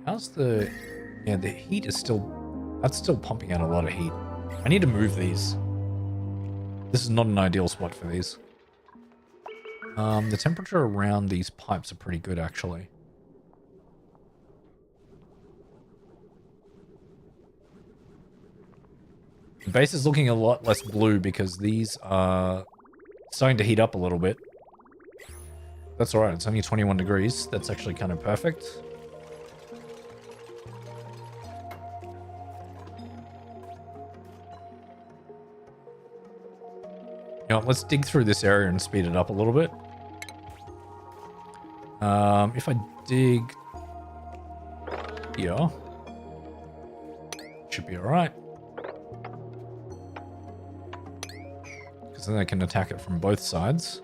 how's the the heat is that's still pumping out a lot of heat. I need to move these. This is not an ideal spot for these. The temperature around these pipes are pretty good actually. The base is looking a lot less blue because these are starting to heat up a little bit. That's alright, it's only 21 degrees. That's actually kind of perfect. You know, let's dig through this area and speed it up a little bit. If I dig here, should be alright. Because then I can attack it from both sides.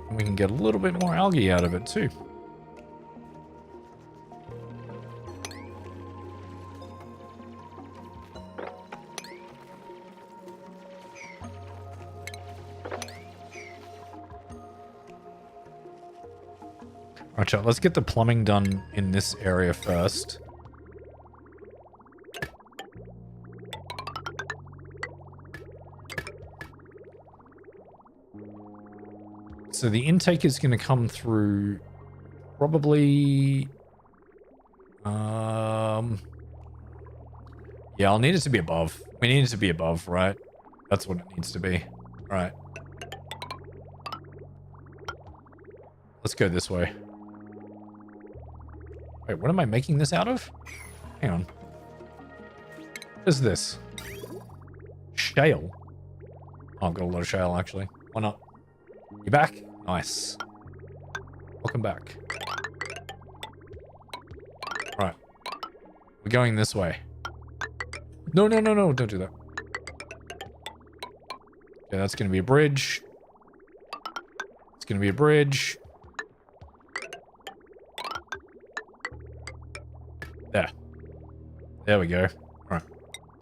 And we can get a little bit more algae out of it too. Right, so let's get the plumbing done in this area first. So the intake is going to come through probably... yeah, I'll need it to be above. We need it to be above, right? That's what it needs to be. All right. Let's go this way. Wait, what am I making this out of? Hang on. What is this? Shale. Oh, I've got a lot of shale, actually. Why not? You back? Nice. Welcome back. Alright. We're going this way. No, no, no, no. Don't do that. Okay, that's going to be a bridge. It's going to be a bridge. There. There we go. All right.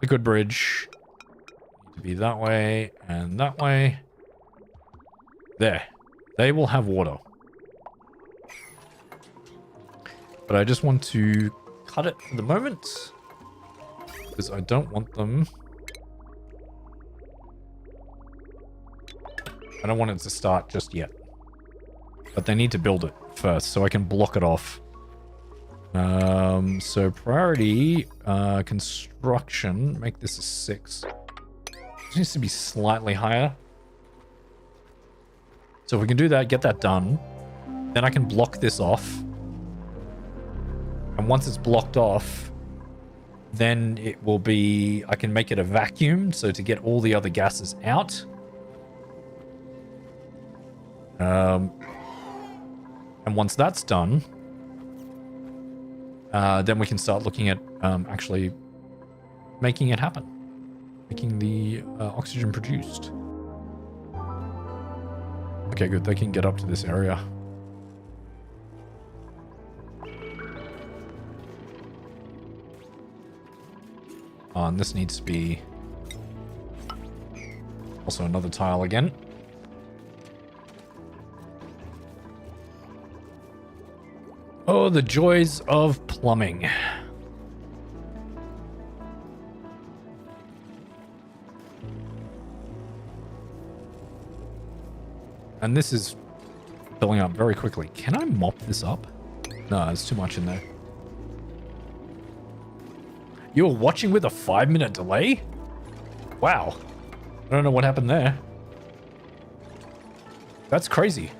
A good bridge. Need to be that way and that way. There. They will have water. But I just want to cut it for the moment. Because I don't want them... I don't want it to start just yet. But they need to build it first so I can block it off. So priority, construction, make this a 6. This needs to be slightly higher. So if we can do that, get that done, then I can block this off. And once it's blocked off, then it will be, I can make it a vacuum, so to get all the other gases out. And once that's done, then we can start looking at actually making it happen. Making the oxygen produced. Okay, good. They can get up to this area. And this needs to be also another tile again. Oh, the joys of plumbing. And this is filling up very quickly. Can I mop this up? No, there's too much in there. You were watching with a 5-minute delay? Wow. I don't know what happened there. That's crazy.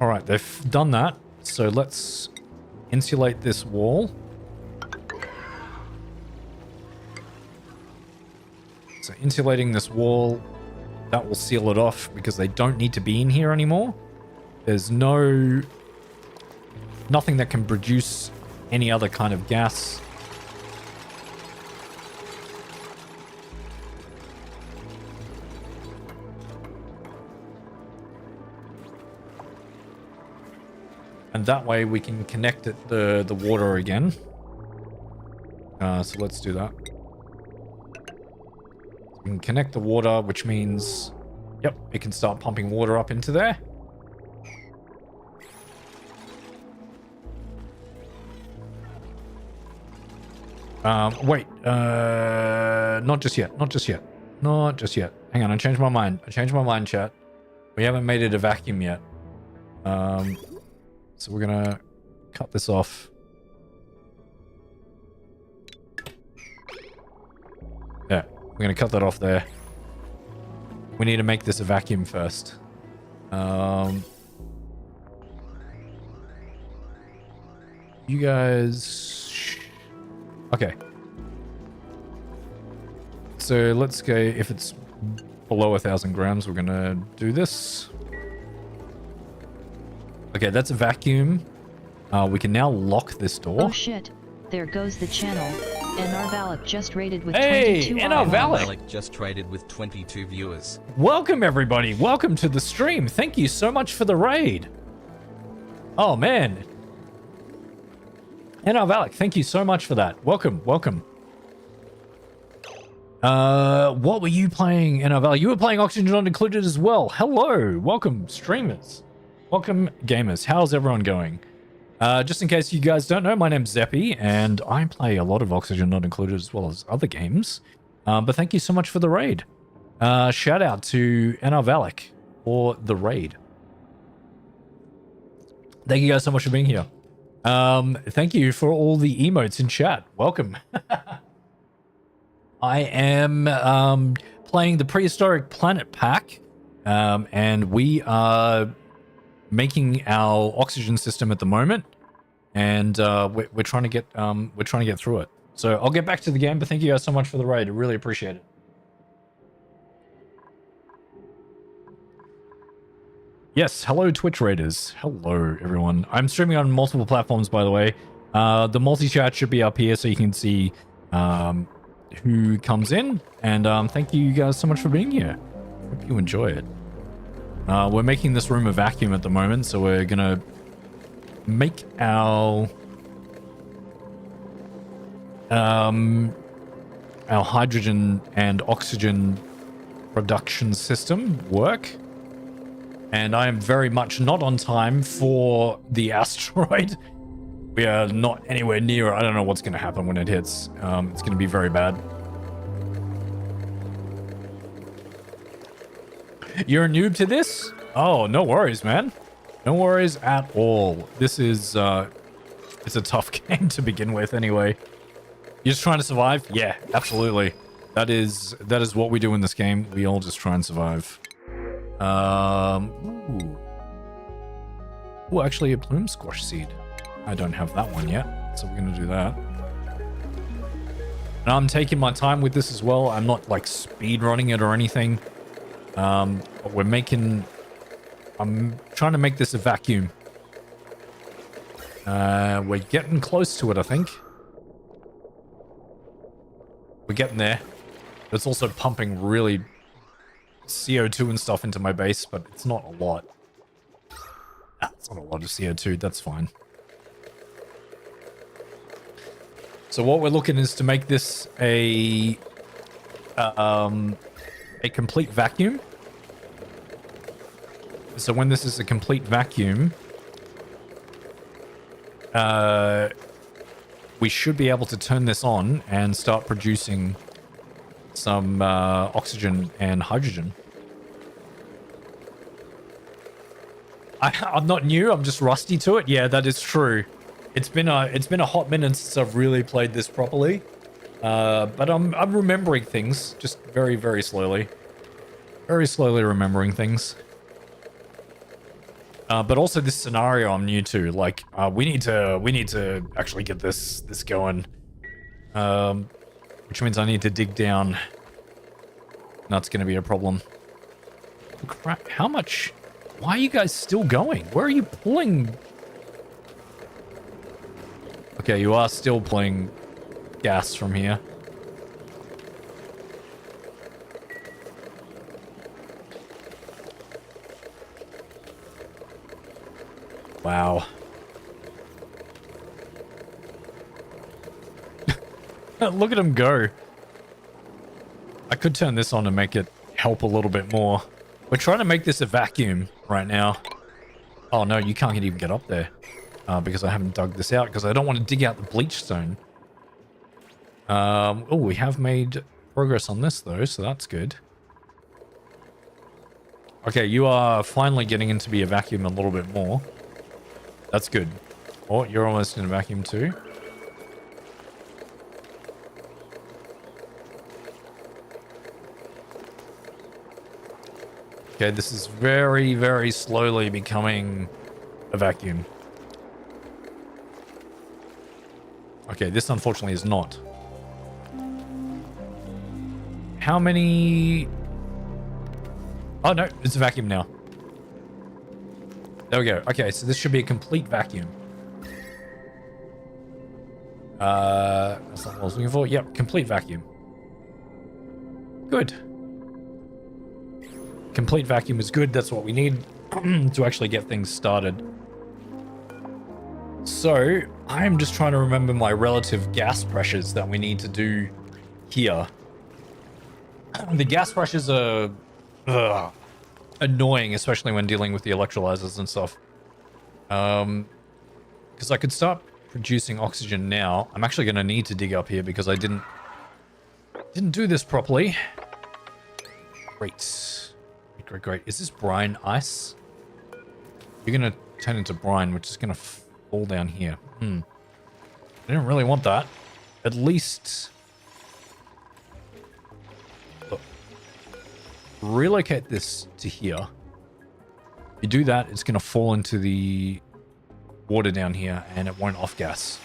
All right, they've done that. So let's insulate this wall. So insulating this wall, that will seal it off because they don't need to be in here anymore. There's nothing that can produce any other kind of gas. And that way we can connect it the water again. So let's do that. We can connect the water, which means, yep, it can start pumping water up into there. Wait, not just yet, not just yet, not just yet. Hang on, I changed my mind. I changed my mind, chat. We haven't made it a vacuum yet. So we're gonna cut this off. Yeah, we're gonna cut that off there. We need to make this a vacuum first. You guys... Okay. So let's go, if it's below 1,000 grams, we're gonna do this. Okay, that's a vacuum. We can now lock this door. Oh shit, there goes the channel. NR Valak just rated with hey, 22 NR Valak. Valak just traded with 22 viewers. Welcome everybody, welcome to the stream. Thank you so much for the raid. Oh man. NR Valak, thank you so much for that. Welcome, welcome. What were you playing, NR Valak? You were playing Oxygen Not Included as well. Hello, welcome streamers. Welcome, gamers. How's everyone going? Just in case you guys don't know, my name's Zeppy, and I play a lot of Oxygen Not Included as well as other games. But thank you so much for the raid. Shout out to NR Valak for the raid. Thank you guys so much for being here. Thank you for all the emotes in chat. Welcome. I am playing the Prehistoric Planet Pack, and we are making our oxygen system at the moment, and we're trying to get through it. So I'll get back to the game, but thank you guys so much for the raid. I really appreciate it. Yes, hello Twitch raiders. Hello everyone. I'm streaming on multiple platforms, by the way. The multi-chat should be up here so you can see who comes in. And thank you guys so much for being here. Hope you enjoy it. We're making this room a vacuum at the moment, so we're gonna make our hydrogen and oxygen production system work. And I am very much not on time for the asteroid. We are not anywhere near it. I don't know what's going to happen when it hits. It's going to be very bad. You're a noob to this? Oh, no worries, man. No worries at all. This is, it's a tough game to begin with anyway. You're just trying to survive? Yeah, absolutely. That is what we do in this game. We all just try and survive. Ooh, actually a plume squash seed. I don't have that one yet, so we're gonna do that. And I'm taking my time with this as well. I'm not like speed running it or anything. But I'm trying to make this a vacuum. We're getting close to it, I think. We're getting there. It's also pumping really CO2 and stuff into my base, but it's not a lot. It's not a lot of CO2, that's fine. So what we're looking is to make this a complete vacuum. So when this is a complete vacuum, we should be able to turn this on and start producing some oxygen and hydrogen. I'm not new. I'm just rusty to it. Yeah, that is true. It's been a hot minute since I've really played this properly. But I'm remembering things just very, very slowly. Very slowly remembering things. But also this scenario I'm new to. Like we need to actually get this going. Which means I need to dig down. That's going to be a problem. Crap, how much? Why are you guys still going? Where are you pulling? Okay, you are still pulling gas from here. Wow. Look at him go. I could turn this on and make it help a little bit more. We're trying to make this a vacuum right now. Oh no, you can't even get up there. Because I haven't dug this out, because I don't want to dig out the bleach stone. Oh, we have made progress on this though, so that's good. Okay, you are finally getting into be a vacuum a little bit more. That's good. Oh, you're almost in a vacuum too. Okay, this is very, very slowly becoming a vacuum. Okay, this unfortunately is not. How many... Oh no, it's a vacuum now. There we go. Okay, so this should be a complete vacuum. That's not what I was looking for. Yep, complete vacuum. Good. Complete vacuum is good. That's what we need to actually get things started. So, I'm just trying to remember my relative gas pressures that we need to do here. The gas pressures are annoying, especially when dealing with the electrolyzers and stuff. Because I could start producing oxygen now. I'm actually going to need to dig up here because I didn't do this properly. Great. Great, great. Is this brine ice? You're going to turn into brine, which is going to fall down here. I didn't really want that. At least... Look. Relocate this to here. you do that, it's going to fall into the water down here and it won't off gas.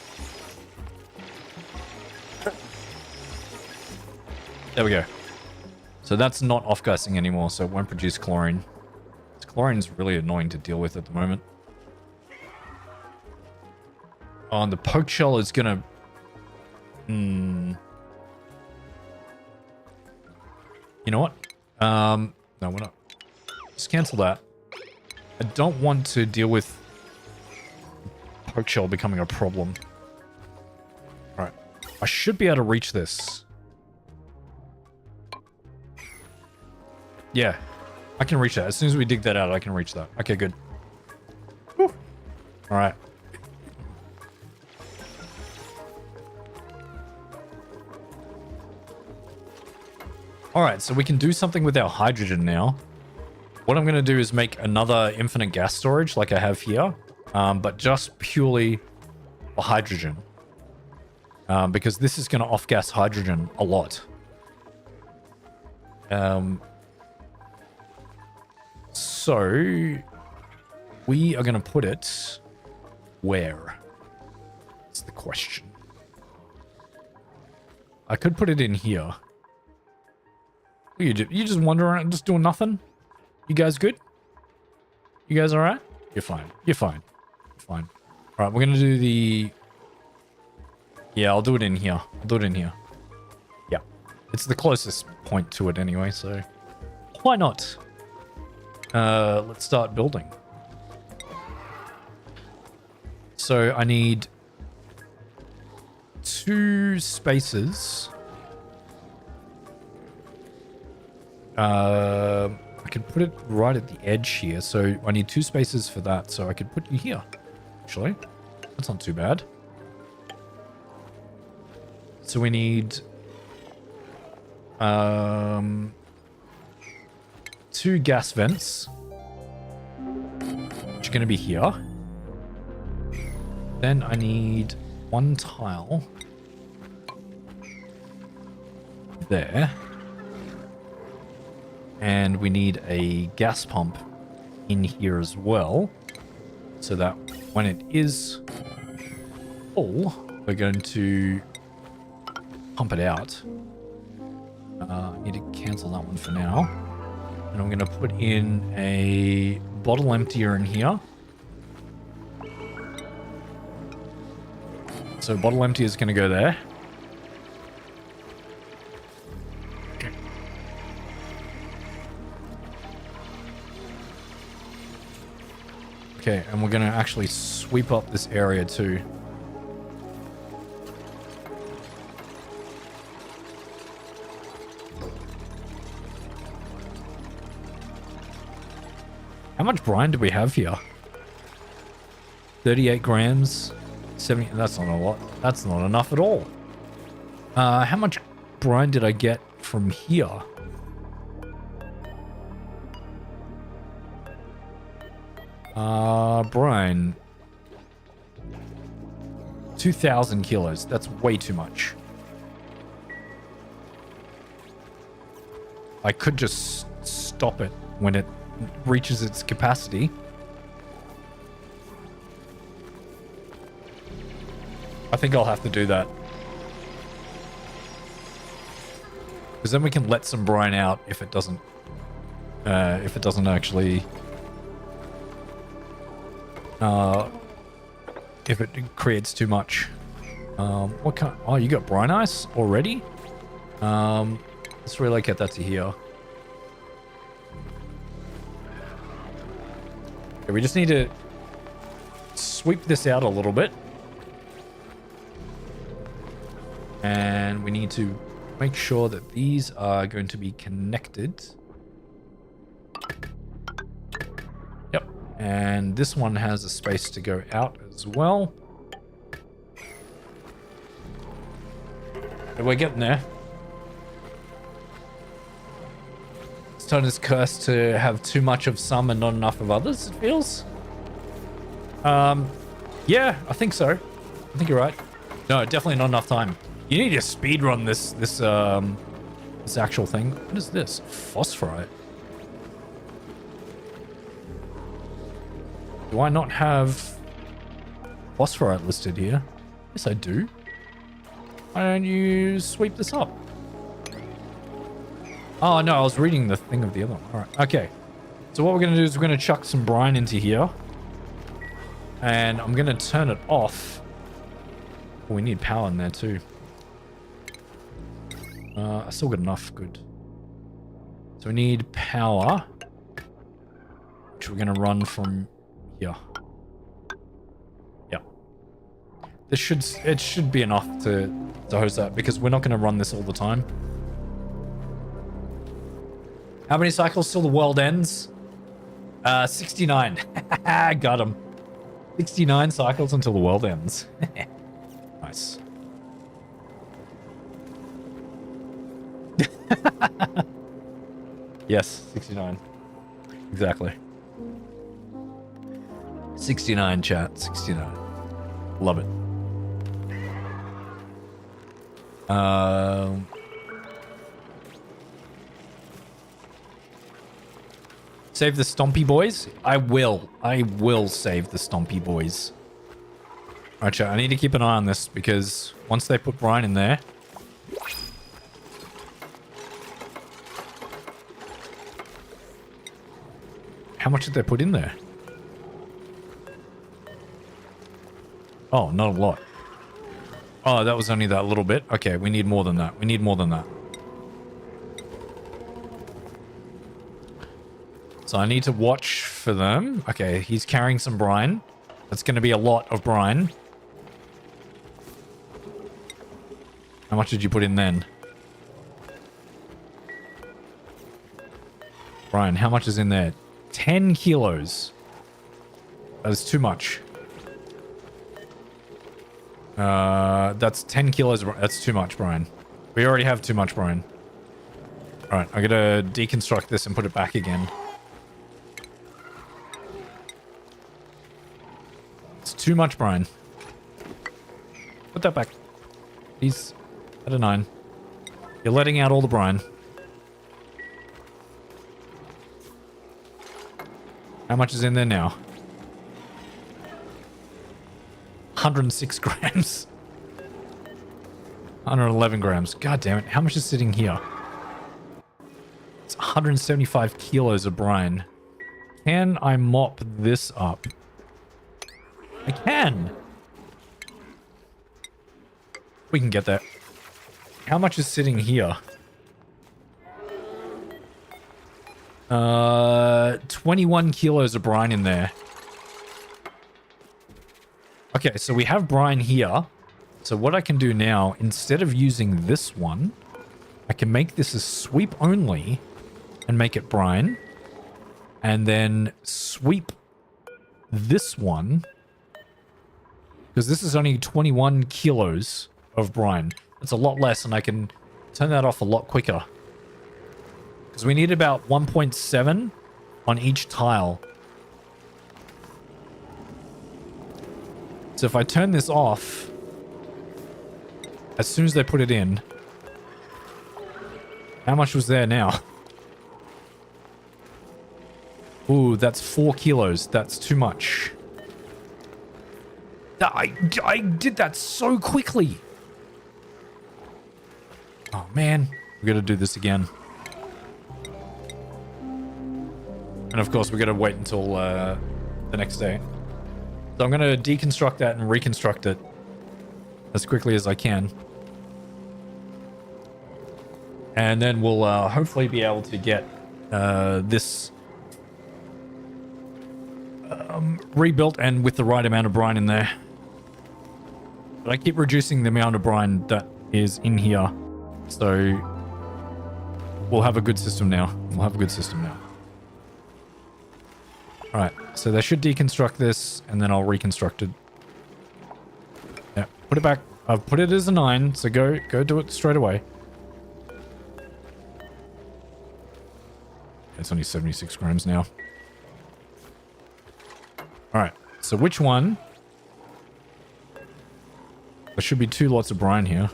There we go. So that's not off gassing anymore, so it won't produce chlorine. Chlorine's really annoying to deal with at the moment. Oh, and the poke shell is going to... You know what? No, we're not. Just cancel that. I don't want to deal with poke shell becoming a problem. Alright. I should be able to reach this. Yeah. I can reach that. As soon as we dig that out, I can reach that. Okay, good. Alright. Alright, so we can do something with our hydrogen now. What I'm going to do is make another infinite gas storage like I have here, but just purely for hydrogen. Because this is going to off-gas hydrogen a lot. So, we are going to put it where? That's the question. I could put it in here. You just wander around just doing nothing? You guys good? You guys alright? You're fine. You're fine. You're fine. Alright, we're gonna do the... Yeah, I'll do it in here. I'll do it in here. Yeah. It's the closest point to it anyway, so... Why not? Let's start building. So I need 2 spaces. I could put it right at the edge here, so I need 2 spaces for that, so I could put you here. Actually, that's not too bad. So we need 2 gas vents, which are going to be here. Then I need 1 tile there. And we need a gas pump in here as well, so that when it is full, we're going to pump it out. I need to cancel that one for now. And I'm going to put in a bottle emptier in here. So bottle empty is going to go there. Okay, and we're going to actually sweep up this area too. How much brine do we have here? 38 grams, 70. That's not a lot. That's not enough at all. How much brine did I get from here? Brine. 2,000 kilos. That's way too much. I could just stop it when it reaches its capacity. I think I'll have to do that. Because then we can let some brine out if it doesn't actually... if it creates too much. What kind? Oh, you got brine ice already? Let's relocate that to here. Okay, we just need to sweep this out a little bit. And we need to make sure that these are going to be connected. Yep. And this one has a space to go out as well. And we're getting there. It's Tona's curse to have too much of some and not enough of others, it feels. Yeah, I think so. I think you're right. No, definitely not enough time. You need to speedrun this actual thing. What is this? Phosphorite. Do I not have phosphorite listed here? Yes, I do. Why don't you sweep this up? Oh, no, I was reading the thing of the other one. All right, okay. So what we're going to do is we're going to chuck some brine into here. And I'm going to turn it off. Oh, we need power in there too. I still got enough. Good. So we need power. Which we're going to run from here. Yeah. It should be enough to host that because we're not going to run this all the time. How many cycles till the world ends? 69. Got him. 69 cycles until the world ends. Nice. Yes, 69. Exactly. 69, chat. 69. Love it. Save the Stompy Boys? I will. I will save the Stompy Boys. Alright, chat, I need to keep an eye on this because once they put brine in there... How much did they put in there? Oh, not a lot. Oh, that was only that little bit. Okay, we need more than that. We need more than that. So I need to watch for them. Okay, he's carrying some brine. That's going to be a lot of brine. How much did you put in then? Brine, how much is in there? 10 kilos. That is too much. That's 10 kilos. That's too much brine. We already have too much brine. Alright, I'm going to deconstruct this and put it back again. Too much brine. Put that back. He's at a 9. You're letting out all the brine. How much is in there now? 106 grams. 111 grams. God damn it. How much is sitting here? It's 175 kilos of brine. Can I mop this up? I can. We can get that. How much is sitting here? 21 kilos of brine in there. Okay, so we have brine here. So what I can do now, instead of using this one, I can make this a sweep only and make it brine. And then sweep this one. Because this is only 21 kilos of brine. It's a lot less, and I can turn that off a lot quicker. Because we need about 1.7 on each tile. So if I turn this off, as soon as they put it in, how much was there now? Ooh, that's 4 kilos. That's too much. I did that so quickly. Oh, man. We gotta do this again. And of course, we gotta wait until the next day. So I'm gonna deconstruct that and reconstruct it as quickly as I can. And then we'll hopefully be able to get this rebuilt and with the right amount of brine in there. But I keep reducing the amount of brine that is in here. So we'll have a good system now. We'll have a good system now. Alright, so they should deconstruct this and then I'll reconstruct it. Yeah, put it back. I've put it as a 9, so go do it straight away. It's only 76 grams now. Alright, so which one? There should be 2 lots of brine here.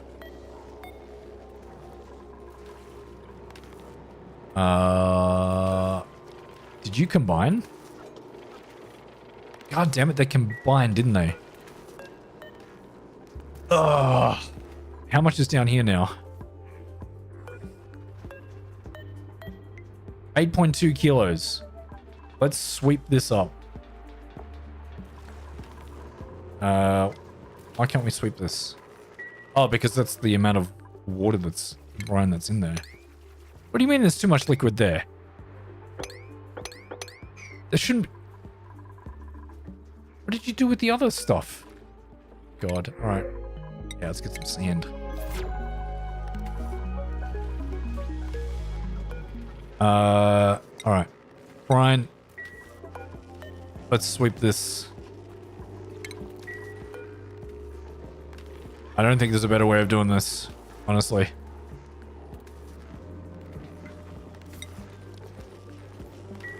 Did you combine? God damn it, they combined, didn't they? Ugh. How much is down here now? 8.2 kilos. Let's sweep this up. Why can't we sweep this? Oh, because that's the amount of water that's brine that's in there. What do you mean there's too much liquid there? There shouldn't be... What did you do with the other stuff? God, alright. Yeah, let's get some sand. Alright. Brian, let's sweep this. I don't think there's a better way of doing this, honestly.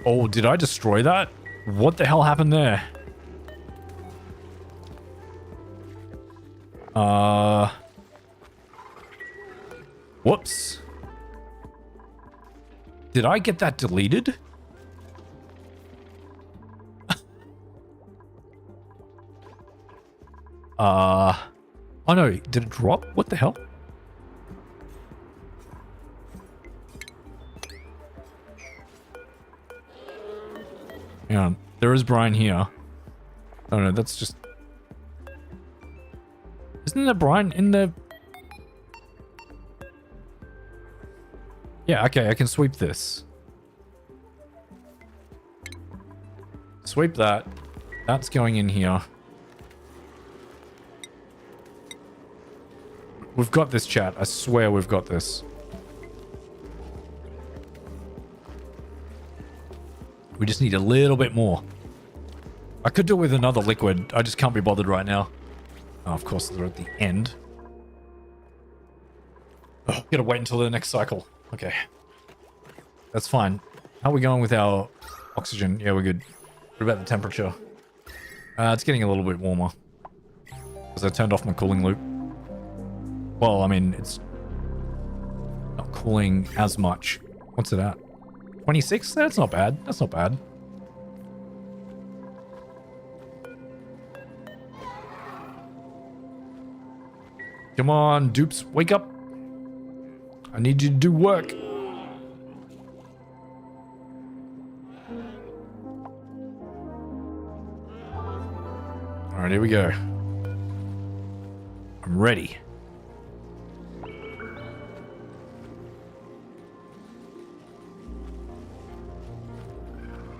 Oh, did I destroy that? What the hell happened there? Whoops. Did I get that deleted? Oh no, did it drop? What the hell? Hang on. There is brine here. Oh no, that's just... Isn't there brine in the... Yeah, okay, I can sweep this. Sweep that. That's going in here. We've got this, chat. I swear we've got this. We just need a little bit more. I could do it with another liquid. I just can't be bothered right now. Oh, of course, they're at the end. Oh, gotta wait until the next cycle. Okay. That's fine. How are we going with our oxygen? Yeah, we're good. What about the temperature? It's getting a little bit warmer. Because I turned off my cooling loop. Well, I mean, it's not cooling as much. What's it at? 26? That's not bad. That's not bad. Come on, dupes, wake up. I need you to do work. All right, here we go. I'm ready.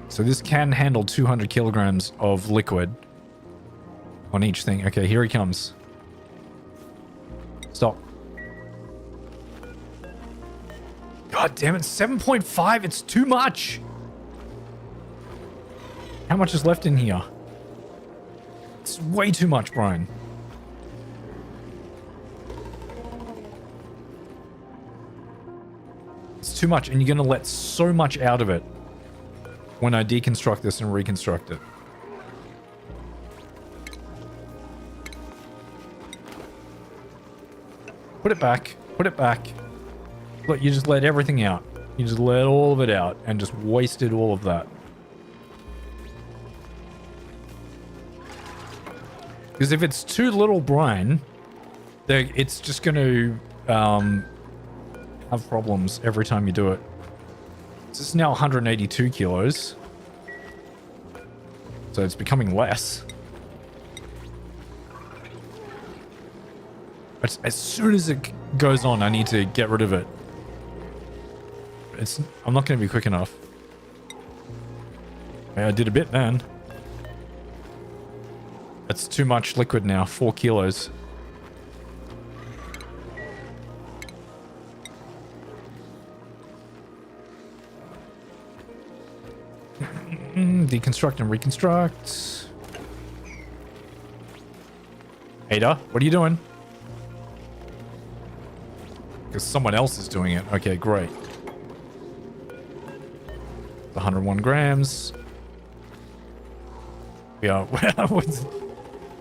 So this can handle 200 kilograms of liquid on each thing. Okay, here he comes. Stop. God damn it, 7.5, it's too much. How much is left in here? It's way too much, Brian. It's too much, and you're gonna let so much out of it when I deconstruct this and reconstruct it. Put it back. Put it back. Look, you just let everything out. You just let all of it out and just wasted all of that. Because if it's too little brine, it's just going to have problems every time you do it. This is now 182 kilos. So it's becoming less. But as soon as it goes on, I need to get rid of it. I'm not going to be quick enough. Yeah, I did a bit then. It's too much liquid now, 4 kilos. Deconstruct and reconstruct. Ada, what are you doing? Because someone else is doing it. Okay, great. 101 grams. Yeah,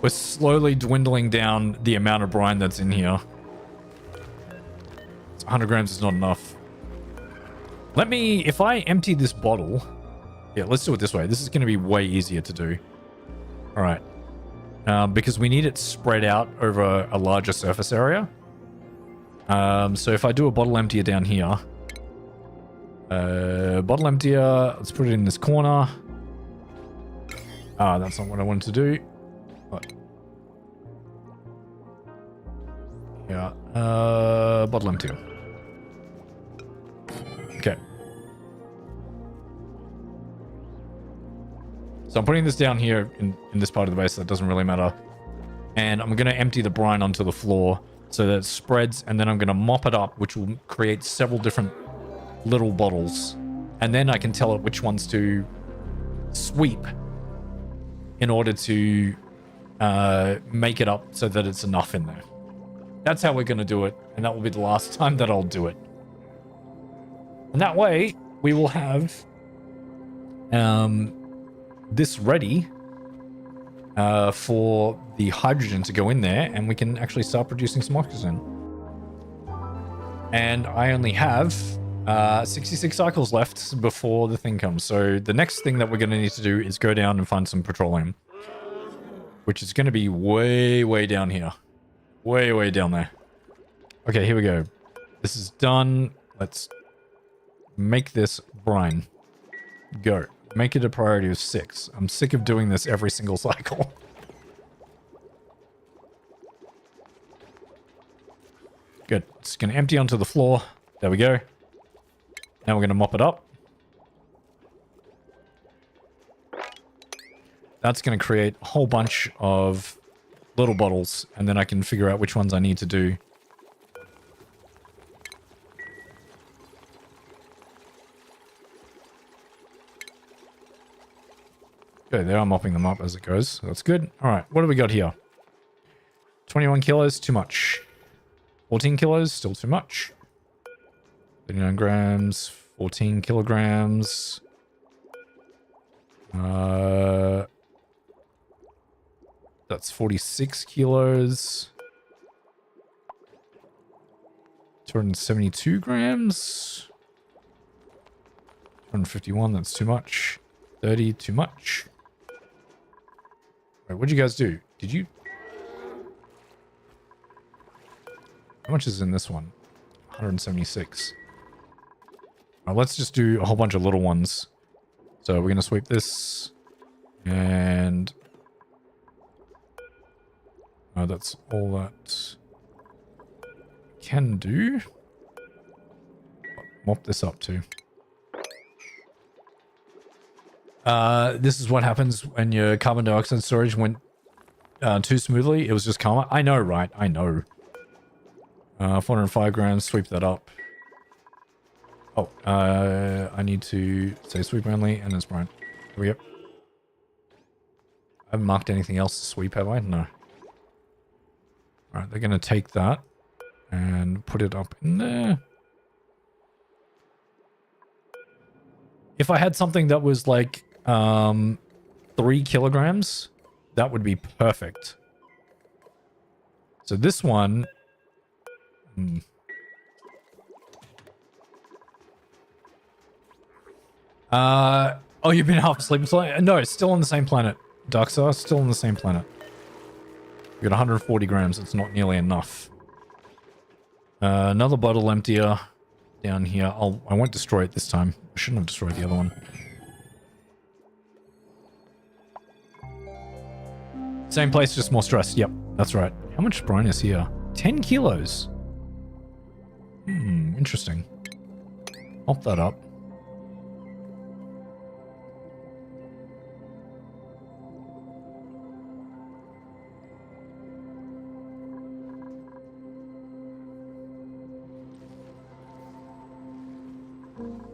we're slowly dwindling down the amount of brine that's in here. 100 grams is not enough. If I empty this bottle... Yeah, let's do it this way. This is going to be way easier to do. All right. Because we need it spread out over a larger surface area. So if I do a bottle emptier down here, bottle emptier, let's put it in this corner. That's not what I wanted to do. What? Yeah, bottle emptier. Okay. So I'm putting this down here in this part of the base. That doesn't really matter. And I'm going to empty the brine onto the floor so that it spreads. And then I'm going to mop it up, which will create several different little bottles. And then I can tell it which ones to sweep in order to make it up so that it's enough in there. That's how we're going to do it. And that will be the last time that I'll do it. And that way, we will have this ready for the hydrogen to go in there, and we can actually start producing some oxygen. And I only have 66 cycles left before the thing comes. So the next thing that we're going to need to do is go down and find some petroleum, which is going to be way, way down here. Way, way down there. Okay, here we go. This is done. Let's make this brine. Go. Make it a priority of 6. I'm sick of doing this every single cycle. Good. It's going to empty onto the floor. There we go. Now we're going to mop it up. That's going to create a whole bunch of little bottles, and then I can figure out which ones I need to do. Okay, there I'm mopping them up as it goes. That's good. All right, what do we got here? 21 kilos, too much. 14 kilos, still too much. 39 grams, 14 kilograms. That's 46 kilos. 272 grams. 251, that's too much. 30, too much. Wait, what'd you guys do? Did you... How much is in this one? 176. Now let's just do a whole bunch of little ones. So we're going to sweep this. And... Oh, that's all that can do. Mop this up too. This is what happens when your carbon dioxide storage went too smoothly. It was just calmer. I know, right? I know. 405 grams. Sweep that up. Oh, I need to say sweep only, and it's brine. Here we go. I haven't marked anything else to sweep, have I? No. Alright, they're going to take that and put it up in there. If I had something that was like 3 kilograms, that would be perfect. So this one... oh, you've been half asleep. No, it's still on the same planet. Darkstar, still on the same planet. We got 140 grams. It's not nearly enough. Another bottle emptier down here. I won't destroy it this time. I shouldn't have destroyed the other one. Same place, just more stress. Yep, that's right. How much brine is here? 10 kilos. Interesting. Mop that up.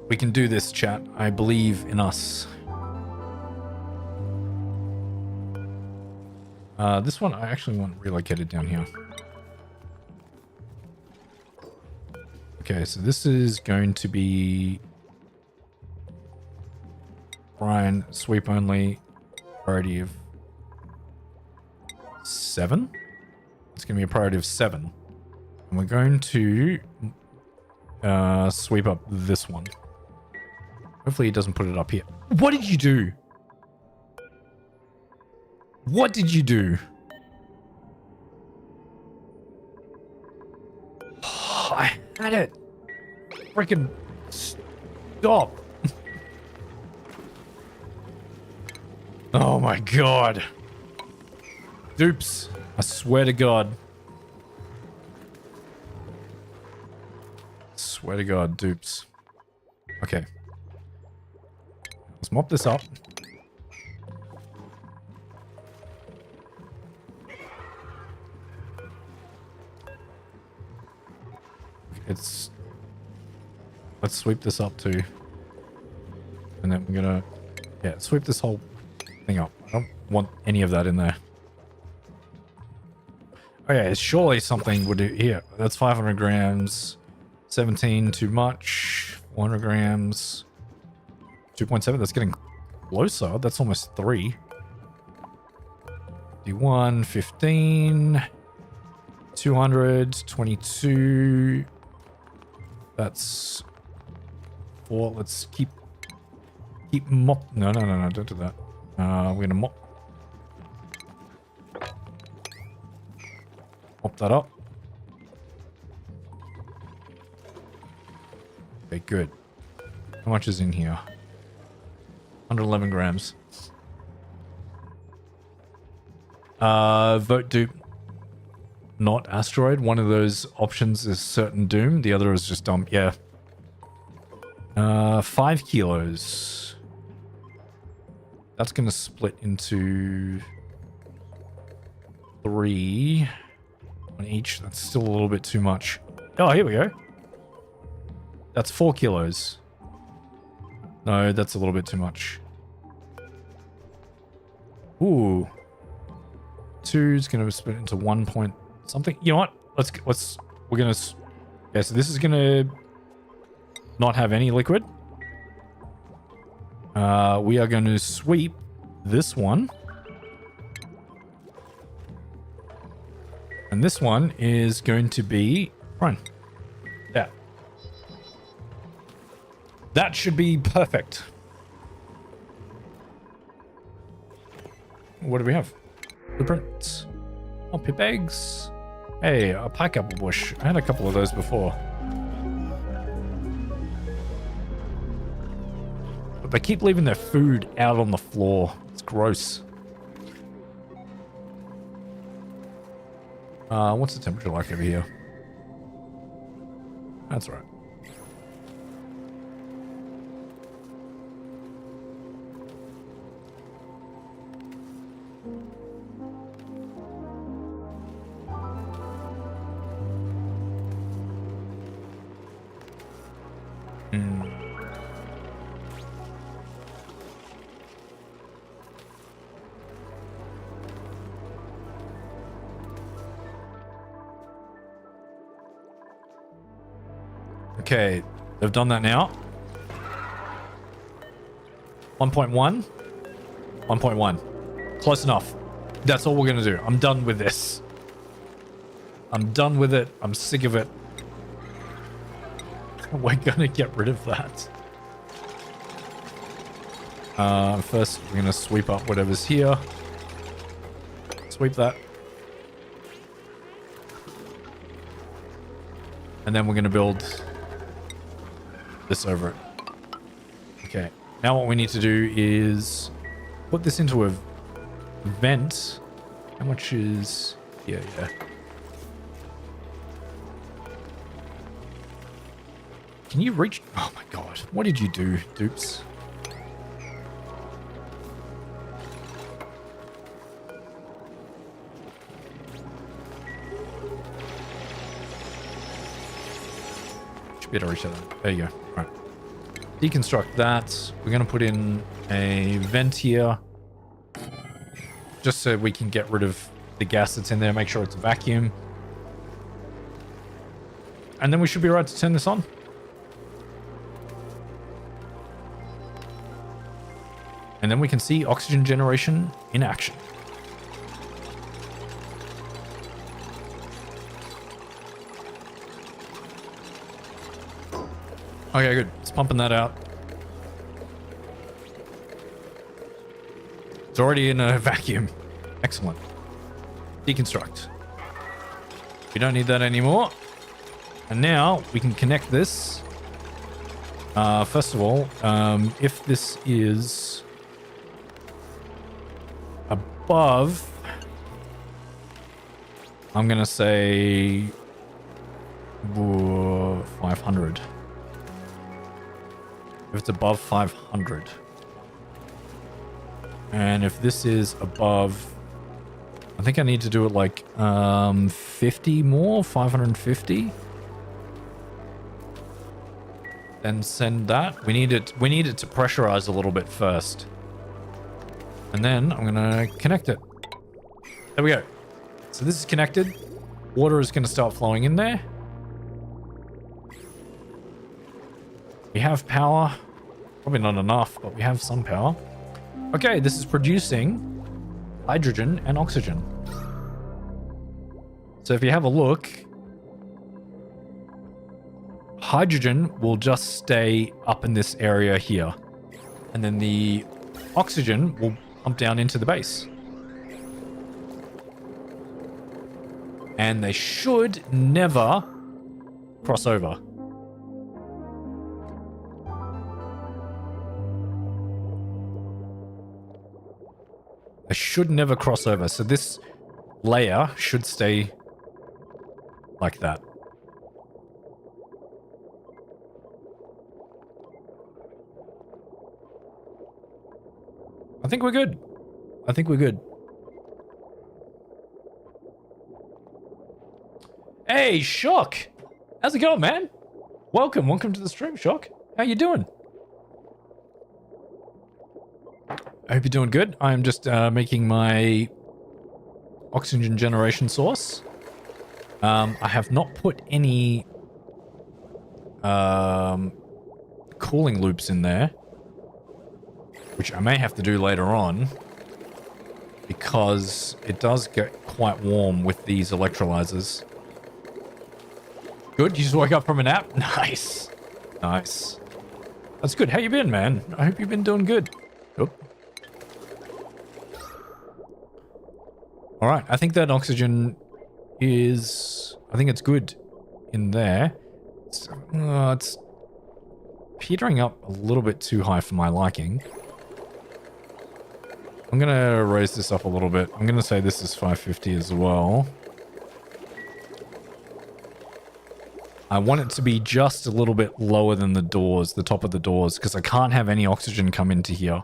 We can do this, chat. I believe in us. This one I actually want relocated down here. Okay, so this is going to be brine sweep only, priority of 7. It's going to be a priority of 7. And we're going to sweep up this one. Hopefully he doesn't put it up here. What did you do? What did you do? I had it. Freaking stop. Oh my god. Dupes. I swear to God. Swear to God, dupes. Okay. Let's mop this up. Let's sweep this up too. And then we're gonna, yeah, sweep this whole thing up. I don't want any of that in there. Okay, surely something would do here. That's 500 grams. 17 too much. 400 grams. 2.7. That's getting closer. That's almost 3. 51, 15. 200, 22. That's 4. Let's keep mop. No, don't do that. We're gonna mop that up. Okay, good. How much is in here? 111 grams. Vote dupe. Not asteroid. One of those options is certain doom. The other is just dump. Yeah. 5 kilos. That's going to split into 3 on each. That's still a little bit too much. Oh, here we go. That's 4 kilos. No, that's a little bit too much. Ooh. 2 is going to split into 1 point something. You know what? We're going to, yeah, so this is going to not have any liquid. We are going to sweep this one. And this one is going to be, run. Yeah. That should be perfect. What do we have? Blueprints. Oh, pip eggs. Hey, a pike apple bush. I had a couple of those before. But they keep leaving their food out on the floor. It's gross. What's the temperature like over here? That's right. Okay, they've done that now. 1.1. 1.1. Close enough. That's all we're going to do. I'm done with this. I'm done with it. I'm sick of it. We're going to get rid of that. First, we're going to sweep up whatever's here. Sweep that. And then we're going to build this over it. Okay. Now what we need to do is put this into a vent. How much is... Yeah. Can you reach... Oh my god. What did you do, dupes? Should be able to reach that. There you go. All right. Deconstruct that. We're going to put in a vent here. Just so we can get rid of the gas that's in there. Make sure it's a vacuum. And then we should be right to turn this on. And then we can see oxygen generation in action. Okay, good. It's pumping that out. It's already in a vacuum. Excellent. Deconstruct. We don't need that anymore. And now we can connect this. First of all, if this is above, I'm going to say 500. If it's above 500. And if this is above, I think I need to do it like 50 more, 550. Then send that. We need it to pressurize a little bit first. And then I'm gonna connect it. There we go. So this is connected. Water is gonna start flowing in there. We have power. Probably not enough, but we have some power. Okay, this is producing hydrogen and oxygen. So if you have a look, hydrogen will just stay up in this area here. And then the oxygen will pump down into the base. And they should never cross over. They should never cross over. So this layer should stay like that. I think we're good. I think we're good. Hey, Shock! How's it going, man? Welcome to the stream, Shock. How you doing? I hope you're doing good. I'm just making my oxygen generation source. I have not put any cooling loops in there, which I may have to do later on because it does get quite warm with these electrolyzers. Good, you just woke up from a nap? Nice. Nice. That's good. How you been, man? I hope you've been doing good. Oop. All right, I think that oxygen is... I think it's good in there. It's petering up a little bit too high for my liking. I'm going to raise this up a little bit. I'm going to say this is 550 as well. I want it to be just a little bit lower than the doors, the top of the doors, because I can't have any oxygen come into here.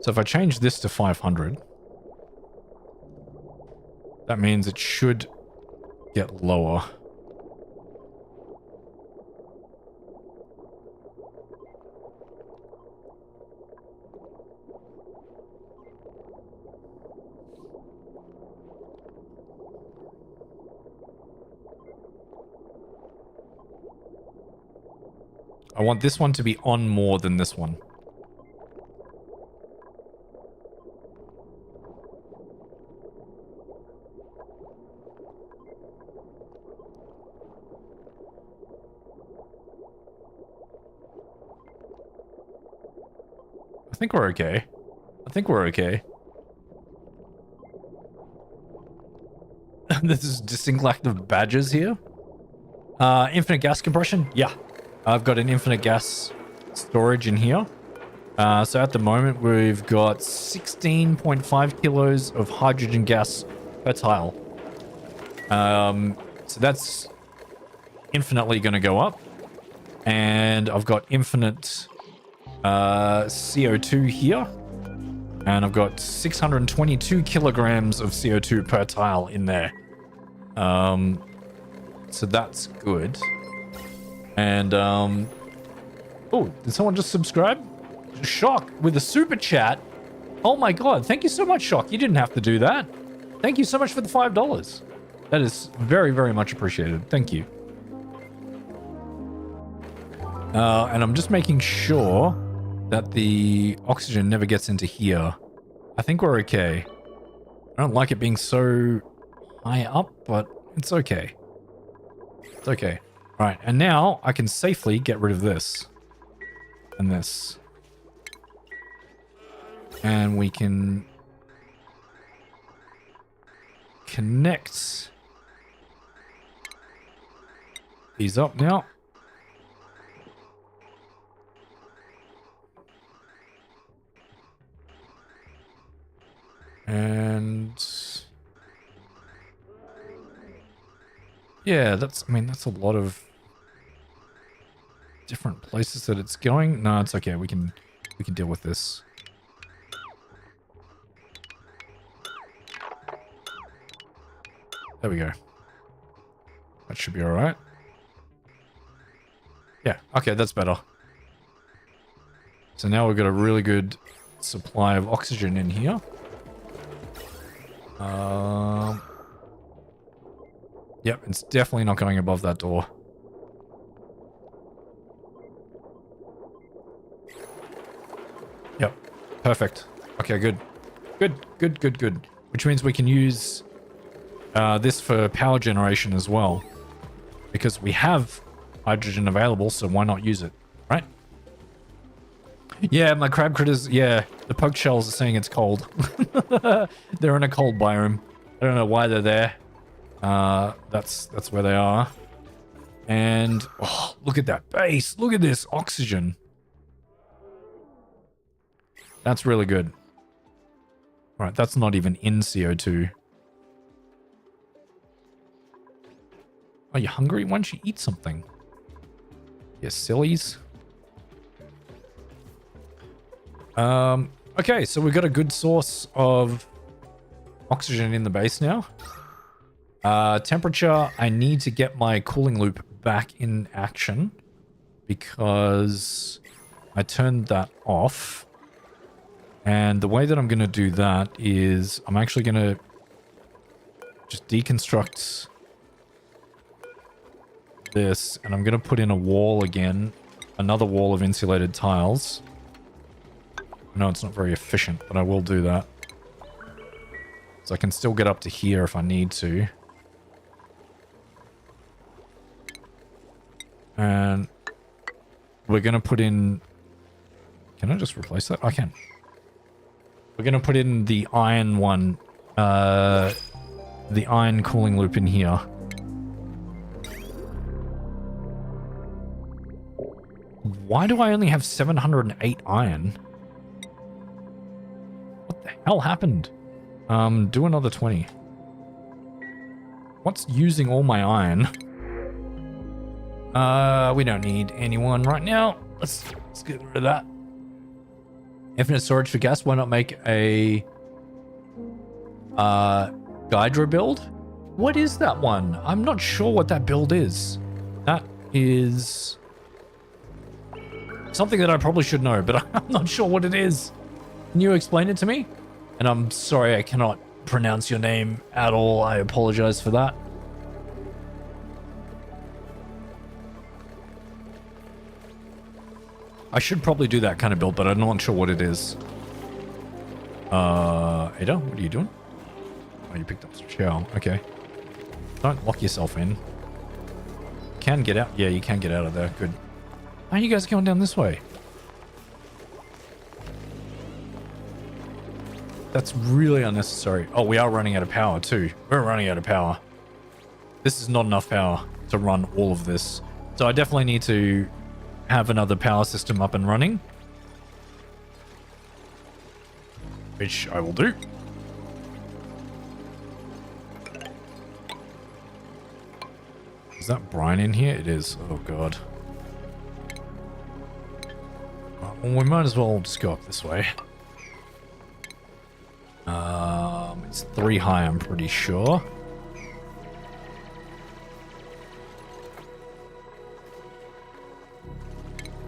So if I change this to 500, that means it should get lower. I want this one to be on more than this one. I think we're okay. I think we're okay. This is distinct lack of badges here. Infinite gas compression? Yeah. I've got an infinite gas storage in here. So at the moment, we've got 16.5 kilos of hydrogen gas per tile. So that's infinitely going to go up. And I've got infinite CO2 here. And I've got 622 kilograms of CO2 per tile in there. So that's good. And, oh, did someone just subscribe? Shock with a super chat. Oh my god, thank you so much, Shock. You didn't have to do that. Thank you so much for the $5. That is very, very much appreciated. Thank you. And I'm just making sure that the oxygen never gets into here. I think we're okay. I don't like it being so high up, but it's okay. It's okay. Right, and now I can safely get rid of this. And this. And we can connect these up now. And yeah, that's a lot of different places that it's going. No, it's okay. We can deal with this. There we go. That should be all right. Yeah, okay, that's better. So now we've got a really good supply of oxygen in here. Yep, it's definitely not going above that door. Yep, perfect. Okay, good. Good. Which means we can use this for power generation as well. Because we have hydrogen available, so why not use it, right? Yeah, my crab critters, yeah, the pug shells are saying it's cold. They're in a cold biome. I don't know why they're there. That's where they are. And, oh, look at that base. Look at this oxygen. That's really good. All right, that's not even in CO2. Are you hungry? Why don't you eat something? You sillies. Okay, so we've got a good source of oxygen in the base now. Temperature, I need to get my cooling loop back in action because I turned that off. And the way that I'm going to do that is I'm actually going to just deconstruct this, and I'm going to put in a wall again, another wall of insulated tiles. No, it's not very efficient, but I will do that. So I can still get up to here if I need to. And we're going to put in... Can I just replace that? I can. We're going to put in the iron one, the iron cooling loop in here. Why do I only have 708 iron? What the hell happened? Do another 20. What's using all my iron? We don't need anyone right now. Let's get rid of that. Infinite storage for gas. Why not make a Gydra build? What is that one? I'm not sure what that build is. That is something that I probably should know, but I'm not sure what it is. Can you explain it to me? And I'm sorry I cannot pronounce your name at all. I apologize for that. I should probably do that kind of build, but I'm not sure what it is. Ada, what are you doing? Oh, you picked up some shell. Okay. Don't lock yourself in. Can get out. Yeah, you can get out of there. Good. Why are you guys going down this way? That's really unnecessary. Oh, we are running out of power too. We're running out of power. This is not enough power to run all of this. So I definitely need to have another power system up and running. Which I will do. Is that brine in here? It is. Oh god. Well, we might as well just go up this way. It's 3 high, I'm pretty sure.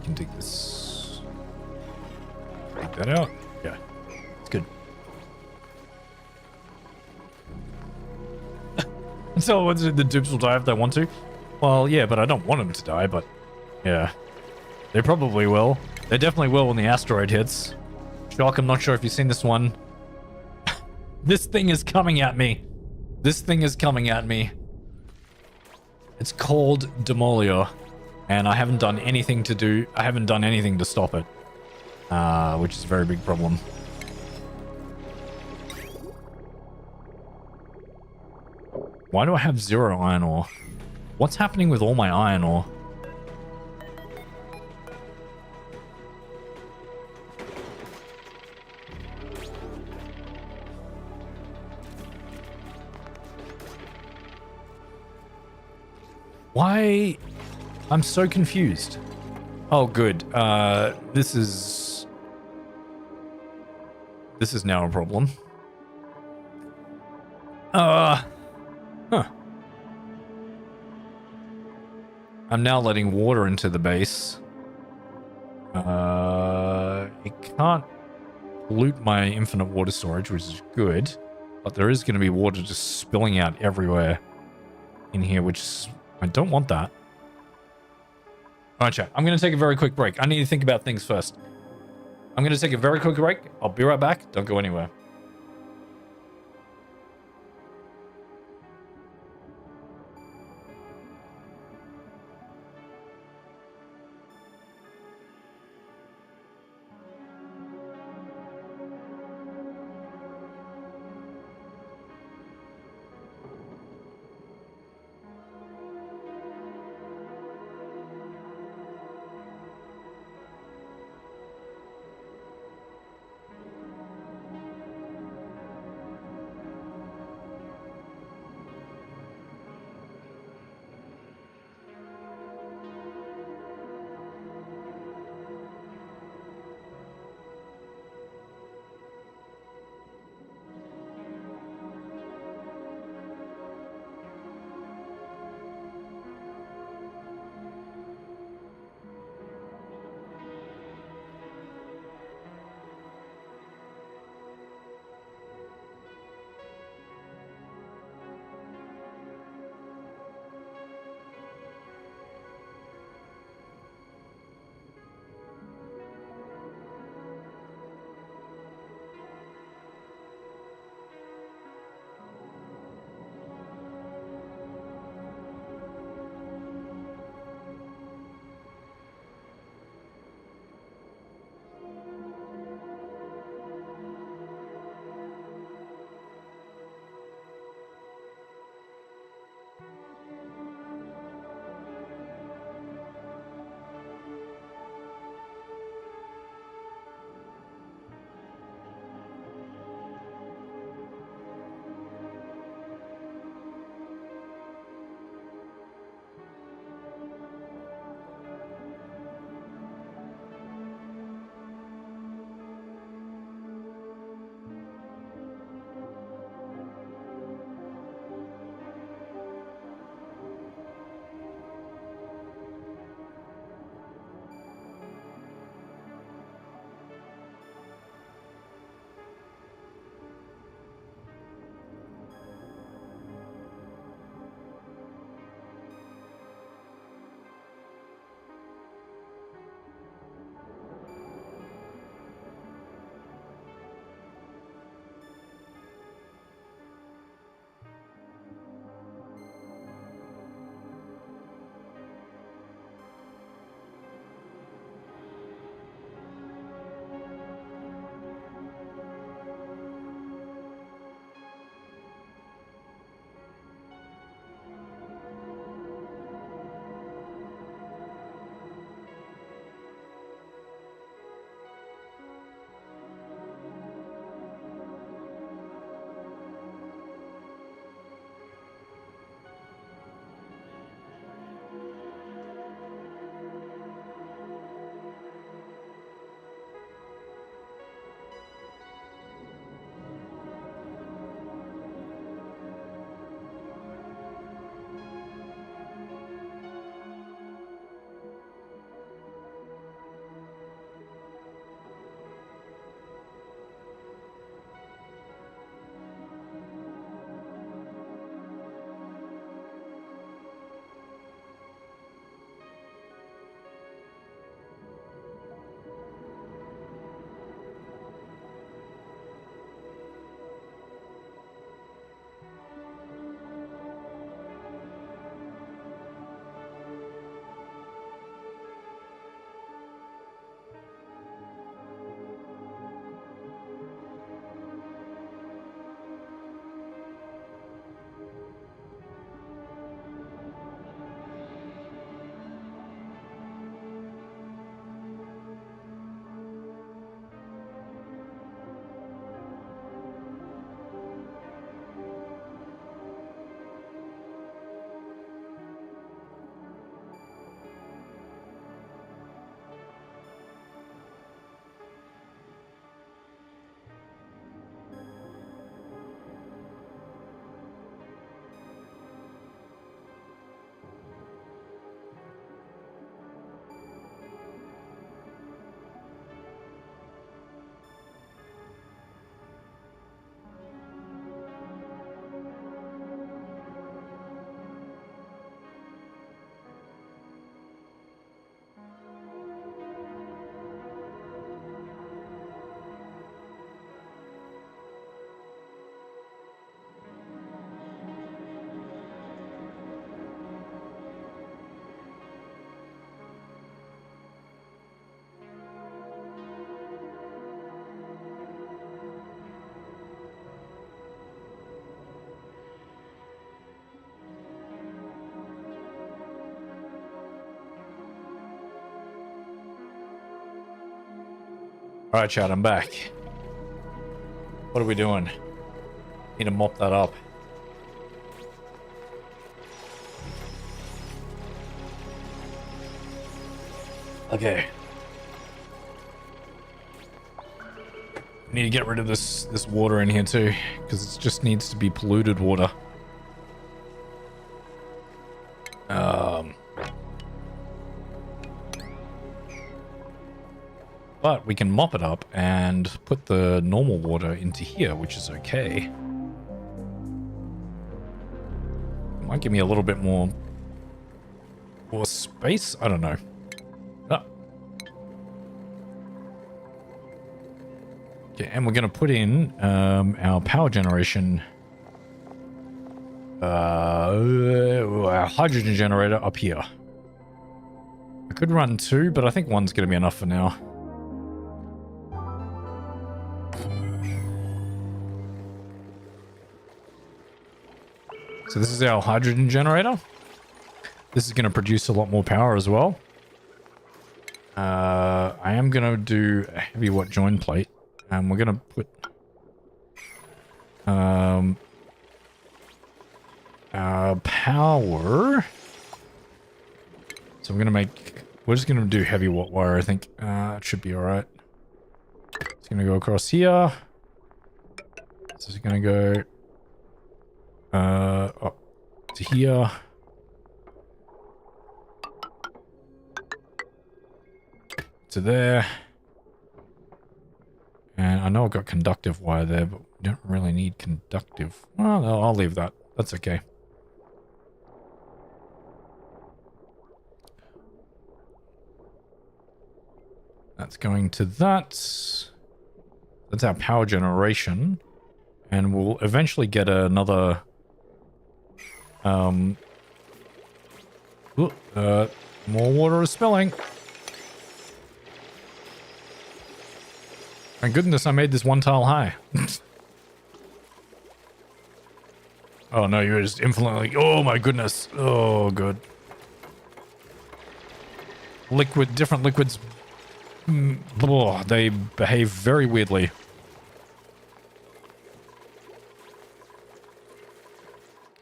Can dig this. Dig that out. Yeah, it's good. So what's it, the dupes will die if they want to? Well, yeah, but I don't want them to die, but yeah. They probably will. They definitely will when the asteroid hits. Shock, I'm not sure if you've seen this one. This thing is coming at me. This thing is coming at me. It's called Demolier, and I haven't done anything to stop it, which is a very big problem. Why do I have 0 iron ore? What's happening with all my iron ore? Why? I'm so confused. Oh, good. This is now a problem. Huh. I'm now letting water into the base. It can't pollute my infinite water storage, which is good. But there is going to be water just spilling out everywhere in here, which I don't want that. All right, chat. I'm going to take a very quick break. I need to think about things first. I'm going to take a very quick break. I'll be right back. Don't go anywhere. All right, Chad, I'm back. What are we doing? Need to mop that up. Okay. Need to get rid of this water in here too, because it just needs to be polluted water. But we can mop it up and put the normal water into here, which is okay. Might give me a little bit more space. I don't know. Ah. Okay, and we're going to put in our power generation, our hydrogen generator up here. I could run 2, but I think 1's going to be enough for now. So this is our hydrogen generator. This is going to produce a lot more power as well. I am going to do a heavy watt join plate. And we're going to put power. So we're just going to do heavy watt wire, I think. It should be all right. It's going to go across here. This is going to go up to here. To there. And I know I've got conductive wire there, but we don't really need conductive. Well, no, I'll leave that. That's okay. That's going to that. That's our power generation. And we'll eventually get another... more water is spilling. Thank goodness I made this 1 tile high. Oh no, you're just infinitely... Oh my goodness. Oh, good. Different liquids... they behave very weirdly.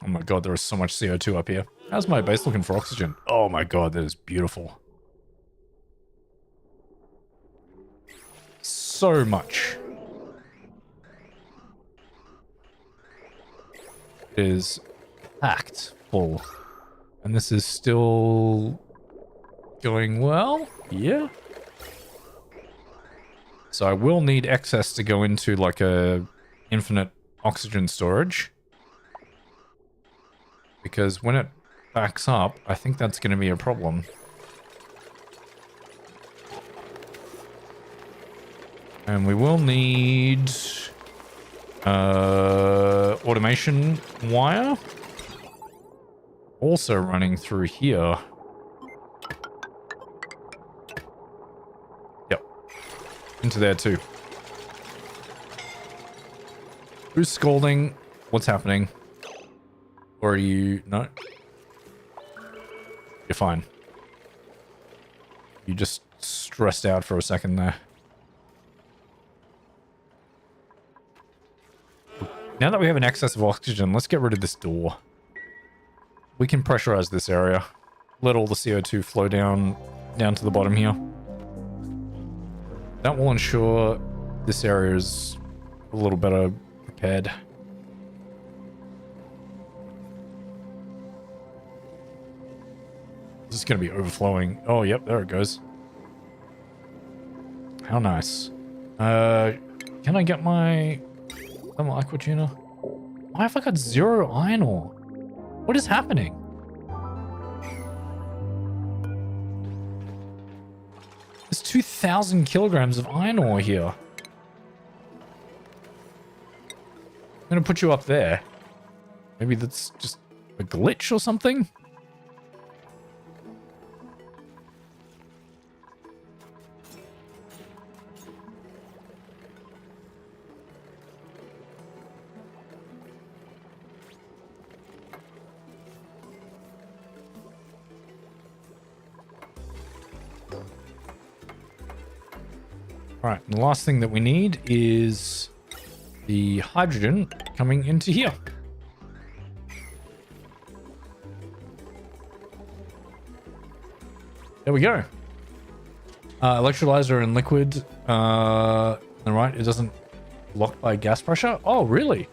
Oh my god, there is so much CO2 up here. How's my base looking for oxygen? Oh my god, that is beautiful. So much. It is packed full. And this is still going well. Yeah. So I will need excess to go into like a infinite oxygen storage. Because when it backs up, I think that's going to be a problem. And we will need automation wire. Also running through here. Yep. Into there too. Who's scolding? What's happening? Or are you... No? You're fine. You just stressed out for a second there. Now that we have an excess of oxygen, let's get rid of this door. We can pressurize this area. Let all the CO2 flow down to the bottom here. That will ensure this area is a little better prepared. This is going to be overflowing. Oh, yep, there it goes. How nice. Can I get my thermal aqua tuner? Why have I got 0 iron ore? What is happening? There's 2,000 kilograms of iron ore here. I'm going to put you up there. Maybe that's just a glitch or something? All right, and the last thing that we need is the hydrogen coming into here. There we go. Electrolyzer and liquid. On the right, it doesn't lock by gas pressure. Oh, really?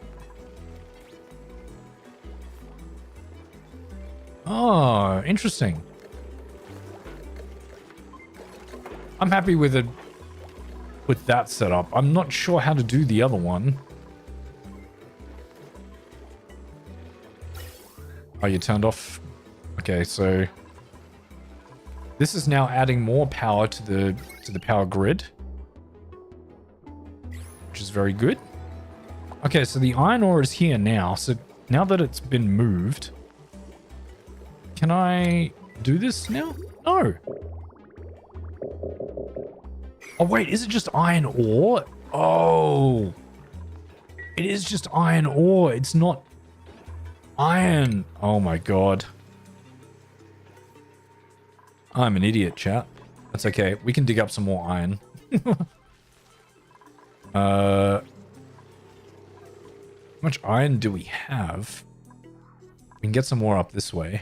Oh, interesting. I'm happy with it, with that setup. I'm not sure how to do the other one. Oh, you turned off. Okay, so this is now adding more power to the power grid, which is very good. Okay, so the iron ore is here now. So now that it's been moved, can I do this now? No. Oh, wait, is it just iron ore? Oh, it is just iron ore. It's not iron. Oh, my God. I'm an idiot, chat. That's okay. We can dig up some more iron. How much iron do we have? We can get some more up this way.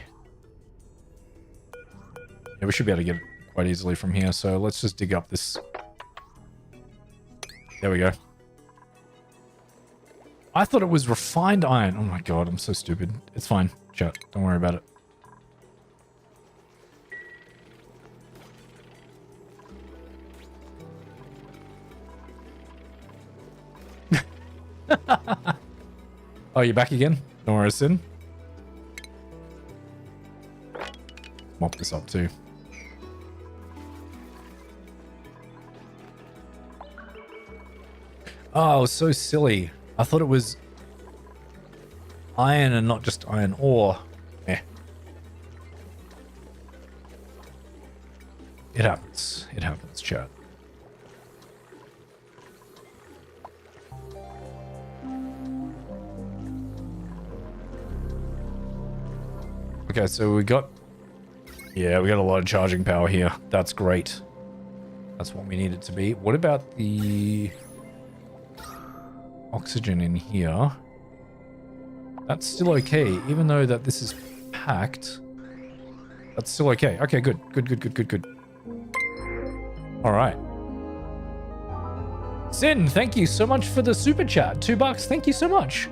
Yeah, we should be able to get it quite easily from here. So let's just dig up this. There we go. I thought it was refined iron. Oh my God, I'm so stupid. It's fine, chat. Don't worry about it. Oh, you're back again? Don't worry, Sin. Mop this up too. Oh, so silly. I thought it was iron and not just iron ore. Eh. It happens. It happens, chat. Okay, so we got a lot of charging power here. That's great. That's what we need it to be. What about the oxygen in here? That's still okay, even though that this is packed. That's still okay. Okay, good. Good. All right. Sin, thank you so much for the super chat. $2. Thank you so much.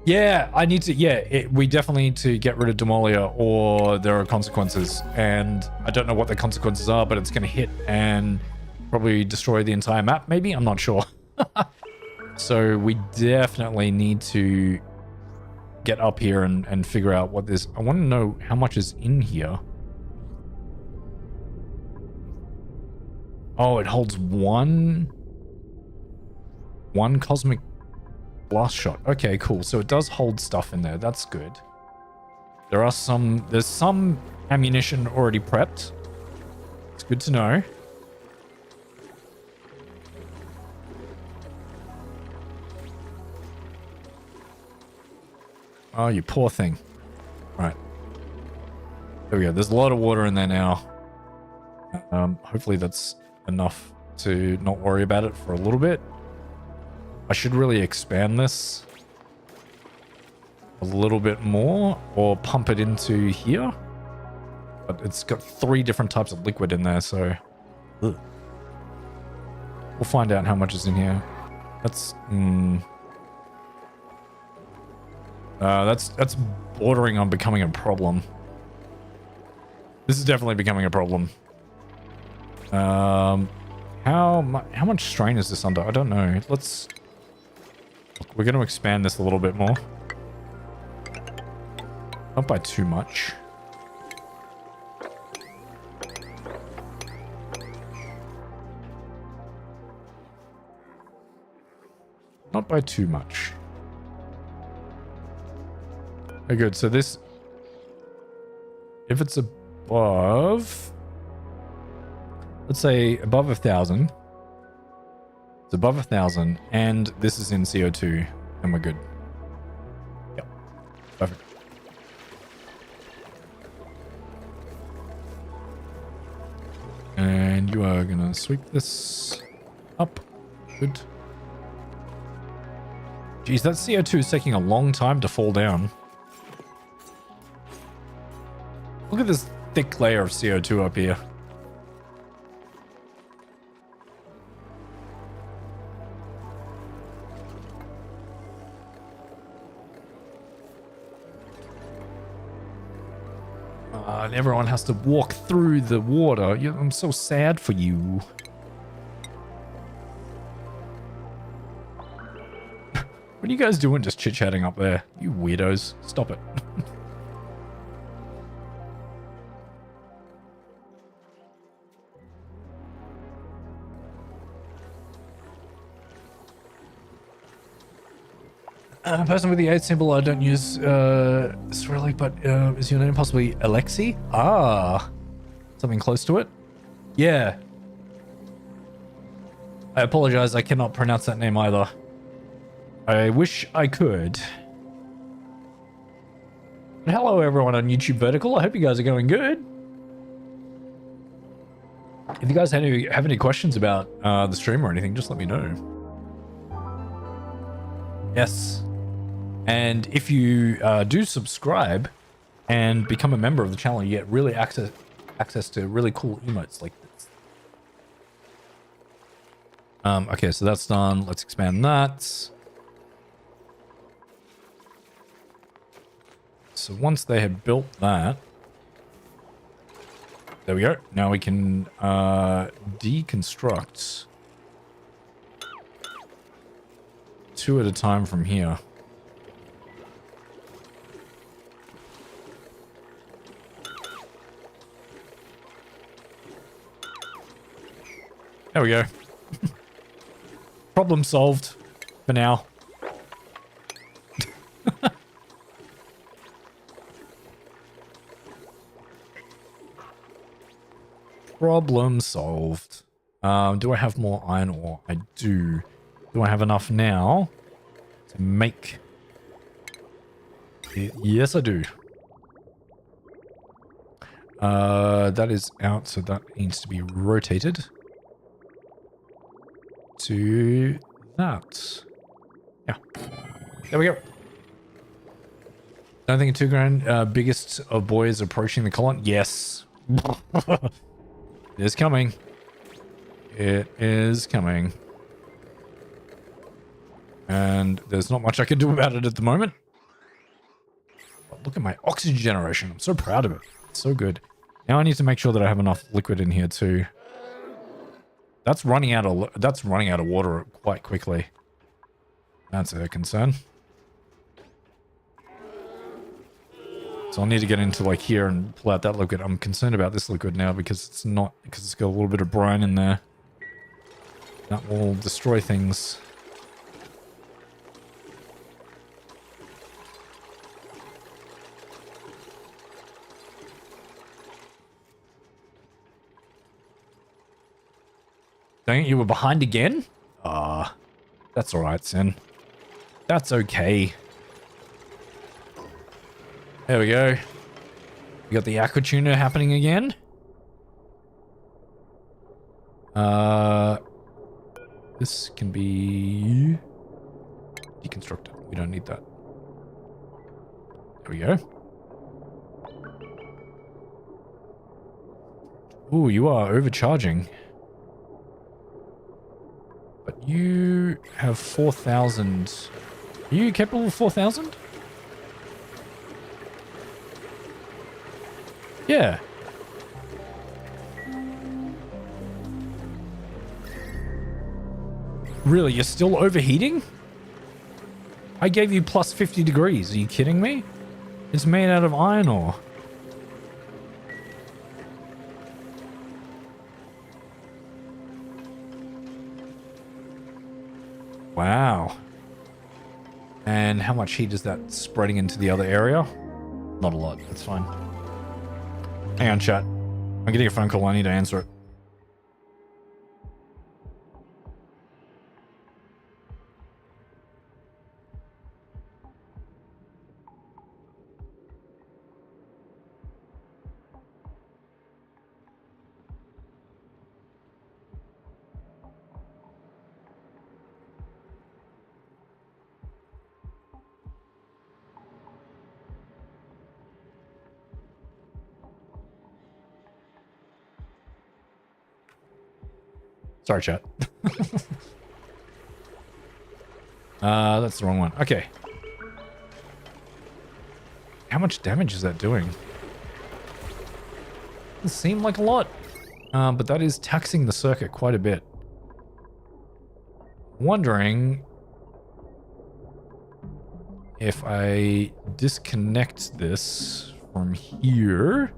Yeah, I need to, we definitely need to get rid of Demolia or there are consequences. And I don't know what the consequences are, but it's going to hit and probably destroy the entire map, maybe? I'm not sure. So we definitely need to get up here and figure out what this... I want to know how much is in here. Oh, it holds one cosmic blast shot. Okay, cool. So it does hold stuff in there. That's good. There's some ammunition already prepped. It's good to know. Oh, you poor thing. Right. There we go. There's a lot of water in there now. Hopefully that's enough to not worry about it for a little bit. I should really expand this a little bit more or pump it into here. But it's got 3 different types of liquid in there, so... Ugh. We'll find out how much is in here. That's bordering on becoming a problem. This is definitely becoming a problem. How much strain is this under? I don't know. Let's... We're going to expand this a little bit more. Not by too much. Not by too much. Okay, good. So this... If it's above... Let's say above 1,000. It's above 1,000, and this is in CO2, and we're good. Yep. Perfect. And you are gonna sweep this up. Good. Geez, that CO2 is taking a long time to fall down. Look at this thick layer of CO2 up here. And everyone has to walk through the water. I'm so sad for you. What are you guys doing just chit-chatting up there? You weirdos. Stop it. Person with the 8 symbol, I don't use Cyrillic, but is your name possibly Alexi? Ah, something close to it? Yeah. I apologize, I cannot pronounce that name either. I wish I could. But hello everyone on YouTube Vertical, I hope you guys are going good. If you guys have any questions about the stream or anything, just let me know. Yes. And if you do subscribe and become a member of the channel, you get really access to really cool emotes like this. Okay, so that's done. Let's expand that. So once they have built that, there we go. Now we can deconstruct 2 at a time from here. There we go. Problem solved for now. Problem solved. Do I have more iron ore? I do. Do I have enough now to make it? Yes, I do. That is out, so that needs to be rotated to that. Yeah. There we go. Don't think 2 grand. Biggest of boys approaching the colon. Yes. It is coming. It is coming. And there's not much I can do about it at the moment. But look at my oxygen generation. I'm so proud of it. It's so good. Now I need to make sure that I have enough liquid in here too. That's running out of water quite quickly. That's a concern. So I'll need to get into like here and pull out that liquid. I'm concerned about this liquid now because it's got a little bit of brine in there. That will destroy things. Dang it, you were behind again? Ah, that's alright, Sin. That's okay. There we go. We got the aqua tuner happening again. This can be deconstructed. We don't need that. There we go. Ooh, you are overcharging. But you have 4,000. Are you capable of 4,000? Yeah. Really, you're still overheating? I gave you plus 50 degrees. Are you kidding me? It's made out of iron ore. Wow. And how much heat is that spreading into the other area? Not a lot. That's fine. Hang on, chat. I'm getting a phone call. I need to answer it. Sorry, chat. That's the wrong one. Okay. How much damage is that doing? Doesn't seem like a lot. But that is taxing the circuit quite a bit. Wondering if I disconnect this from here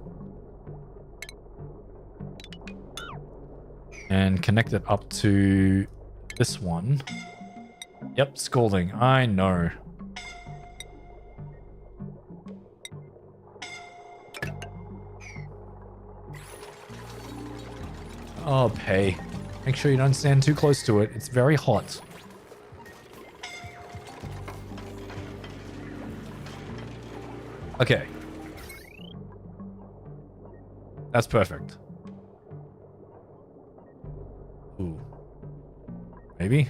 and connect it up to this one. Yep, scalding. I know. Oh, pay. Make sure you don't stand too close to it. It's very hot. Okay. That's perfect. Ooh. Maybe?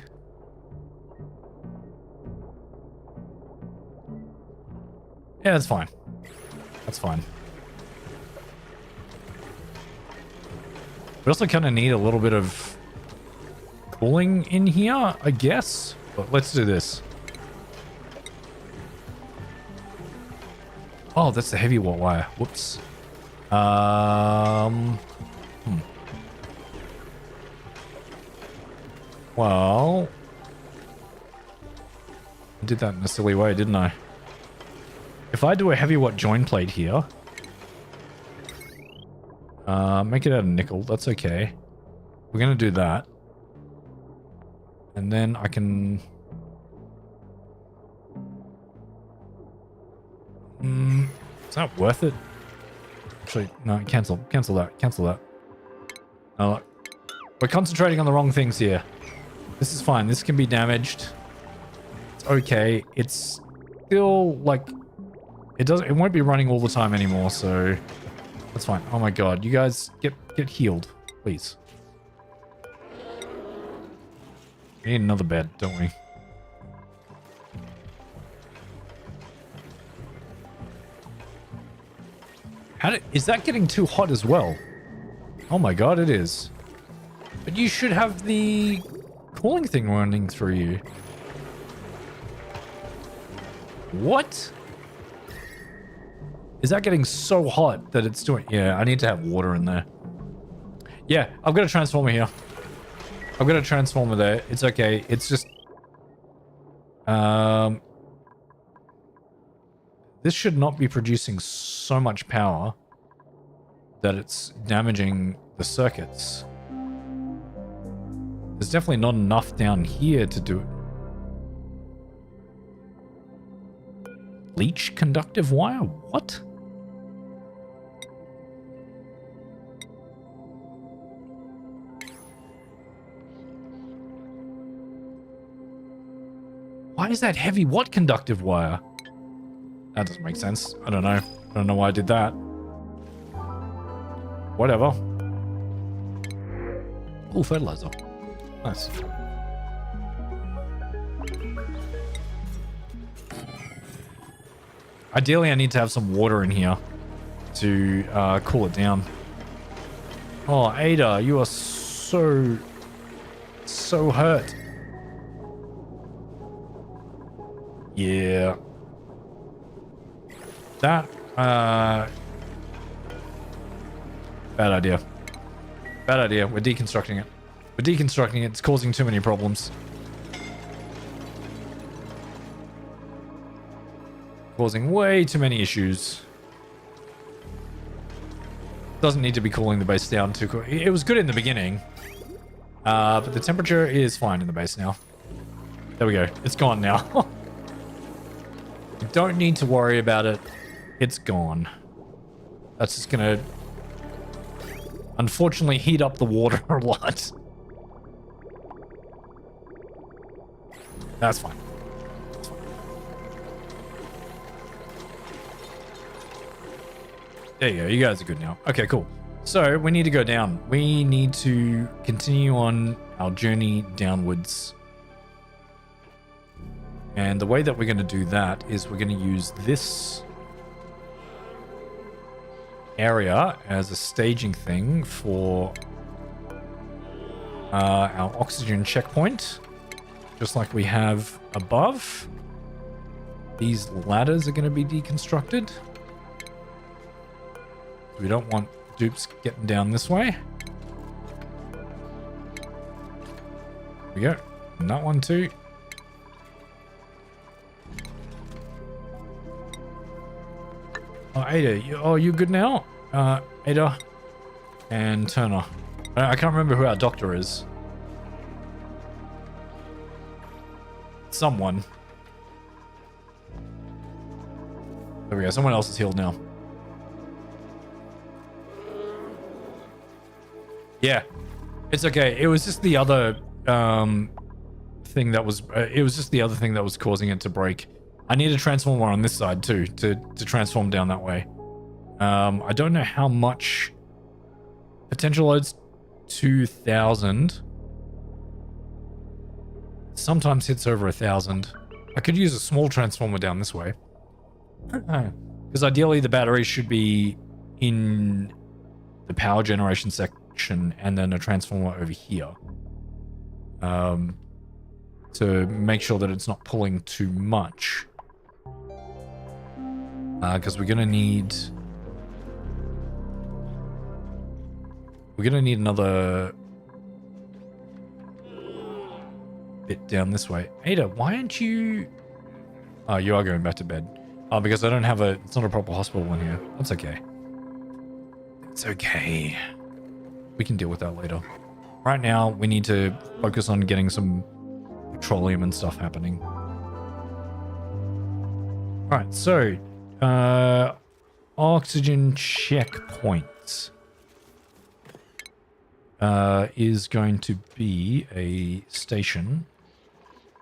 Yeah, that's fine. That's fine. We also kind of need a little bit of cooling in here, I guess. But let's do this. Oh, that's the heavy watt wire. Whoops. Well, I did that in a silly way, didn't I? If I do a heavy watt join plate here, make it out of nickel. That's okay. We're gonna do that, and then I can. Is that worth it? Actually, no. Cancel that. Cancel that. No, we're concentrating on the wrong things here. This is fine. This can be damaged. It's okay. It's still like it won't be running all the time anymore, so that's fine. Oh my god, you guys get healed, please. We need another bed, don't we? Is that getting too hot as well? Oh my god, it is. But you should have the cooling thing running through you. What? Is that getting so hot that it's doing... Yeah, I need to have water in there. Yeah, I've got a transformer here. I've got a transformer there. It's okay. It's just... This should not be producing so much power that it's damaging the circuits. There's definitely not enough down here to do it. Leech conductive wire? What? Why is that heavy watt conductive wire? That doesn't make sense. I don't know. I don't know why I did that. Whatever. Oh, fertilizer. Nice. Ideally, I need to have some water in here to cool it down. Oh, Ada, you are so hurt. Yeah. That, bad idea. Bad idea. We're deconstructing it. We're deconstructing it. It's causing too many problems. Causing way too many issues. Doesn't need to be cooling the base down too quick. It was good in the beginning. But the temperature is fine in the base now. There we go. It's gone now. You don't need to worry about it. It's gone. That's just gonna unfortunately heat up the water a lot. That's fine. That's fine. There you go. You guys are good now. Okay, cool. So we need to go down. We need to continue on our journey downwards. And the way that we're going to do that is we're going to use this area as a staging thing for our oxygen checkpoint, just like we have above. These ladders are going to be deconstructed. We don't want dupes getting down this way. Here we go. And that one too. Oh, Ada, you good now? Ada and Turner. I can't remember who our doctor is. Someone. There we go. Someone else is healed now. Yeah, it's okay. It was just the other thing that was. It was just the other thing that was causing it to break. I need a transformer on this side too to transform down that way. I don't know how much potential loads. 2,000. Sometimes hits over 1,000. I could use a small transformer down this way. Because ideally the batteries should be in the power generation section and then a transformer over here. To make sure that it's not pulling too much. Because we're gonna need another bit down this way. Ada, why aren't you... Oh, you are going back to bed. Oh, because I don't have it's not a proper hospital in here. That's okay. It's okay. We can deal with that later. Right now, we need to focus on getting some petroleum and stuff happening. Alright, so... oxygen checkpoints. Is going to be a station,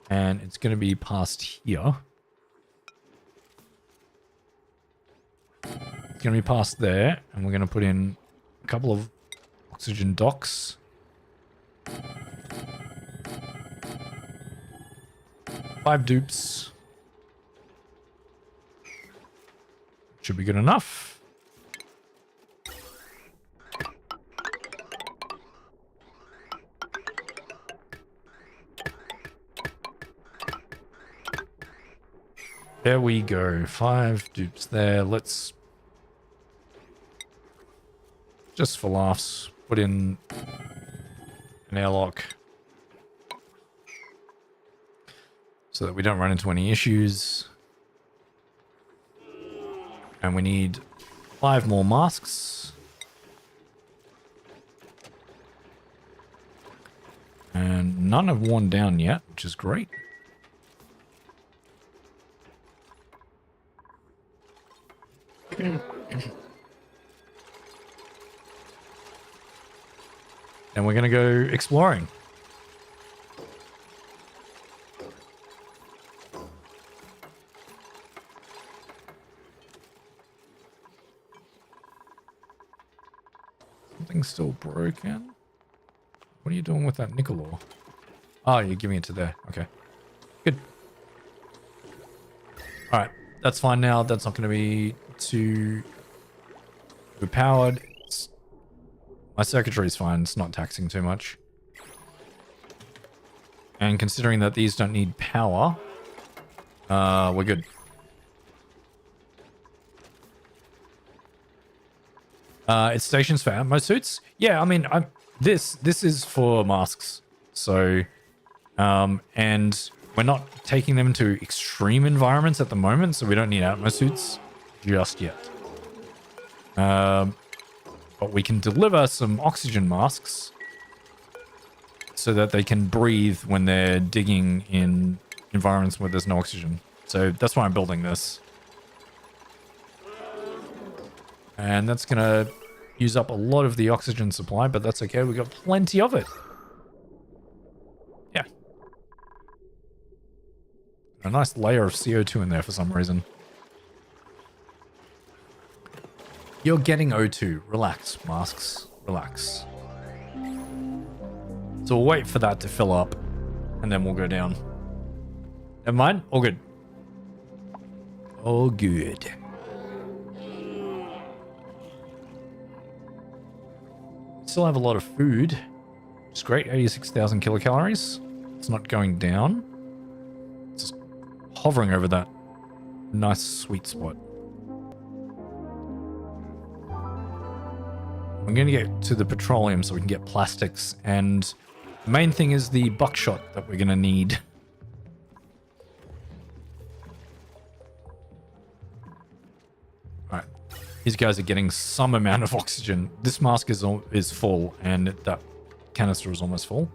and it's going to be past here. It's going to be past there, and we're going to put in a couple of oxygen docks. 5 dupes. Should be good enough. There we go. 5 dupes there. Let's just for laughs put in an airlock so that we don't run into any issues. And we need 5 more masks. And none have worn down yet, which is great. And we're going to go exploring. Something's still broken. What are you doing with that nickel ore? Oh, you're giving it to there. Okay. Good. Alright. That's fine now. That's not going to be too powered. My circuitry is fine. It's not taxing too much. And considering that these don't need power, we're good. It's stations for Atmo suits. Yeah, I mean, this is for masks. So, and we're not taking them into extreme environments at the moment, so we don't need Atmo suits just yet. But we can deliver some oxygen masks so that they can breathe when they're digging in environments where there's no oxygen. So that's why I'm building this. And that's going to use up a lot of the oxygen supply, but that's okay. We've got plenty of it. Yeah. A nice layer of CO2 in there for some reason. You're getting O2. Relax, masks. Relax. So we'll wait for that to fill up, and then we'll go down. Never mind. All good. All good. Still have a lot of food. It's great, 86,000 kilocalories. It's not going down. It's just hovering over that nice sweet spot. I'm going to get to the petroleum so we can get plastics, and the main thing is the buckshot that we're going to need. Alright, these guys are getting some amount of oxygen. This mask is full, and that canister is almost full.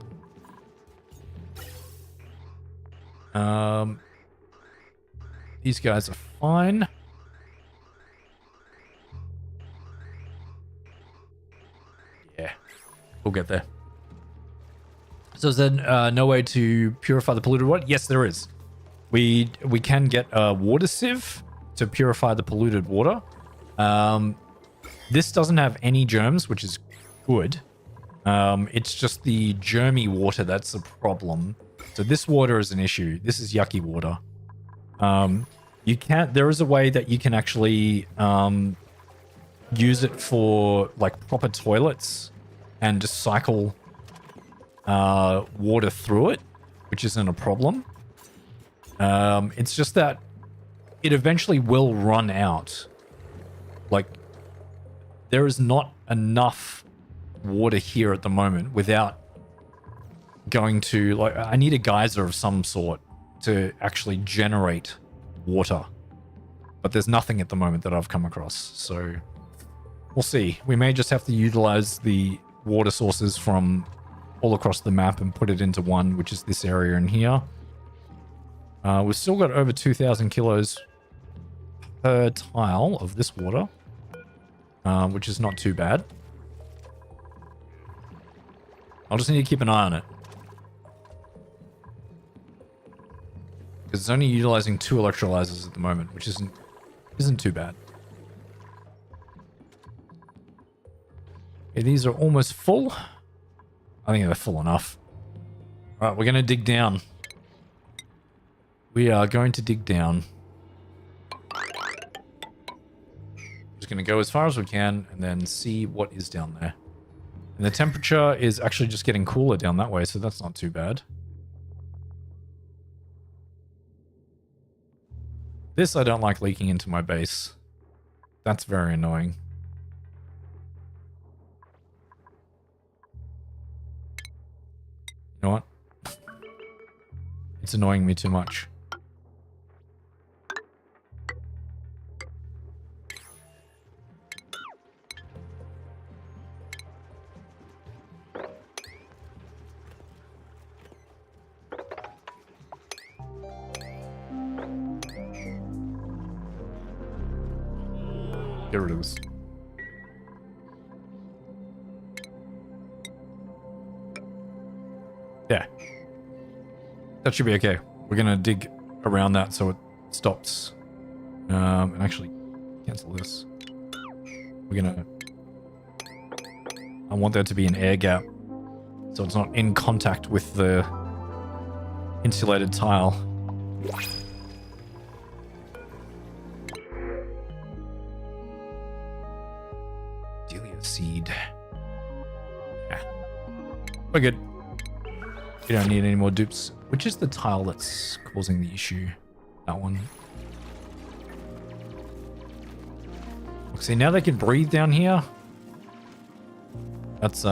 These guys are fine. Yeah, we'll get there. So is there no way to purify the polluted water? Yes, there is. We can get a water sieve to purify the polluted water. This doesn't have any germs, which is good. It's just the germy water that's the problem. So this water is an issue. This is yucky water. There is a way that you can actually use it for like proper toilets and just cycle water through it, which isn't a problem. It's just that it eventually will run out. Like, there is not enough water here at the moment without going to, like, I need a geyser of some sort to actually generate water. But there's nothing at the moment that I've come across, so we'll see. We may just have to utilize the water sources from all across the map and put it into one, which is this area in here. We've still got over 2,000 kilos per tile of this water, which is not too bad. I'll just need to keep an eye on it, because it's only utilizing 2 electrolyzers at the moment, which isn't too bad. Okay, these are almost full. I think they're full enough. All right, we're going to dig down. We are going to dig down. Just going to go as far as we can and then see what is down there. And the temperature is actually just getting cooler down that way, so that's not too bad. This I don't like leaking into my base. That's very annoying. You know what? It's annoying me too much. Get rid of this. Yeah. That should be okay. We're going to dig around that so it stops. And actually cancel this. We're going to... I want there to be an air gap so it's not in contact with the insulated tile. Seed. Yeah. We're good. You don't need any more dupes. Which is the tile that's causing the issue? That one. Look, see, now they can breathe down here. That's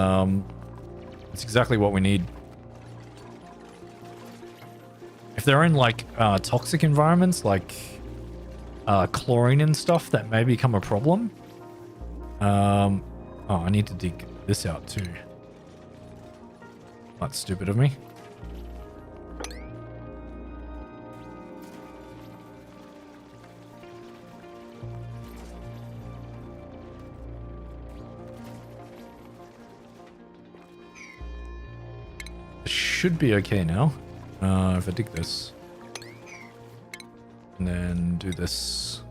exactly what we need. If they're in like toxic environments like chlorine and stuff, that may become a problem. Oh, I need to dig this out too. That's stupid of me. It should be okay now. If I dig this. And then do this.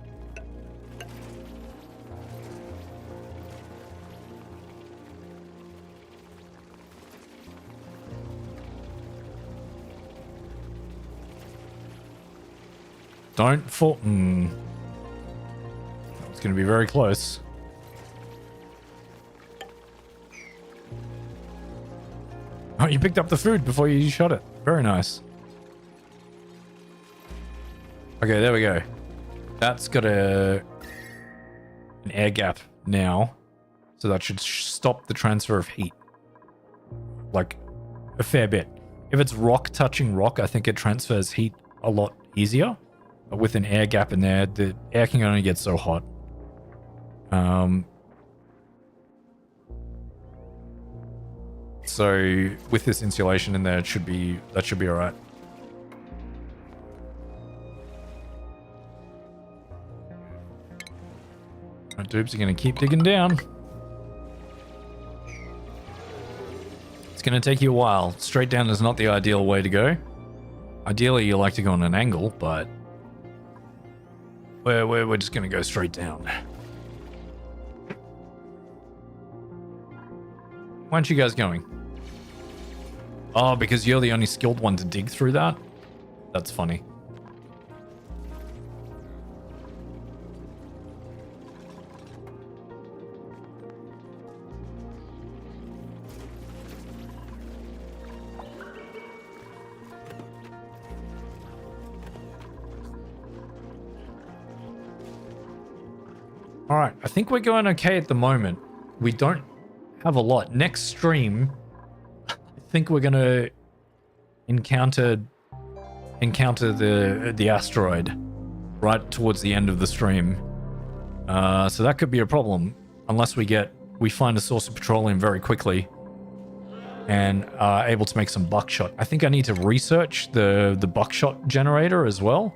Don't fall. It's going to be very close. Oh, you picked up the food before you shot it. Very nice. Okay, there we go. That's got an air gap now. So that should stop the transfer of heat. Like, a fair bit. If it's rock touching rock, I think it transfers heat a lot easier. But with an air gap in there, the air can only get so hot. So with this insulation in there, that should be all right. Alright, dupes are going to keep digging down. It's going to take you a while. Straight down is not the ideal way to go. Ideally, you like to go on an angle, but we're just going to go straight down. Why aren't you guys going? Oh, because you're the only skilled one to dig through that? That's funny. All right, I think we're going okay at the moment. We don't have a lot. Next stream, I think we're going to encounter the asteroid right towards the end of the stream. So that could be a problem unless we find a source of petroleum very quickly and are able to make some buckshot. I think I need to research the buckshot generator as well.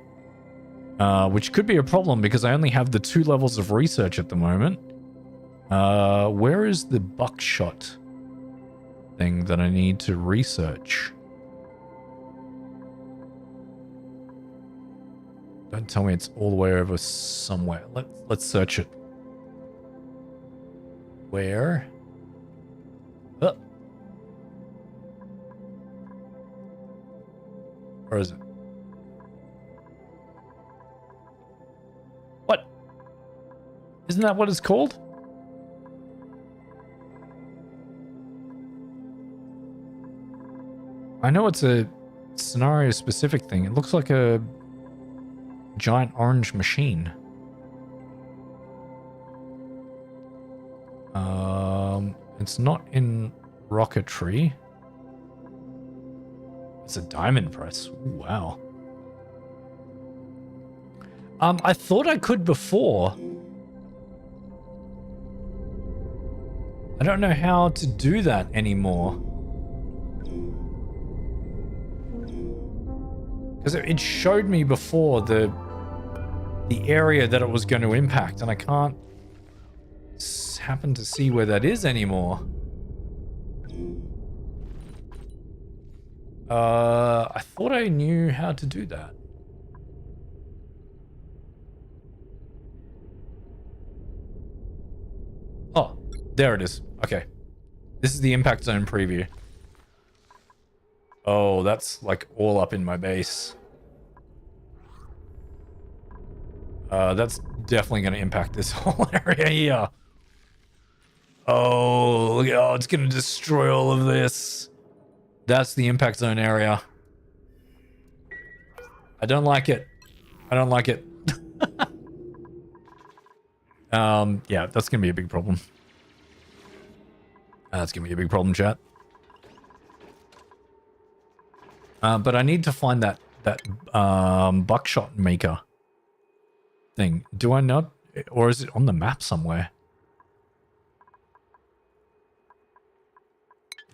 Which could be a problem because I only have the 2 levels of research at the moment. Where is the buckshot thing that I need to research? Don't tell me it's all the way over somewhere. Let's search it. Where? Oh. Where is it? What? Isn't that what it's called? I know it's a scenario specific thing. It looks like a giant orange machine. It's not in rocketry. It's a diamond press. Ooh, wow. I thought I could before. I don't know how to do that anymore. Because it showed me before the area that it was going to impact, and I can't happen to see where that is anymore. I thought I knew how to do that. Oh, there it is. Okay. This is the impact zone preview. Oh, that's like all up in my base. That's definitely going to impact this whole area here. Oh, look at, oh, it's going to destroy all of this. That's the impact zone area. I don't like it. I don't like it. Yeah, that's going to be a big problem. That's going to be a big problem, chat. But I need to find that buckshot maker thing. Do I not? Or is it on the map somewhere?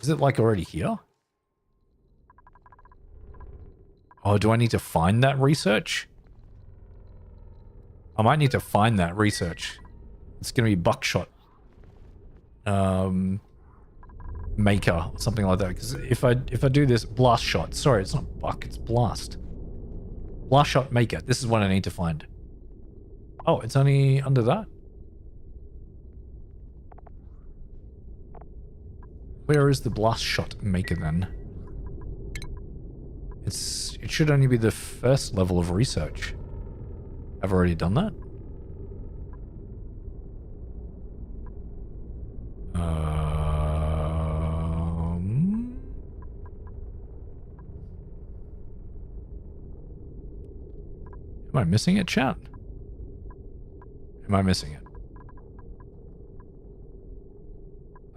Is it like already here? Oh, do I need to find that research? I might need to find that research. It's going to be buckshot maker or something like that. Because if I do this blast shot, sorry, it's not buck, it's blast. Blast shot maker. This is what I need to find. Oh, it's only under that? Where is the blast shot maker then? It should only be the first level of research. I've already done that. Am I missing it, chat? Am I missing it?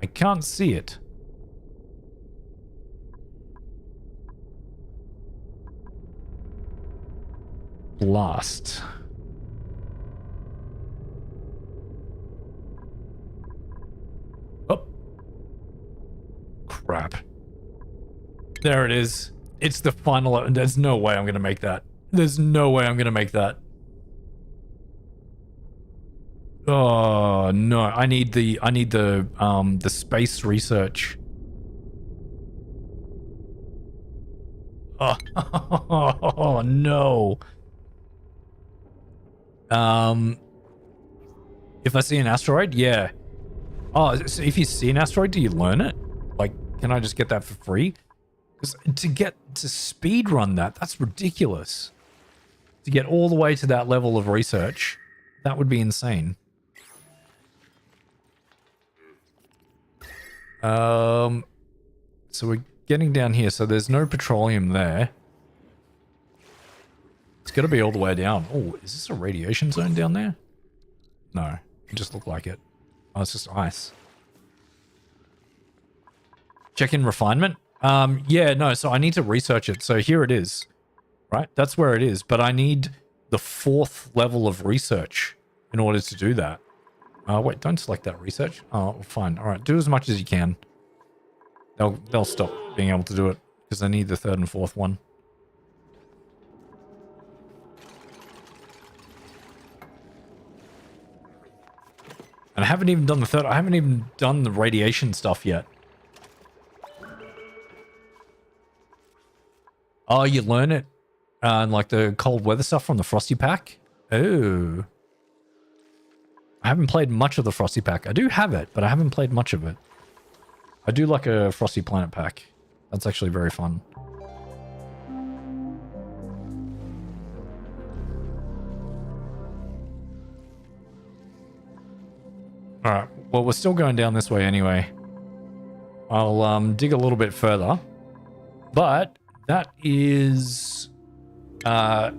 I can't see it. Blast. Oh. Crap. There it is. It's the final. There's no way I'm going to make that. There's no way I'm going to make that. Oh, no. I need the space research. Oh, no. If I see an asteroid, yeah. Oh, so if you see an asteroid, do you learn it? Like, can I just get that for free? Because to speed run that's ridiculous. To get all the way to that level of research, that would be insane. So we're getting down here. So there's no petroleum there. It's got to be all the way down. Oh, is this a radiation zone down there? No, it just looked like it. Oh, it's just ice. Check in refinement. Yeah, no, so I need to research it. So here it is, right? That's where it is. But I need the 4th level of research in order to do that. Wait, don't select that research. Oh, fine. All right, do as much as you can. They'll stop being able to do it because I need the 3rd and 4th one. And I haven't even done the 3rd. I haven't even done the radiation stuff yet. Oh, you learn it. And like the cold weather stuff from the Frosty Pack. Oh. I haven't played much of the Frosty Pack. I do have it, but I haven't played much of it. I do like a Frosty Planet Pack. That's actually very fun. Alright, well, we're still going down this way anyway. I'll dig a little bit further. But that is... save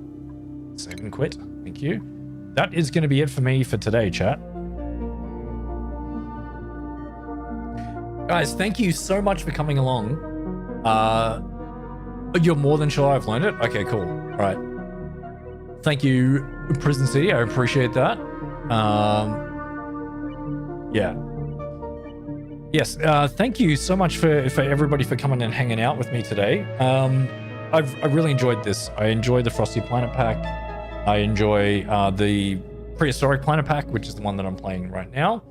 and quit. Thank you. That is going to be it for me for today, chat. Guys, thank you so much for coming along. You're more than sure I've learned it? Okay, cool. All right. Thank you, Prison City. I appreciate that. Yeah. Yes, thank you so much for everybody for coming and hanging out with me today. I really enjoyed this. I enjoy the Frosty Planet Pack. I enjoy the Prehistoric Planet Pack, which is the one that I'm playing right now.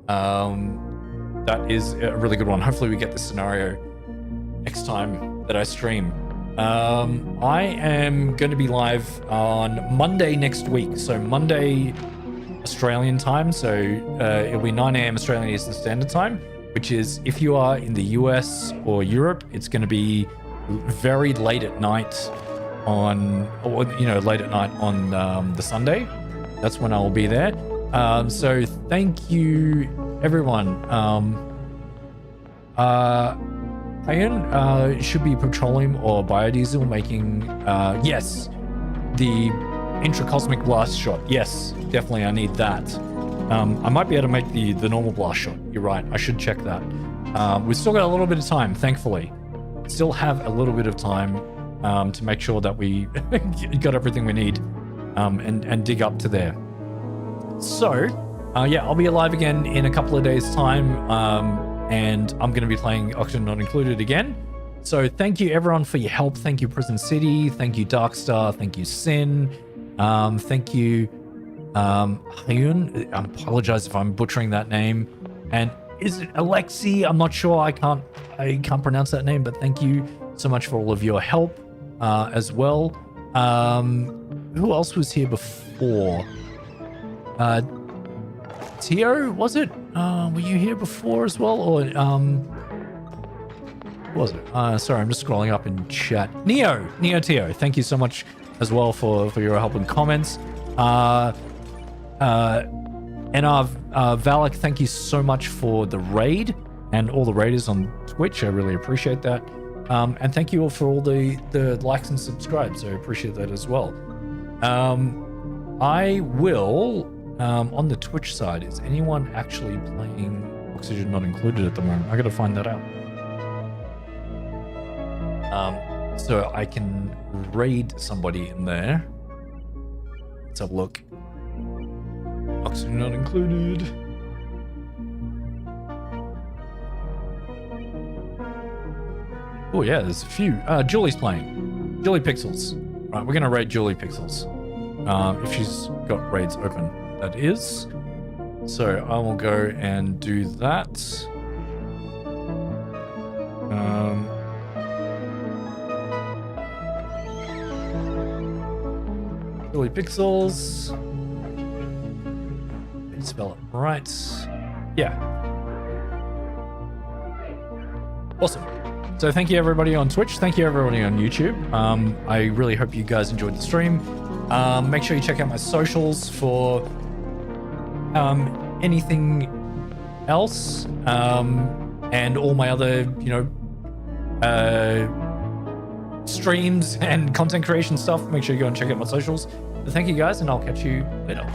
That is a really good one. Hopefully we get this scenario next time that I stream. I am going to be live on Monday next week. So Monday Australian time. So it'll be 9 a.m. Australian Eastern Standard Time, which is if you are in the US or Europe, it's going to be very late at night on, or, you know, late at night on the Sunday. That's when I will be there. So thank you, everyone. Iron should be petroleum or biodiesel making, yes, the intracosmic blast shot. Yes, definitely I need that. I might be able to make the normal blast shot. You're right, I should check that. We've still got a little bit of time, thankfully. Still have a little bit of time to make sure that we got everything we need and dig up to there. So, yeah, I'll be alive again in a couple of days' time, and I'm going to be playing Oxygen Not Included again. So thank you, everyone, for your help. Thank you, Prison City. Thank you, Darkstar. Thank you, Sin. Thank you, Hyun. I apologize if I'm butchering that name. And is it Alexi? I'm not sure. I can't pronounce that name, but thank you so much for all of your help as well. Who else was here before? Tio, was it? Were you here before as well? Or who was it? Sorry, I'm just scrolling up in chat. Neo Tio, thank you so much as well for your help and comments. And Valak, thank you so much for the raid and all the raiders on Twitch. I really appreciate that. And thank you all for all the likes and subscribes. I appreciate that as well. I will, on the Twitch side, is anyone actually playing Oxygen Not Included at the moment? I gotta find that out. So I can raid somebody in there. Let's have a look. Oxygen Not Included. Oh yeah, there's a few. Julie's playing. Julie Pixels. Right, we're gonna raid Julie Pixels. If she's got raids open, that is. So I will go and do that. Julie Pixels. Let's spell it right. Yeah. Awesome. So thank you everybody on Twitch. Thank you everybody on YouTube. I really hope you guys enjoyed the stream. Make sure you check out my socials for anything else and all my other, streams and content creation stuff. Make sure you go and check out my socials. But thank you guys, and I'll catch you later.